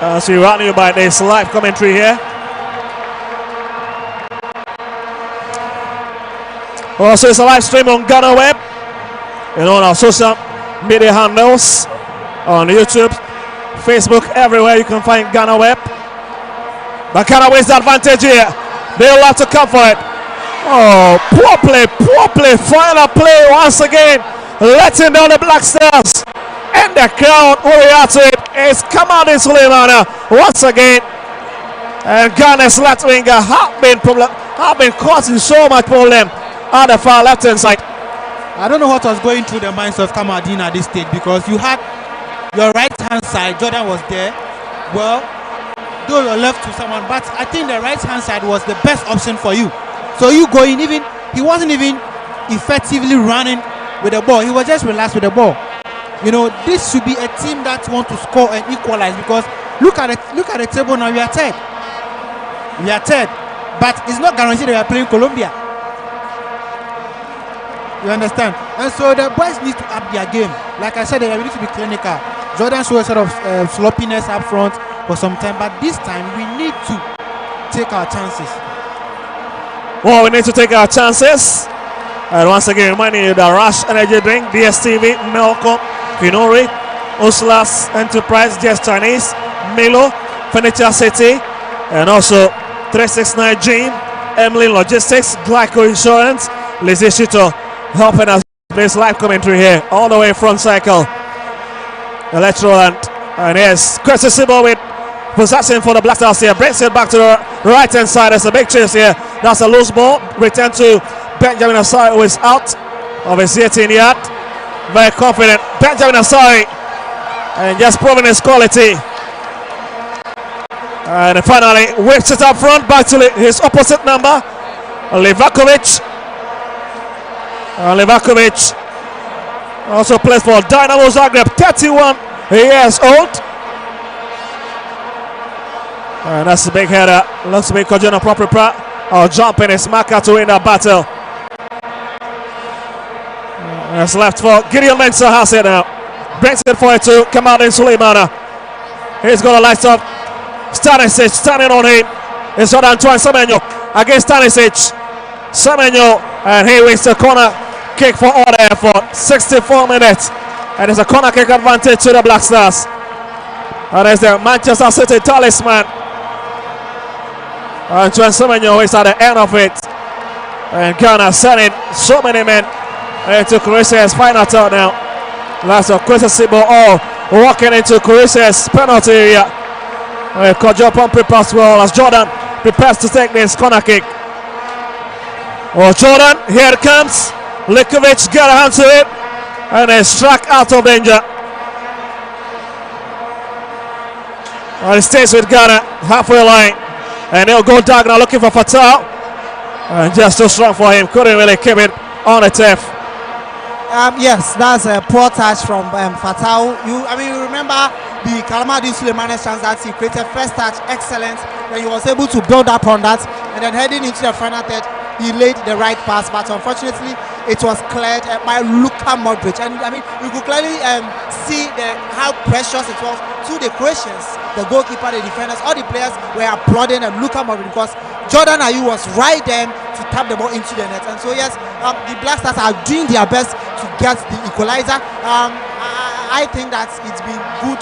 As we run you by this live commentary here. Also, it's a live stream on GhanaWeb and on our social media handles on YouTube, Facebook, everywhere you can find GhanaWeb. But Ghana wins the advantage here. They'll have to come for it. Oh, poor play. Final play once again, letting down the Black Stars. And the crowd who react to it is Kamaldeen Sulemana once again. And Ghana's left winger have been causing so much problem on the far left hand side. I don't know what was going through the minds of Kamaldeen at this stage, because you had your right hand side, Jordan was there. Well, though your left to someone, but I think the right hand side was the best option for you. So you going, even he wasn't even effectively running with the ball. He was just relaxed with the ball. You know, this should be a team that want to score and equalize, because look at the table now. We are third, but it's not guaranteed that we are playing Colombia. You understand? And so the boys need to up their game. Like I said, they need to be clinical. Jordan showed a sort of sloppiness up front for some time, but this time we need to take our chances. Well, we need to take our chances. And once again, reminding you that Rush Energy Drink, DSTV, Melcom, Finori, Uslas Enterprise, Just Chinese, Milo, Furniture City, and also 369 Gym, Emily Logistics, Glyco Insurance, Lizzie Shito helping us this live commentary here, all the way front cycle. Electroland, and yes, Chris Sibo with possession for the Black Stars here, brings it back to the right hand side. There's a big chase here. That's a loose ball. Return to Benjamin Asari, who is out of his 18-yard. Very confident Benjamin Asari, and just proving his quality. And finally whips it up front back to his opposite number, Livakovic. Livakovic also plays for Dynamo Zagreb, 31 years old. And that's a big header. Looks to be Kojuna Propripra. Or jumping his marker to win that battle. That's left for Gideon Mensah, has it now. Brings it for it to Kamaldeen Sulemana. He's got a light up. Stanisic standing on him. It's on Antoine Semenyo against Stanisic. Semenyo, and he wins the corner kick for order for 64 minutes. And it's a corner kick advantage to the Black Stars. And there's the Manchester City talisman. Antoine Semenyo is at the end of it. And Ghana sending so many men into Croatia's final third now. Last of Chris Sibo all walking into Croatia's penalty area. Kojo Pompey pass well as Jordan prepares to take this corner kick. Oh, Jordan, here it comes. Likovic got a hand to it and is struck out of danger. Well, he stays with Ghana, halfway line, and he'll go diagonal looking for Fatal. And just too strong for him, couldn't really keep it on the turf. Yes, that's a poor touch from Fatal. You remember the Kamaldeen Sulemana's chance that he created first touch, excellent. Then he was able to build up on that, and then heading into the final third, he laid the right pass, but unfortunately, it was cleared by Luka Modric. And you could clearly see how precious it was to the Croatians, the goalkeeper, the defenders, all the players were applauding Luka Modric because Jordan Ayew was right there to tap the ball into the net. And so yes, the Black Stars are doing their best to get the equalizer. I think that it's been good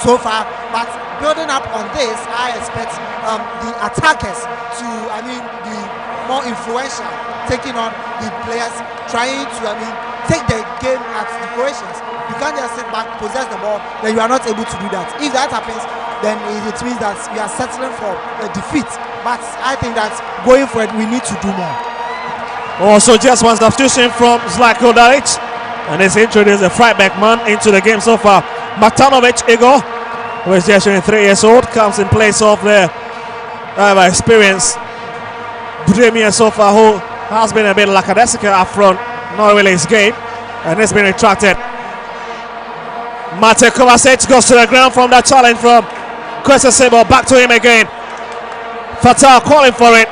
so far, but building up on this, I expect the attackers to, the more influential, taking on the players, trying to, take the game at the Croatians. You can't just sit back, possess the ball, then you are not able to do that. If that happens, then it means that we are settling for a defeat. But I think that going for it, we need to do more. Also, just one substitution from Zlatko Dalic, and he's introduced a right back man into the game so far. Matanovic Igor, who is just 23 years old, comes in place of the experience. Budemia so far, who has been a bit lackadaisical up front, not really his game, and it's been retracted. Mate Kovacic goes to the ground from that challenge from Kwesesebo. Back to him again. Fatah calling for it.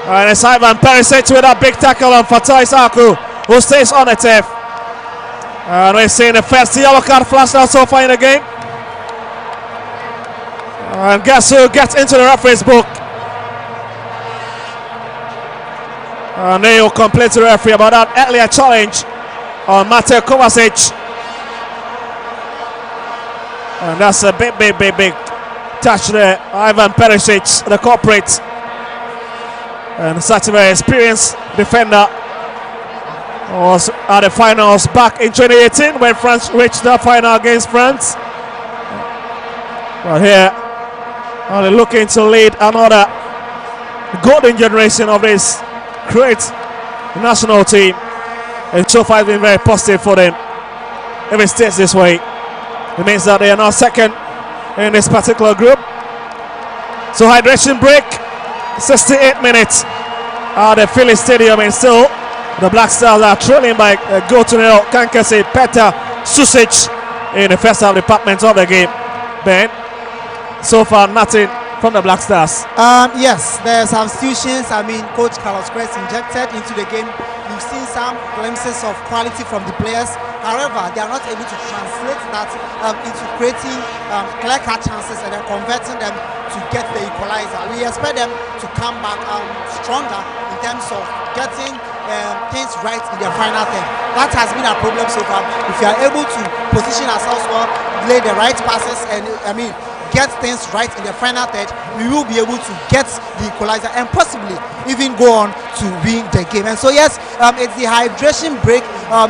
And it's Ivan Perisic with a big tackle on Fatah Isaku, who stays on the turf. And we're seeing the first yellow card flashed out so far in the game. And guess who gets into the referee's book? And they will complain to the referee about that earlier challenge on Mate Kovacic. And that's a big touch there. Ivan Perisic, the culprit. And such a very experienced defender. Was at the finals back in 2018 when France reached the final against France. But here, only looking to lead another golden generation of this great national team. And so far it's been very positive for them. If it stays this way, it means that they are now second in this particular group. So hydration break, 68 minutes at the Philly Stadium, and still the Black Stars are trailing by a goal to nil. Kankase Petar Susic in the first half department of the game. Ben, so far nothing from the Black Stars. Yes, there are substitutions. I mean, Coach Carlos Crest injected into the game. You've seen some glimpses of quality from the players. However, they are not able to translate that into creating clear-cut chances and then converting them to get the equalizer. We expect them to come back stronger in terms of getting things right in their final third. That has been a problem so far. If you are able to position ourselves well, play the right passes, and get things right in the final third, we will be able to get the equalizer and possibly even go on to win the game. And so yes, it's the hydration break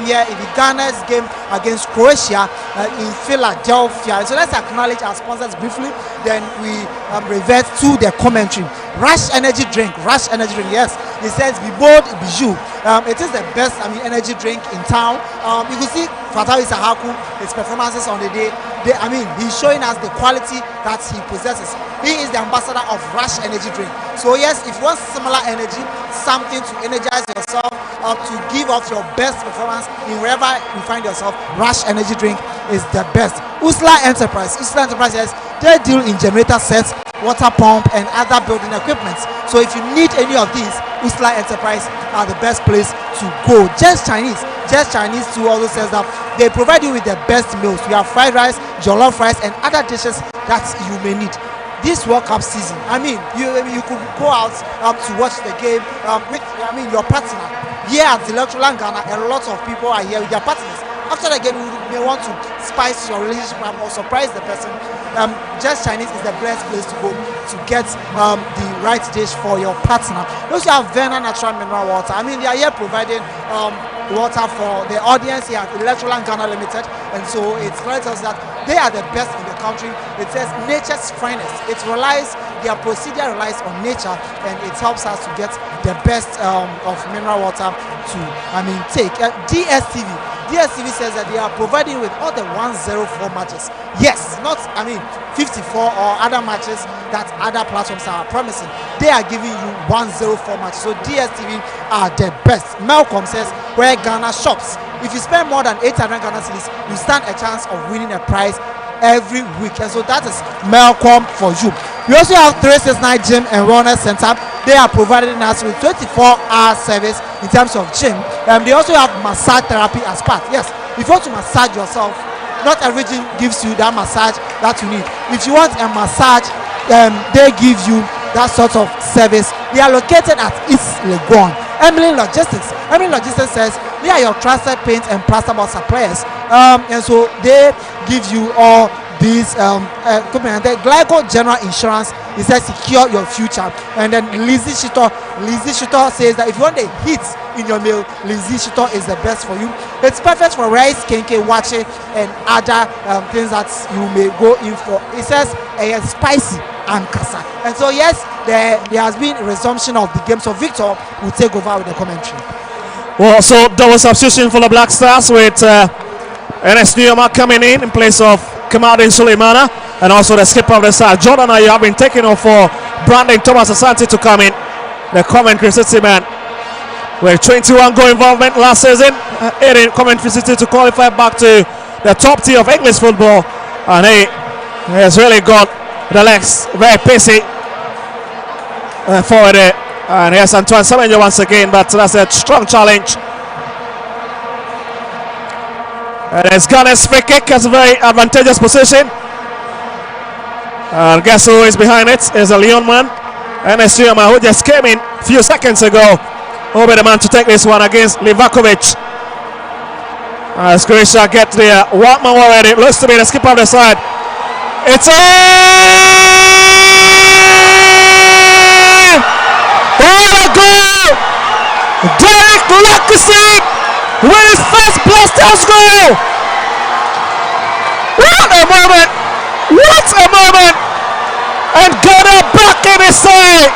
here in the Ghana's game against Croatia in Philadelphia. So let's acknowledge our sponsors briefly, then we revert to the commentary. Rush energy drink, yes, it says be bold, be you. It is the best energy drink in town. You can see Fatawi Sahaku, his performances on the day. He's showing us the quality that he possesses. He is the ambassador of Rush energy drink. So yes, if you want similar energy, something to energize yourself, to give off your best performance in wherever you find yourself, Rush energy drink is the best. Usla Enterprise says they deal in generator sets, water pump, and other building equipment. So if you need any of these, Usla Enterprise are the best place to go. Just Chinese too also says that they provide you with the best meals. We have fried rice, jollof rice, and other dishes that you may need. This World Cup season, you could go out to watch the game with your partner. Here at the Electoral Ghana, a lot of people are here with their partners. After the game, you may want to spice your relationship or surprise the person. Just Chinese is the best place to go to get the right dish for your partner. We also have Verna Natural Mineral Water. They are here providing water for the audience here at Electoral Ghana Limited, and so it tells us that they are the best in the country. It says nature's finest. Their procedure relies on nature, and it helps us to get the best of mineral water to take. DSTV says that they are providing with all the 104 matches. Yes, not 54 or other matches that other platforms are promising. They are giving you 104 matches. So DSTV are the best. Malcolm says where Ghana shops. If you spend more than 800 Ghana cedis, you stand a chance of winning a prize every week. And so that is Malcolm for you. We also have 369 Gym and Wellness Center. They are providing us with 24-hour service in terms of gym. They also have massage therapy as part. Yes, if you want to massage yourself, not every gym gives you that massage that you need. If you want a massage, they give you that sort of service. They are located at East Legon. Emily Logistics says they are your trusted paint and plasterboard suppliers, and so they give you all these equipment. The Glyco General Insurance is says secure your future. And then Lizzie Shito says that if you want the hits in your meal, Lizzie Shito is the best for you. It's perfect for rice, kenke, wache, and other things that you may go in for. It says spicy and kasa. And so yes, there has been a resumption of the game. So Victor will take over with the commentary. Well, so double substitution for the Black Stars with NS Newman coming in place of Kamadin Suleimana, and also the skipper of the side, Jordan Ayew, have been taken off for Brandon Thomas Asante to come in, the Coventry City man, with 21 goal involvement last season, aiding Coventry City to qualify back to the top tier of English football, and he has really got the legs very pacey forward there. And here's Antoine Semenyo once again, but that's a strong challenge. And it's Ghana's free kick, has a very advantageous position. And guess who is behind it? Is a Leon man. NS Yama, who just came in a few seconds ago. Will be the man to take this one against Livakovic. As Croatia get there, one man already. Looks to be the skipper of the side. It's what a goal! Derek Lakusin with his first Black Stars goal! What a moment! What a moment! And Ghana back in his side!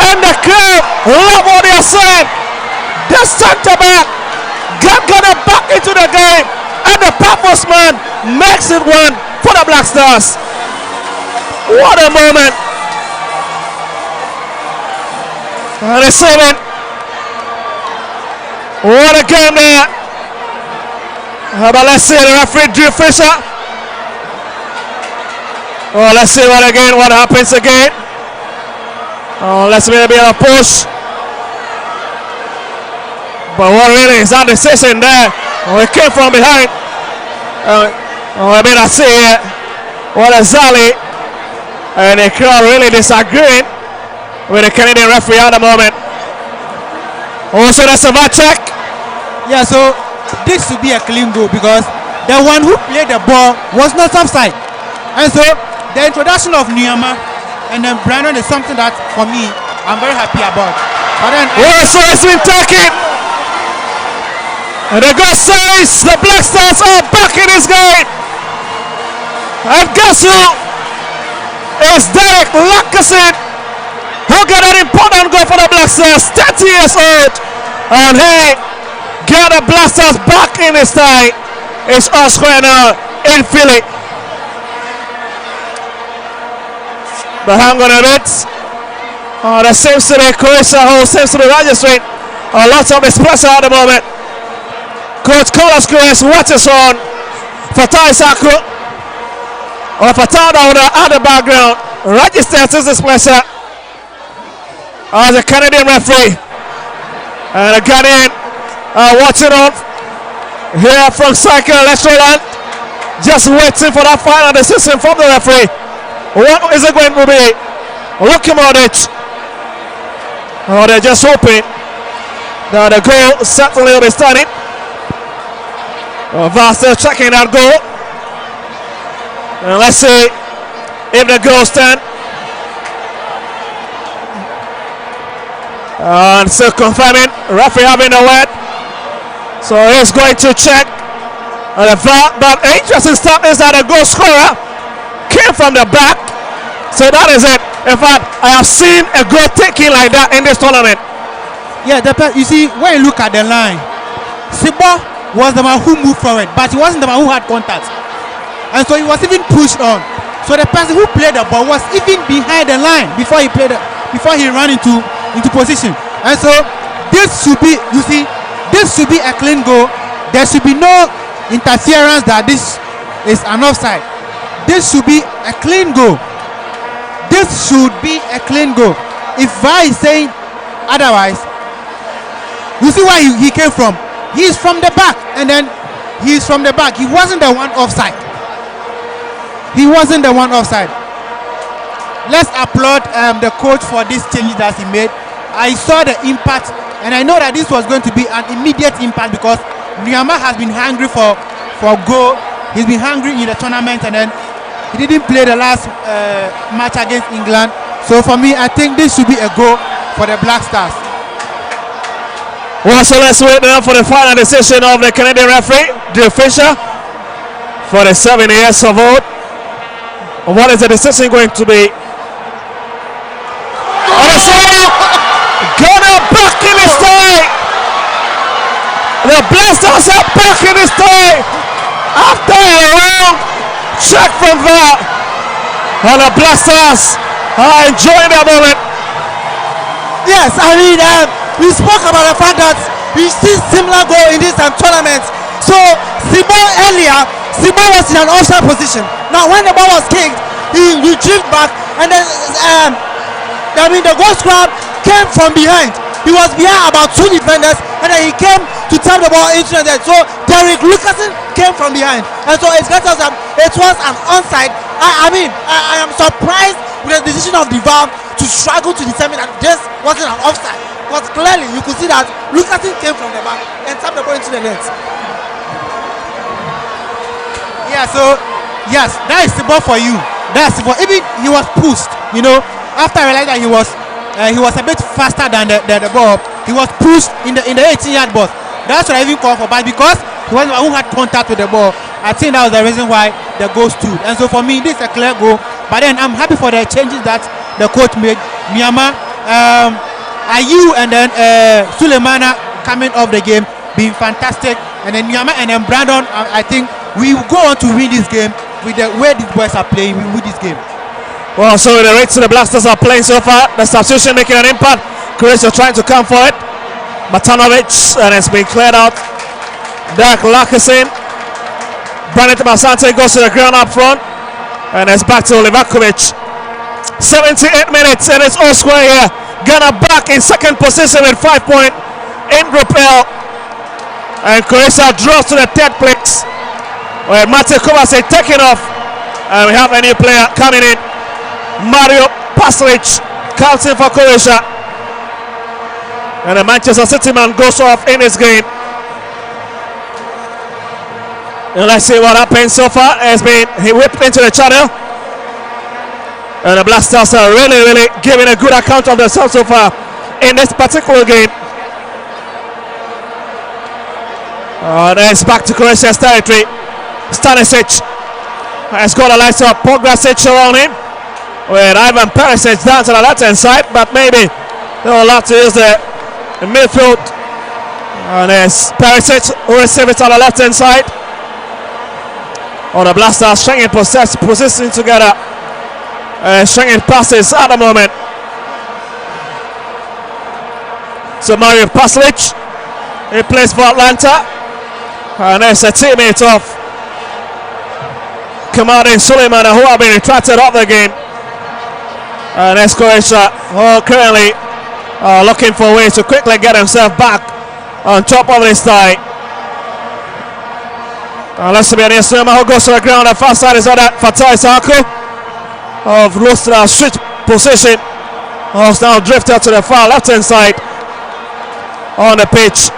And the crowd love what they are saying! The centre back got Ghana back into the game! And the purpose man makes it one for the Black Stars! What a moment! And it's 7. What a game there! But let's see the referee Drew Fisher. Oh, let's see what happens again. Oh, let's maybe a push. But what really is that decision there? Oh, it came from behind. I mean, I see it. What a Zali. And the crowd really disagreeing with the Canadian referee at the moment. Also, that's a bad check. Yeah, so this should be a clean goal because the one who played the ball was not offside. And so the introduction of Nyama and then Brandon is something that, for me, I'm very happy about. But then, so it's been taken. And the goal says the Black Stars are back in this game. And guess who? It's Derek Lakusin, who got an important goal for the Black Stars, 30 years old. And he got the Black Stars back in his tie. It's us right now in Philly. But hang on a bit. Oh, there seems to be Croatia who seems to be registering a lot of this pressure at the moment. Coach Carlos Cruz watches on Fatai Saku. Or Fatai down at the background. Registers this pressure as a Canadian referee. And a Ghanaian watching on here from Cycle Electroland. Just waiting for that final decision from the referee. What is it going to be? Looking at it. Oh, they're just hoping that the goal certainly will be standing. VAR still checking that goal. And let's see if the goal stand. And still confirming, referee having a word. So he's going to check the VAR. But interesting stuff is that the goal scorer came from the back. So that is it. In fact, I have seen a goal taking like that in this tournament. Yeah, you see, when you look at the line, Sibo was the man who moved forward, but he wasn't the man who had contact. And so he was even pushed on. So the person who played the ball was even behind the line before he ran into position. And so this should be, you see, this should be a clean goal. There should be no interference that this is an offside. This should be a clean goal. This should be a clean goal. If VAR is saying otherwise, you see where he came from. He is from the back, and then he is from the back. He wasn't the one offside. He wasn't the one offside. Let's applaud the coach for this change that he made. I saw the impact, and I know that this was going to be an immediate impact because Nyama has been hungry for goal. He's been hungry in the tournament, and then he didn't play the last match against England. So for me, I think this should be a goal for the Black Stars. Well, so let's wait now for the final decision of the Canadian referee, Drew Fisher, for the 7 years of vote. What is the decision going to be? Ghana back in his tie. The Black Stars are back in his tie. After a round check from VAR. And the Black Stars enjoying that moment. Yes, I mean, we spoke about the fact that we see similar goal in this tournament. So Simon earlier, Simon was in an offside position. Now when the ball was kicked, he retrieved back, and then I mean the goal scorer came from behind. He was behind about 2 defenders, and then he came to tap the ball into the net. So Derek Lucasen came from behind, and so it got us that it was an onside. I mean, I am surprised with the decision of the VAR to struggle to determine that this wasn't an offside, because clearly you could see that Lucasen came from the back and tapped the ball into the net. Yeah, so yes, that is the ball for you. That's the ball. Even he was pushed, you know, after I realized that he was a bit faster than the ball. He was pushed in the 18-yard box. That's what I even called for, but because he was the one who had contact with the ball, I think that was the reason why the goal stood. And so for me, this is a clear goal. But then I'm happy for the changes that the coach made. Myanmar, Ayew and then Sulemana coming off the game, being fantastic. And then Myanmar and then Brandon, I think we will go on to win this game with the way these boys are playing. We win this game. Well, so the rates of the Black Stars are playing so far. The substitution making an impact. Croatia trying to come for it. Matanovic, and it's been cleared out. Derek Lucasen. Brandon Basante goes to the ground up front. And it's back to Livakovic. 78 minutes, and it's all square here. Ghana back in second position with 5 points in Group L. And Croatia draws to the third place, where Mate Kovacic taking off. And we have a new player coming in. Mario Paslic counting for Croatia. And the Manchester City man goes off in this game. And let's see what happens so far. He whipped into the channel. And the Black Stars are really giving a good account of themselves so far in this particular game. Then it's back to Croatia's territory. Stanisic has got a light up. Pograsic around him, with Ivan Perisic down to the left-hand side, but maybe they'll allow to use the midfield. And there's Perisic who receives it on the left-hand side. On the Black Stars stringing positioning together, stringing passes at the moment. So Mario Paslic, he plays for Atlanta, and there's a teammate of Kamadin Suleiman who have been retracted off the game. And there's Croatia currently looking for ways to quickly get himself back on top of this tie. Let's be an instrument who goes to the ground. The far side is on that Fatai Sarko of Lustra switch position. Who's now drifted to the far left hand side on the pitch.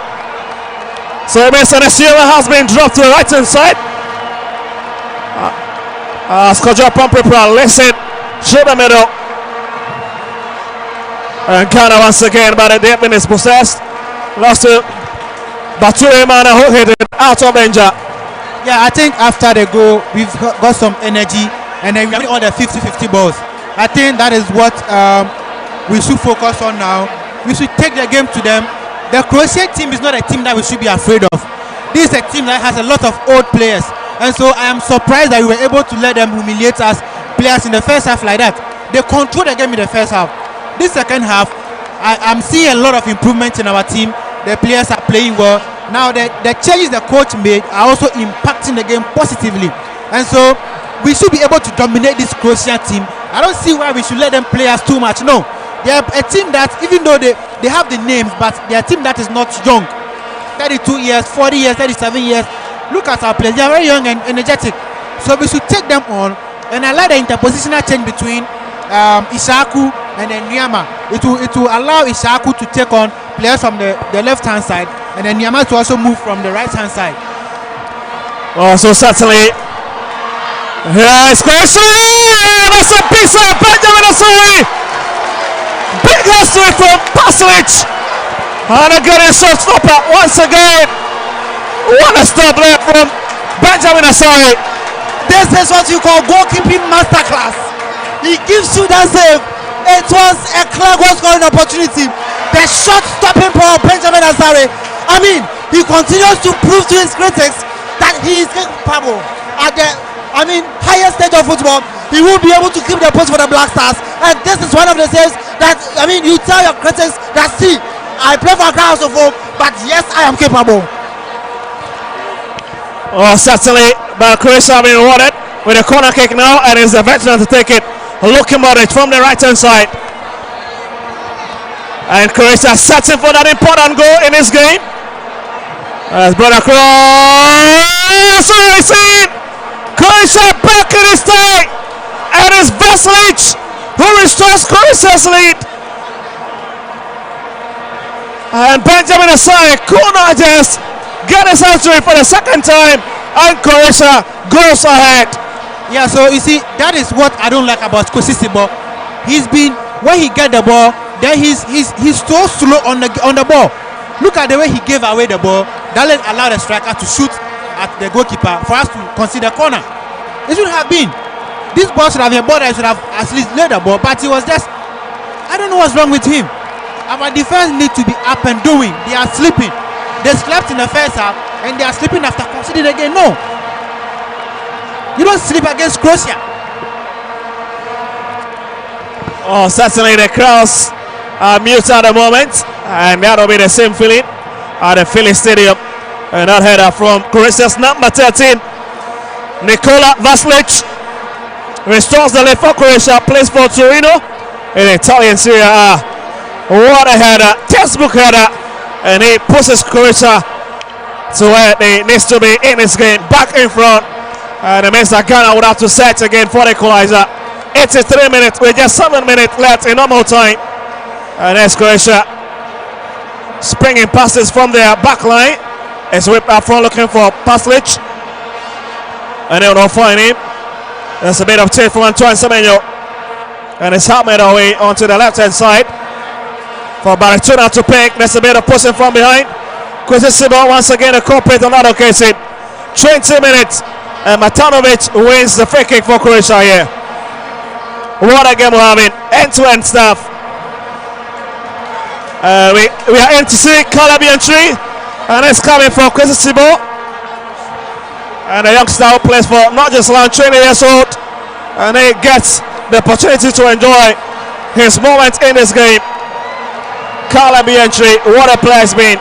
So Mason Esiela has been dropped to the right hand side. Skoja Pomprepra listen through the middle. And Ghana once again, but the deep is possessed. Lost to Bature Mana who hit it out of danger. Yeah, I think after the goal, we've got some energy, and then we have all the 50-50 balls. I think that is what we should focus on now. We should take the game to them. The Croatian team is not a team that we should be afraid of. This is a team that has a lot of old players, and so I am surprised that we were able to let them humiliate us players in the first half like that. They control the game in the first half. This second half, I'm seeing a lot of improvement in our team. The players are playing well. Now the changes the coach made are also impacting the game positively, and so we should be able to dominate this Croatian team. I don't see why we should let them play us too much. No, they are a team that, even though they have the names, but they are a team that is not young. 32 years, 40 years, 37 years. Look at our players; they are very young and energetic. So we should take them on. And I like the interpositional change between Ishaku and then Nyama. It will allow Ishaku to take on players from the left hand side, and then Nyama to also move from the right hand side. Oh, so certainly here is Croatia. That's a piece of Benjamin Asuri. Big history from Paslic, and a good shot stopper once again. What a stop there from Benjamin Asuri. This is what you call goalkeeping masterclass. He gives you that save. It was a clear goal scoring opportunity. The shot stopping power of Benjamin Asare. I mean, he continues to prove to his critics that he is capable at the highest stage of football. he will be able to keep the post for the Black Stars. And this is one of the saves that, I mean, you tell your critics that, see, I play for Grounds of Hope, but yes, I am capable. Oh, certainly, but Croatia being rewarded with a corner kick now, and it's the veteran to take it. Looking at it from the right-hand side. And Croatia searching for that important goal in this game. As brought across, racing. Croatia back in his tie, and it's Vasilic who restores Croatia's lead. And Benjamin Asai corner just get his century for the second time, and Croatia goes ahead. Yeah, so you see, that is what I don't like about Kosisibo. He's been, when he get the ball, then he's so slow on the ball. Look at the way he gave away the ball. That allowed the striker to shoot at the goalkeeper for us to consider corner. It should have been. This ball should have been a ball that should have at least laid the ball, but he was just, I don't know what's wrong with him. Our defense need to be up and doing. They are sleeping. They slept in the first half and they are sleeping after conceding again. No. You don't sleep against Croatia. Oh, certainly the crowds are mute at the moment, and that'll be the same feeling at the Philly Stadium. And that header from Croatia's number 13, Nikola Vasilic, restores the lead for Croatia, plays for Torino in Italian Serie A. What a header, textbook header, and he pushes Croatia to where they need to be in this game, back in front. And it means that Ghana would have to set again for the equalizer. 83 minutes with just 7 minutes left in normal time. And there's Croatia springing passes from their back line. It's whipped up front looking for Paslic. And they will not find him. There's a bit of tape from Antoine Semenyo. And it's helmet away onto the left hand side for Baratuna to pick. There's a bit of pushing from behind. Kosisibo once again a culprit on that occasion. 20 minutes. And Matanovic wins the free kick for Croatia here. What a game we're having. End-to-end stuff. We are in to see Calabi entry. And it's coming from Kosisibo. And the youngster who plays for not just around 20 years old. And he gets the opportunity to enjoy his moment in this game. Calabi entry, what a player he's been.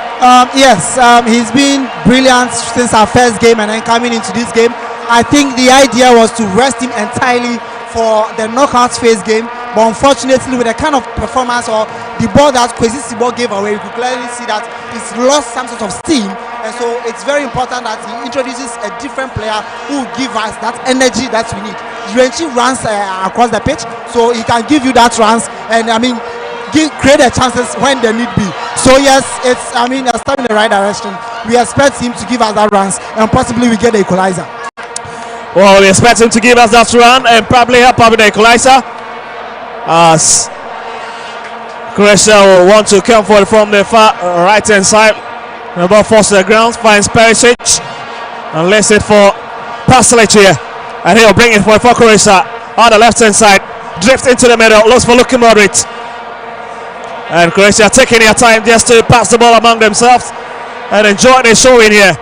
Yes, he's been brilliant since our first game and then coming into this game. I think the idea was to rest him entirely for the knockout phase game, but unfortunately with the kind of performance or the ball that Kosisibo gave away, you could clearly see that he's lost some sort of steam, and so it's very important that he introduces a different player who will give us that energy that we need. Jurenchi runs across the pitch, so he can give you that runs, and I mean create the chances when they need be. So yes, it's a step in the right direction. We expect him to give us that runs, and possibly we get the equalizer. Well, we expect him to give us that run and probably help out with the equalizer. As Croatia will want to come forward from the far right hand side. The ball falls to the ground, finds Perisic and lays it for Pasalic here. And he'll bring it for Croatia on the left hand side. Drift into the middle, looks for Luka Modric. And Croatia taking their time just to pass the ball among themselves and enjoy the showing here.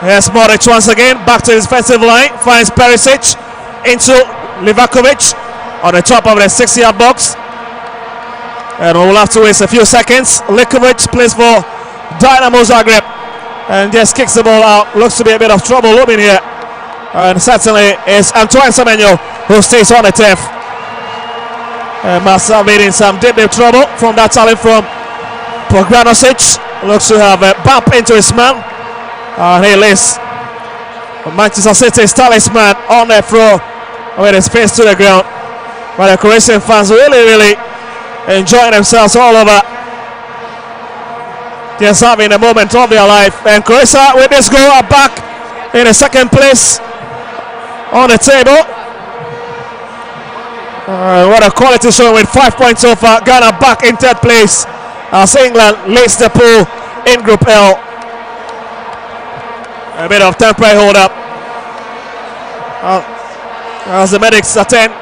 Here's Modric once again, back to his defensive line, finds Perisic into Livakovic on the top of the 6-yard box. And we'll have to waste a few seconds. Likovic plays for Dynamo Zagreb and just kicks the ball out. Looks to be a bit of trouble looming here. And certainly it's Antoine Semenyo who stays on the turf. Must have been in some deep trouble from that talent from Pogranosic. Looks to have a bump into his man. And he lays Manchester City's talisman on the floor with his face to the ground. But the Croatian fans really enjoying themselves all over. Just having a moment of their life. And Croatia with this goal are back in the second place on the table. What a quality show with 5 points so far. Ghana back in third place as England leads the pool in Group L. A bit of temporary hold up as the medics attend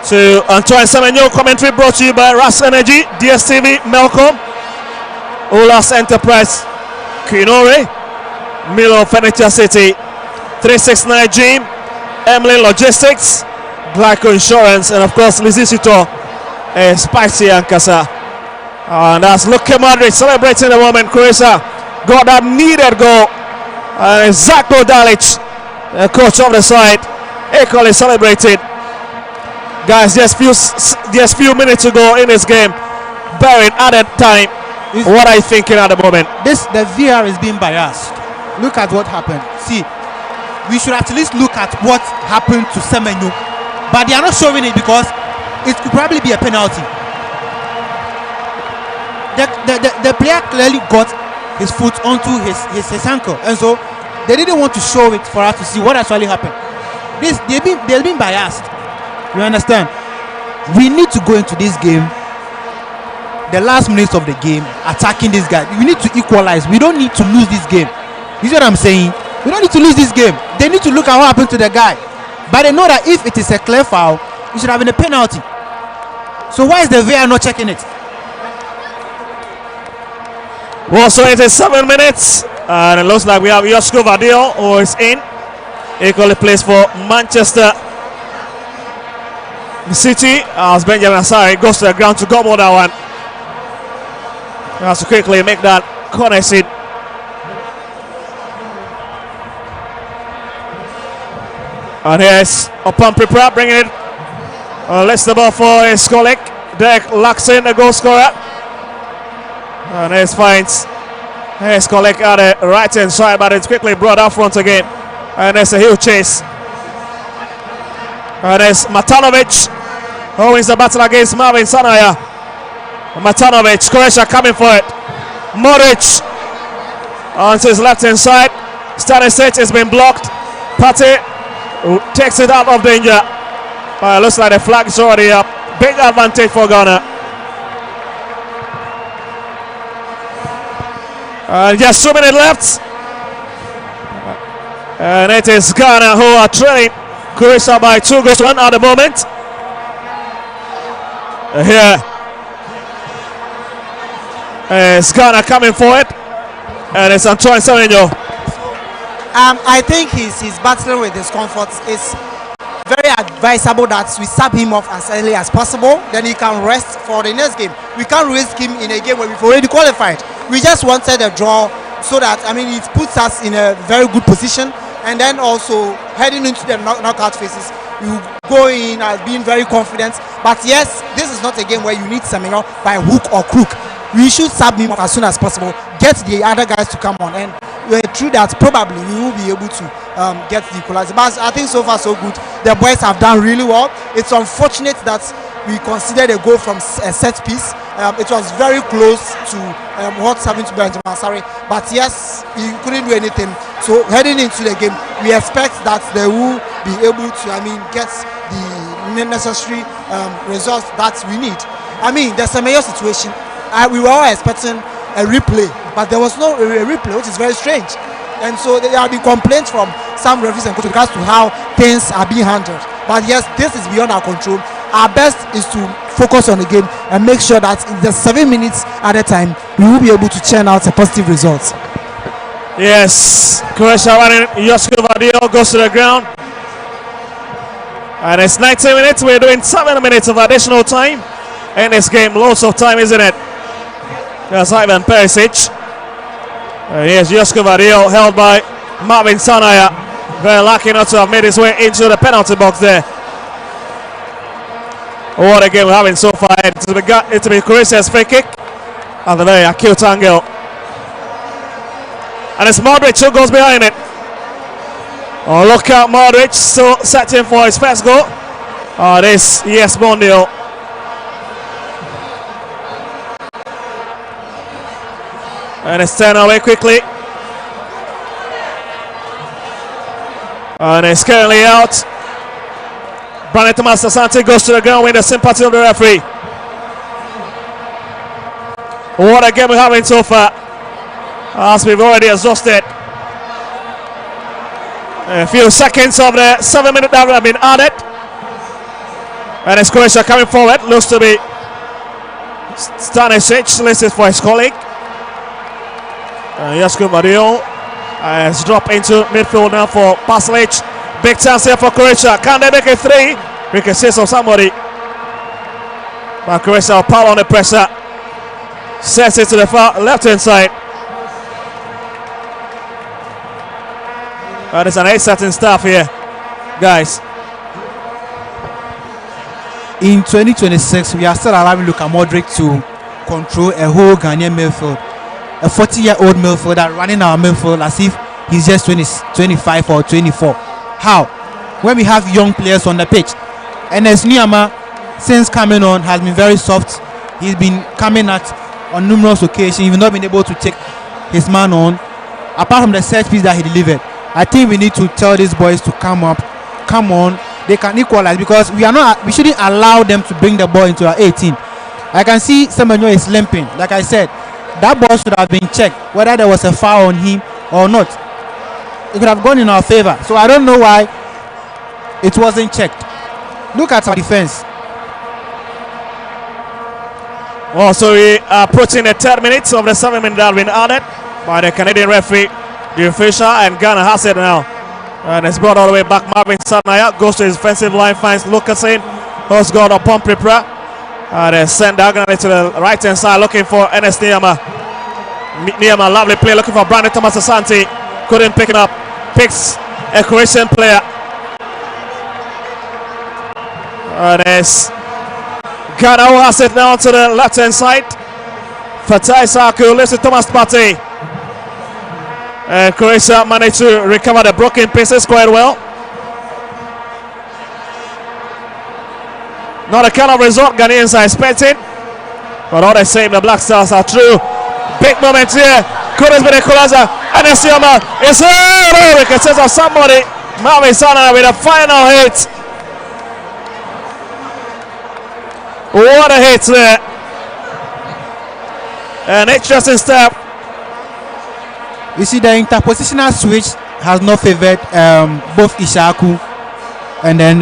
to Antoine Semenyo. Commentary brought to you by Ras Energy, DSTV, Melcom, Olas Enterprise, Kinore, Milo Furniture City, 369 Gym, Emily Logistics, Glyco Insurance, and of course Lizisito, Spicy and Kasa. And that's Luka Modric celebrating the moment. Croatia got that needed goal. Zako Dalic, the coach of the side, equally celebrated. Guys, just few minutes to go in this game. Buried added time. What are you thinking at the moment? The VR is being biased. Look at what happened. See, we should at least look at what happened to Semenyo, but they are not showing it because it could probably be a penalty. The player clearly got his foot onto his ankle, and so they didn't want to show it for us to see what actually happened. They've been biased. You understand? We need to go into this game, the last minutes of the game, attacking this guy. We need to equalize. We don't need to lose this game. You see what I'm saying? We don't need to lose this game. They need to look at what happened to the guy, but they know that if it is a clear foul, it should have been a penalty. So why is the VAR not checking it? Well, so it is 7 minutes, and it looks like we have Josko Vadio who is in. Equally plays for Manchester City, as Benjamin Asari goes to the ground to gobble that one. He has to quickly make that corner seat. And here's Opampi Prap bringing it. Lets the ball for his colleague, Derek Laxon, the goal scorer. And here's finds his colleague at the right hand side, but it's quickly brought out front again. And there's a huge chase. And there's Matanovic, who wins the battle against Marvin Sanaya. Matanovic, Croatia coming for it. Modric onto his left hand side. Stanisic has been blocked. Pate takes it out of danger. But it looks like the flag is already up. Big advantage for Ghana. Just 2 minutes left. And it is Ghana who are trailing Croatia by 2 goals to 1 at the moment. Here is Ghana coming for it. And it's Antoine Semenyo. I think he's battling with discomfort. It's very advisable that we sub him off as early as possible. Then he can rest for the next game. We can't risk him in a game where we've already qualified. We just wanted a draw so that, it puts us in a very good position. And then also heading into the knockout phases, you go in as being very confident. But yes, this is not a game where you need Semenyo by hook or crook. We should sub him off as soon as possible. Get the other guys to come on, and through that probably we will be able to get the equalizer. But I think so far so good. The boys have done really well. It's unfortunate that we considered a goal from a set piece. It was very close to what's happening to Benjamin Asari, but yes, he couldn't do anything. So heading into the game, we expect that they will be able to get the necessary results that we need. The Semenyo situation, we were all expecting a replay, but there was no replay, which is very strange. And so there have been complaints from some referees and coaches with regards to how things are being handled. But yes, this is beyond our control. Our best is to focus on the game and make sure that in the 7 minutes at a time, we will be able to churn out a positive result. Yes, Croatia running. Josko Vadio goes to the ground. And it's 90 minutes. We're doing 7 minutes of additional time in this game. Lots of time, isn't it? There's Ivan Perisic. Here's Josko Vadio, held by Marvin Sanaya. Very lucky not to have made his way into the penalty box there. What a game we're having so far. It's been Croatia's free kick at the very acute angle. And it's Modric who goes behind it. Oh, look out, Modric still setting for his first goal. Oh, this, yes, Bondio. And it's turned away quickly. And it's currently out. Brandon Thomas Asante goes to the ground with the sympathy of the referee. What a game we're having so far, as we've already exhausted. A few seconds of the 7 minute that have been added. And it's Croatia coming forward. Looks to be Stanisic, listens for his colleague. Josko Vadio It's dropped into midfield now for Paslic. Big chance here for Croatia. Can they make it 3? We can see some somebody. But Croatia will power on the pressure. Sets it to the far left-hand side. There's an exciting stuff here, guys. In 2026, we are still allowing Luka Modric to control a whole Ghanaian midfield. A 40-year-old midfielder running our midfield as if he's just 25 or 24. How? When we have young players on the pitch. And as Nyama, since coming on, has been very soft. He's been coming at on numerous occasions. He's not been able to take his man on. Apart from the set piece that he delivered, I think we need to tell these boys to come up, come on. They can equalize because we shouldn't allow them to bring the ball into our 18. I can see Semenyo is limping. Like I said, that ball should have been checked whether there was a foul on him or not. It could have gone in our favor. So I don't know why it wasn't checked. Look at our defense. Well, so we are approaching the 10 minutes of the 7 minutes that have been added by the Canadian referee, the official, and Ghana has it now. And it's brought all the way back. Marvin Sanaya goes to his defensive line, finds Lucasin, who's got upon Pripra. And then send diagonally to the right hand side, looking for Enes Niama. Niama, lovely play, looking for Brandon Thomas Asante. Couldn't pick it up. Picks a Croatian player. And it's Ghana who has it now to the left hand side. Fatai Saku lifts to Thomas Partey. Croatia managed to recover the broken pieces quite well. Not the kind of result Ghanaians are expecting, but all the same, the Black Stars are true. Big moment here. Couldn't be the Kulaza. And it's Yama. It's here. We can sense of somebody. Marvin Sana with a final hit. What a hit there. An interesting step. You see, the interpositional switch has not favored both Ishaku and then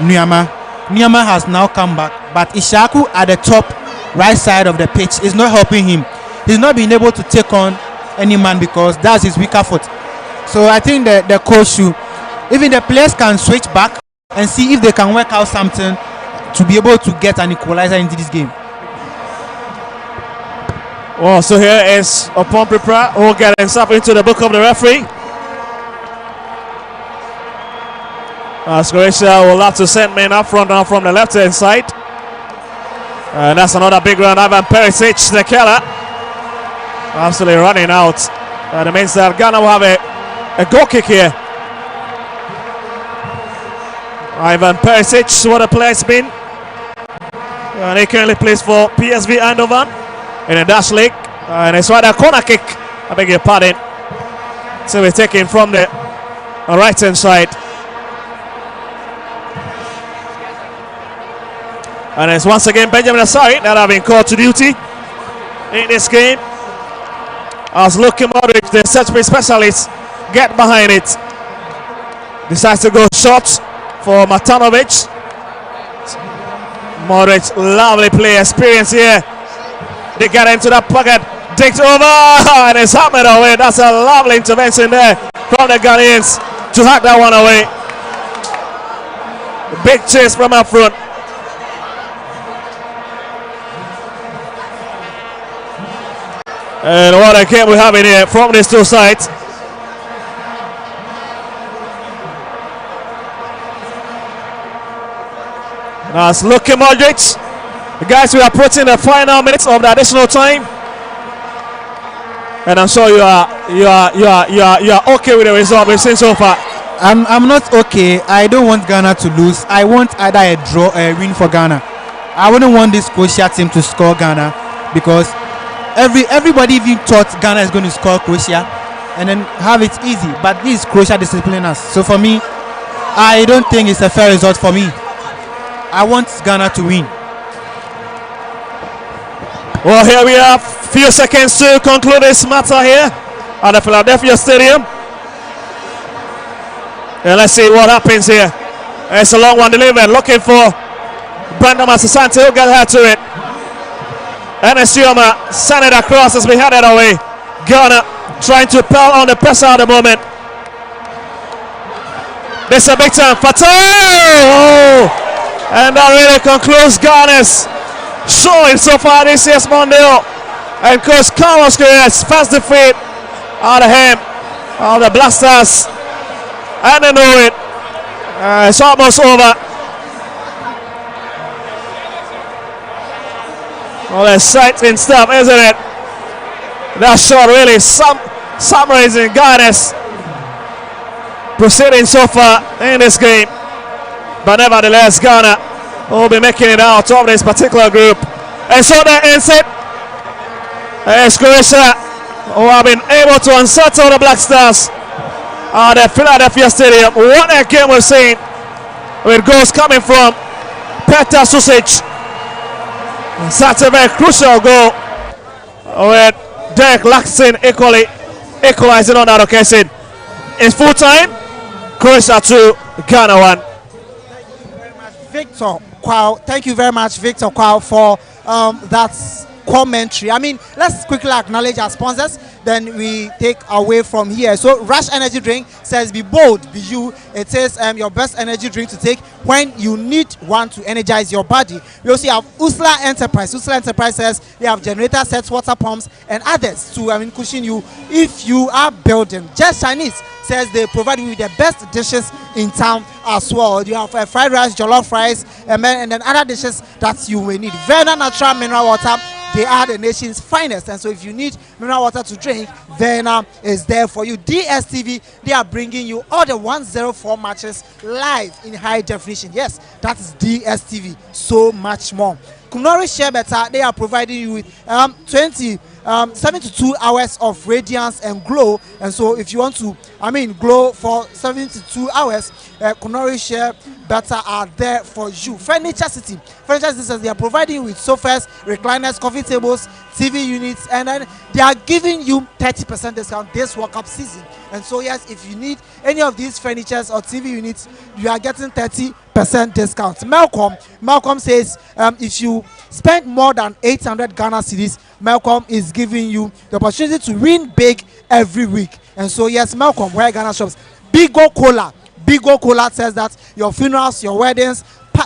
Nyama. Nyama has now come back, but Ishaku at the top right side of the pitch is not helping him. He's not being able to take on any man because that's his weaker foot. So I think the coach should, even the players can switch back and see if they can work out something to be able to get an equalizer into this game. Well, so here is Upon Pripra who will get himself into the book of the referee. As Croatia will have to send men up front now from the left hand side. And that's another big run. Ivan Perisic, the killer, absolutely running out. That means that Ghana will have a goal kick here. Ivan Perisic, what a player it's been. And he currently plays for PSV Eindhoven in the Dutch League. And it's right a corner kick. I beg your pardon. So we're taking from the right hand side. And it's once again Benjamin Asari that have been called to duty in this game. As Luka Modric, the set play specialist, get behind it. Decides to go short for Matanovic. Modric, lovely play, experience here. They get into that pocket, digs over, and it's hammered away. That's a lovely intervention there from the Ghanaians to hack that one away. Big chase from up front. And what a game we have in here from these two sides. Now it's Luka Modric. Guys, we are approaching the final minutes of the additional time. And I'm sure you are okay with the result we've seen so far. I'm not okay. I don't want Ghana to lose. I want either a draw or a win for Ghana. I wouldn't want this Croatia team to score Ghana because everybody even thought Ghana is going to score Croatia and then have it easy, but this Croatia discipline us. So for me, I don't think it's a fair result for me. I want Ghana to win. Well, here we are, few seconds to conclude this matter here at the Philadelphia Stadium. And let's see what happens here. It's a long one delivered, looking for Brandon Masasante, who got her to it. And Sioma sent it across, has been headed away. Ghana trying to pile on the pressure at the moment. This is a big time. Fatal! Oh! And that really concludes Ghana's showing so far this year's Mondial. And Coach Carlos Guerrero's first defeat out of him, of the Black Stars. And they know it. It's almost over. Well, exciting stuff, isn't it? That shot really summarizing Ghana's proceeding so far in this game. But nevertheless, Ghana will be making it out of this particular group. And so that ends it. It's Croatia who have been able to unsettle the Black Stars at the Philadelphia Stadium. What a game we've seen, with goals coming from Petar Susic. Such a very crucial goal, with Derek Laxton equalizing on that occasion. In full time, Croatia 2, Ghana 1. Victor Kwao, thank you very much, Victor Kwao, for that commentary. I mean, let's quickly acknowledge our sponsors, then we take away from here. So Rush Energy Drink says, be bold, be you. It is your best energy drink to take when you need one to energize your body. We also have Usla Enterprise. Usla Enterprise says they have generator sets, water pumps, and others to cushion you if you are building. Just Chinese says they provide you with the best dishes in town as well. You have fried rice, jollof rice, and then other dishes that you will need. Verna Natural Mineral Water, they are the nation's finest, and so if you need mineral water to drink, Verna is there for you. DSTV, they are bringing you all the 104 matches live in high definition. Yes, that is DSTV. So much more. Kunori Share Better, they are providing you with 72 hours of radiance and glow. And so if you want to glow for 72 hours, Kunori Share Better are there for you. Furniture City says they are providing you with sofas, recliners, coffee tables, TV units, and then they are giving you 30% discount this World Cup season. And so yes, if you need any of these furnitures or TV units, you are getting 30% discount. Malcolm says if you spend more than 800 Ghana cedis, Malcolm is giving you the opportunity to win big every week. And so yes, Malcolm, where Ghana shops. Bigo Cola says that your funerals, your weddings,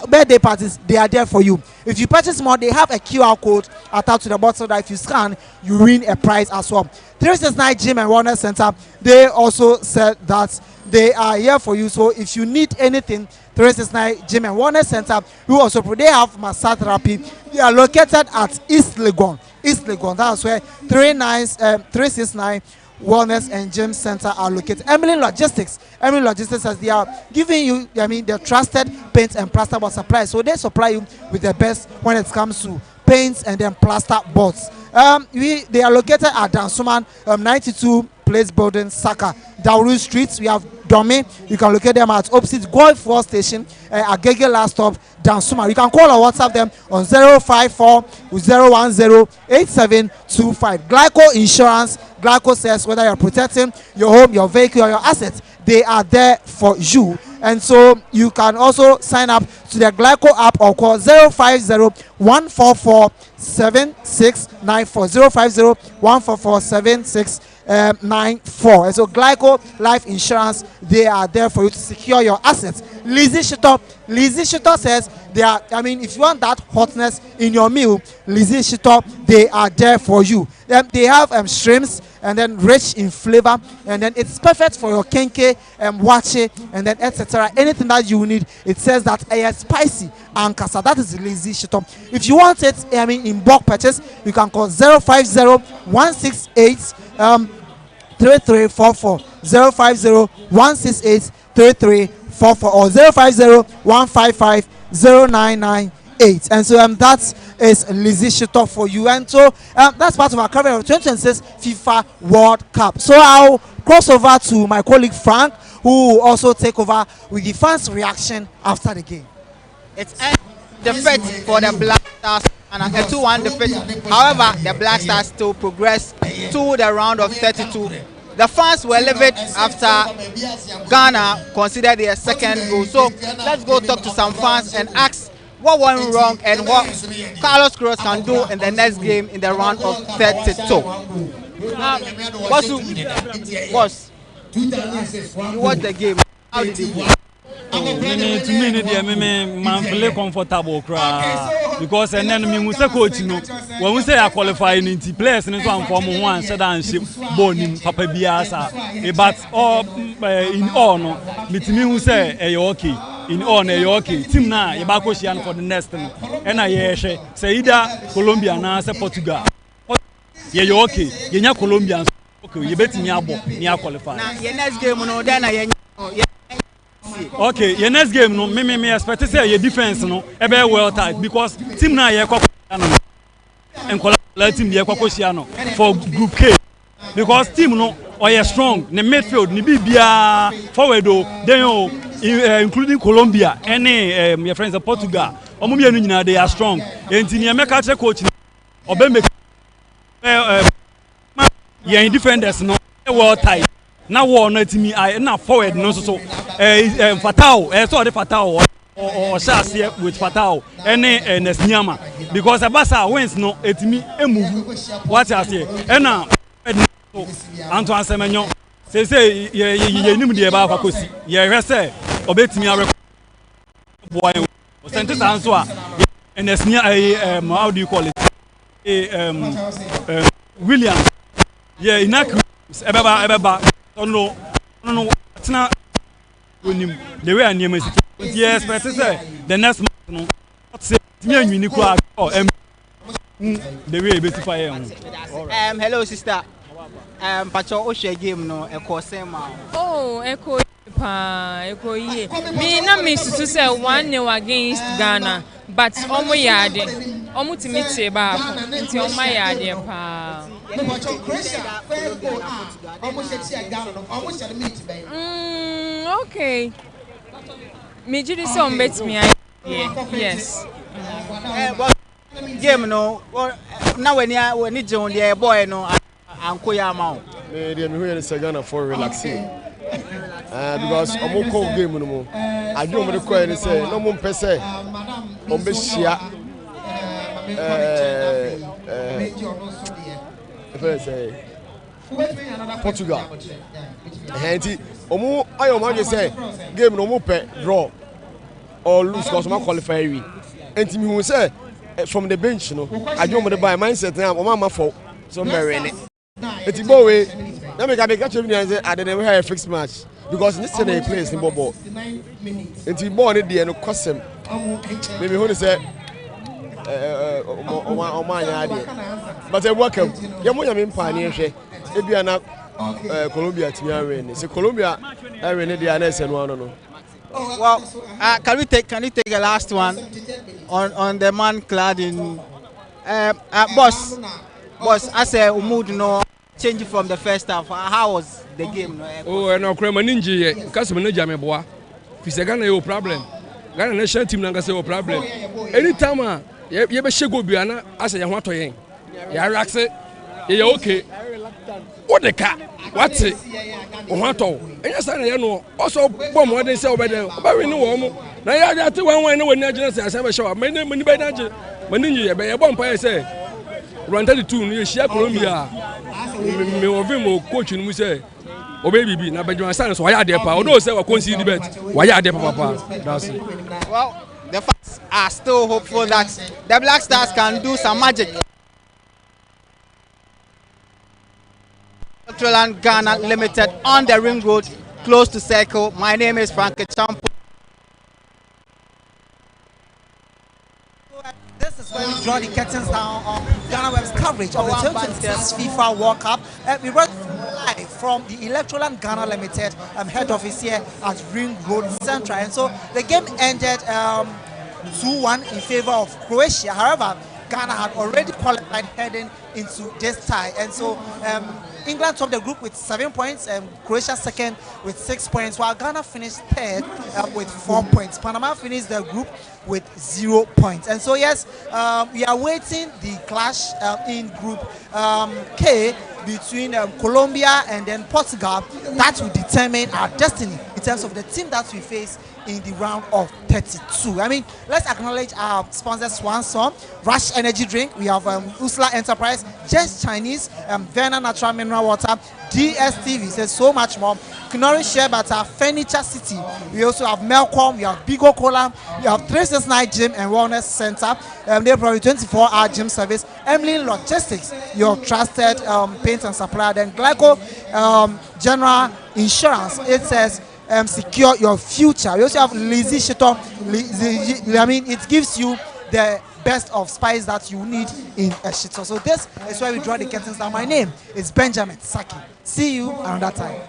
birthday parties, they are there for you. If you purchase more, they have a QR code attached to the bottle that if you scan, you win a prize as well. 369 Gym and Wellness Center, they also said that they are here for you. So if you need anything, 369 Gym and Wellness Center, they have massage therapy. They are located at East Legon. That's where 369 Wellness and Gym Center are located. Emily Logistics says they are giving you the trusted paint and plasterboard supply. So they supply you with the best when it comes to paints and then plaster boards. They are located at Dansuman 92 Place Building, Saka, Dauru Street. We have Domi. You can locate them at opposite Golf 4 Station at Gege Last Stop, Dansuman. You can call or WhatsApp them on 054 010 8725. Glyco Insurance. Glyco says whether you're protecting your home, your vehicle, or your assets, they are there for you. And so you can also sign up to the Glyco app or call 050 144 7694. 050 144 7694. And so Glyco Life Insurance, they are there for you to secure your assets. Lizzie Shito says they are, if you want that hotness in your meal, Lizzie Shito, they are there for you. They have shrimps and then rich in flavor, and then it's perfect for your kenke and wache and then etc. Anything that you need, it says that it's spicy and kasa. That is Lizzie Shito. If you want it, in bulk purchase, you can call 050 168 3344, 050 168 3344, or 050 155 0998. And so that is Lizzie Shito for you. And so that's part of our coverage of 2026 FIFA World Cup. So I'll cross over to my colleague Frank, who will also take over with the fans' reaction after the game. It's defeat for the Black Stars and a 2-1 defeat. However, the Black Stars still progress to the round of 32. The fans were livid after Ghana considered their second goal. So let's go talk to some fans and ask what went wrong and what Carlos Queiroz can do in the next game in the round of 32. Boss, you watch the game. How did it go? To me, man feel comfortable because and then me say coach no when we say I qualify in the players in so form one set and ship bone papa biasa but all in all no me who say okay in all okay team na you back question for the next no and I say either Colombia na say Portugal yeah okay you nya Colombians okay you bet me abo near qualify na your next game no then I okay, your next game no me expect say your defense no e be well tight because team na ye kwakwa no and collect team ye kwakwa no for group K because team no or strong ne midfield ni bibia forward o then including Colombia any your friends of Portugal omo me anu nyina they are strong enti ne make check coach obembe your defenders no well tight na war na timi na forward no so Fatao so the Fatao or Shasia with Fatao any Nesniama because Abasa wins no etimi move what I say na Antoine Semenyo say ye nim de ba kwakosi ye hwese obetimi are boy sentence answer Nesnia how do you call it William yeah inaku ebeba no tina the way I name is yes but say the next month no say me anwini kura the way e beti fire hello sister pacho o share game no e ko sema oh eko ye me na me to say 1-0 against Ghana but omo yade omo timite ba nti omo yade pa okay me jidi say on bet me yes game no na when you join the boy no anko ya ma o me dey me who say Ghana for relaxing because omoko game no mo adwo mo de ko any say no mo mpese on be shia Portugal enti omo ayo ma je say game no mo pe draw or lose cause ma qualify we enti me hu say from the bench no adwo mo de buy mindset na o ma for so mere ne enti go we na me catch me say I didn't have a fixed match because this is the place in bobo enti ball ne de no cosem me hu say but I welcome Yamoya Mimpani, Ebiana Colombia Tiara, so Colombia, I ran the Anes and one. Well, can you take the last one on the man clad in boss? I say mood no change from the first half. How was the game? Oh, no, Crema Ninja, customer Jameboa. If it's a Ghana problem, Ghana national team Nanga say problem. Anytime. You be shego biana as you want to yen. You relax it. You okay. What the car? What's it? Want to? And you say you know. Also, bomb what they say over there. But we know one. Now you have to one when you just say I show. Many by that. When you be a bomb player say. Run 32. You share Colombia. Me of him coach you say. Oh baby, now but you understand so why are there? Although say we concede bet. Why are there, Papa? That's it. Well. The fans are still hopeful that the Black Stars can do some magic. Electroland Ghana Limited on the ring road, close to Circle. My name is Frank Champo. This is where we draw the curtains down on GhanaWeb's coverage of the 2026 FIFA World Cup. We brought live from the Electroland Ghana Limited head office here at Ring Road Central. And so the game ended 2-1 in favor of Croatia. However, Ghana had already qualified heading into this tie. And so England topped the group with 7 points and Croatia second with 6 points, while Ghana finished third with 4 points. Panama finished the group with 0 points. And so yes, we are waiting the clash in group K between Colombia and then Portugal. That will determine our destiny in terms of the team that we face in the round of 32. I mean, let's acknowledge our sponsors, Swanson, Rush Energy Drink. We have Usla Enterprise, Just Chinese, Verna Natural Mineral Water, DSTV, says so much more. Knowledge Share Butter, Furniture City. We also have Melcom, we have Bigo Cola, we have 369 Gym and Wellness Center. They provide 24-hour gym service. Emily Logistics, your trusted paint and supplier. Then Glyco General Insurance. It says secure your future. We also have Lizzie Shito. I mean, it gives you the best of spice that you need in a shito. So this is where we draw the curtains down. My name is Benjamin Saki. See you another time.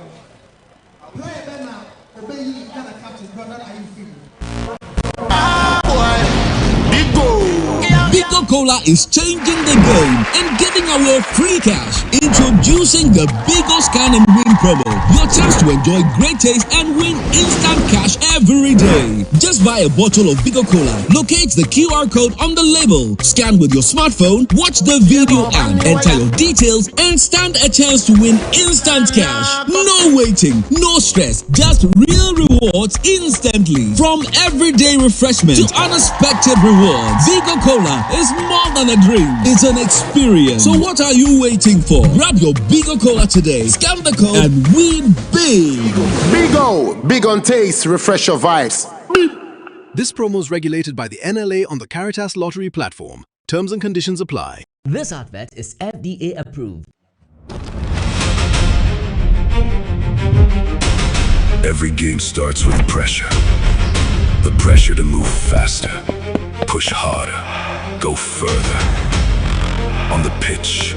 Bigo Cola is changing the game and giving away free cash. Introducing the Bigo Scan and Win promo. Your chance to enjoy great taste and win instant cash every day. Just buy a bottle of Bigo Cola, locate the QR code on the label, scan with your smartphone, watch the video and enter your details and stand a chance to win instant cash. No waiting, no stress, just real rewards instantly. From everyday refreshment to unexpected rewards, Bigo Cola is more than a drink, it's an experience. So what are you waiting for? Grab your Bigo Cola today, scan the code and win big. Bigo, big on taste, refresh your vibes. This promo is regulated by the NLA on the Caritas Lottery platform. Terms and conditions apply. This advert is FDA approved. Every game starts with pressure. The pressure to move faster, push harder, go further. On the pitch,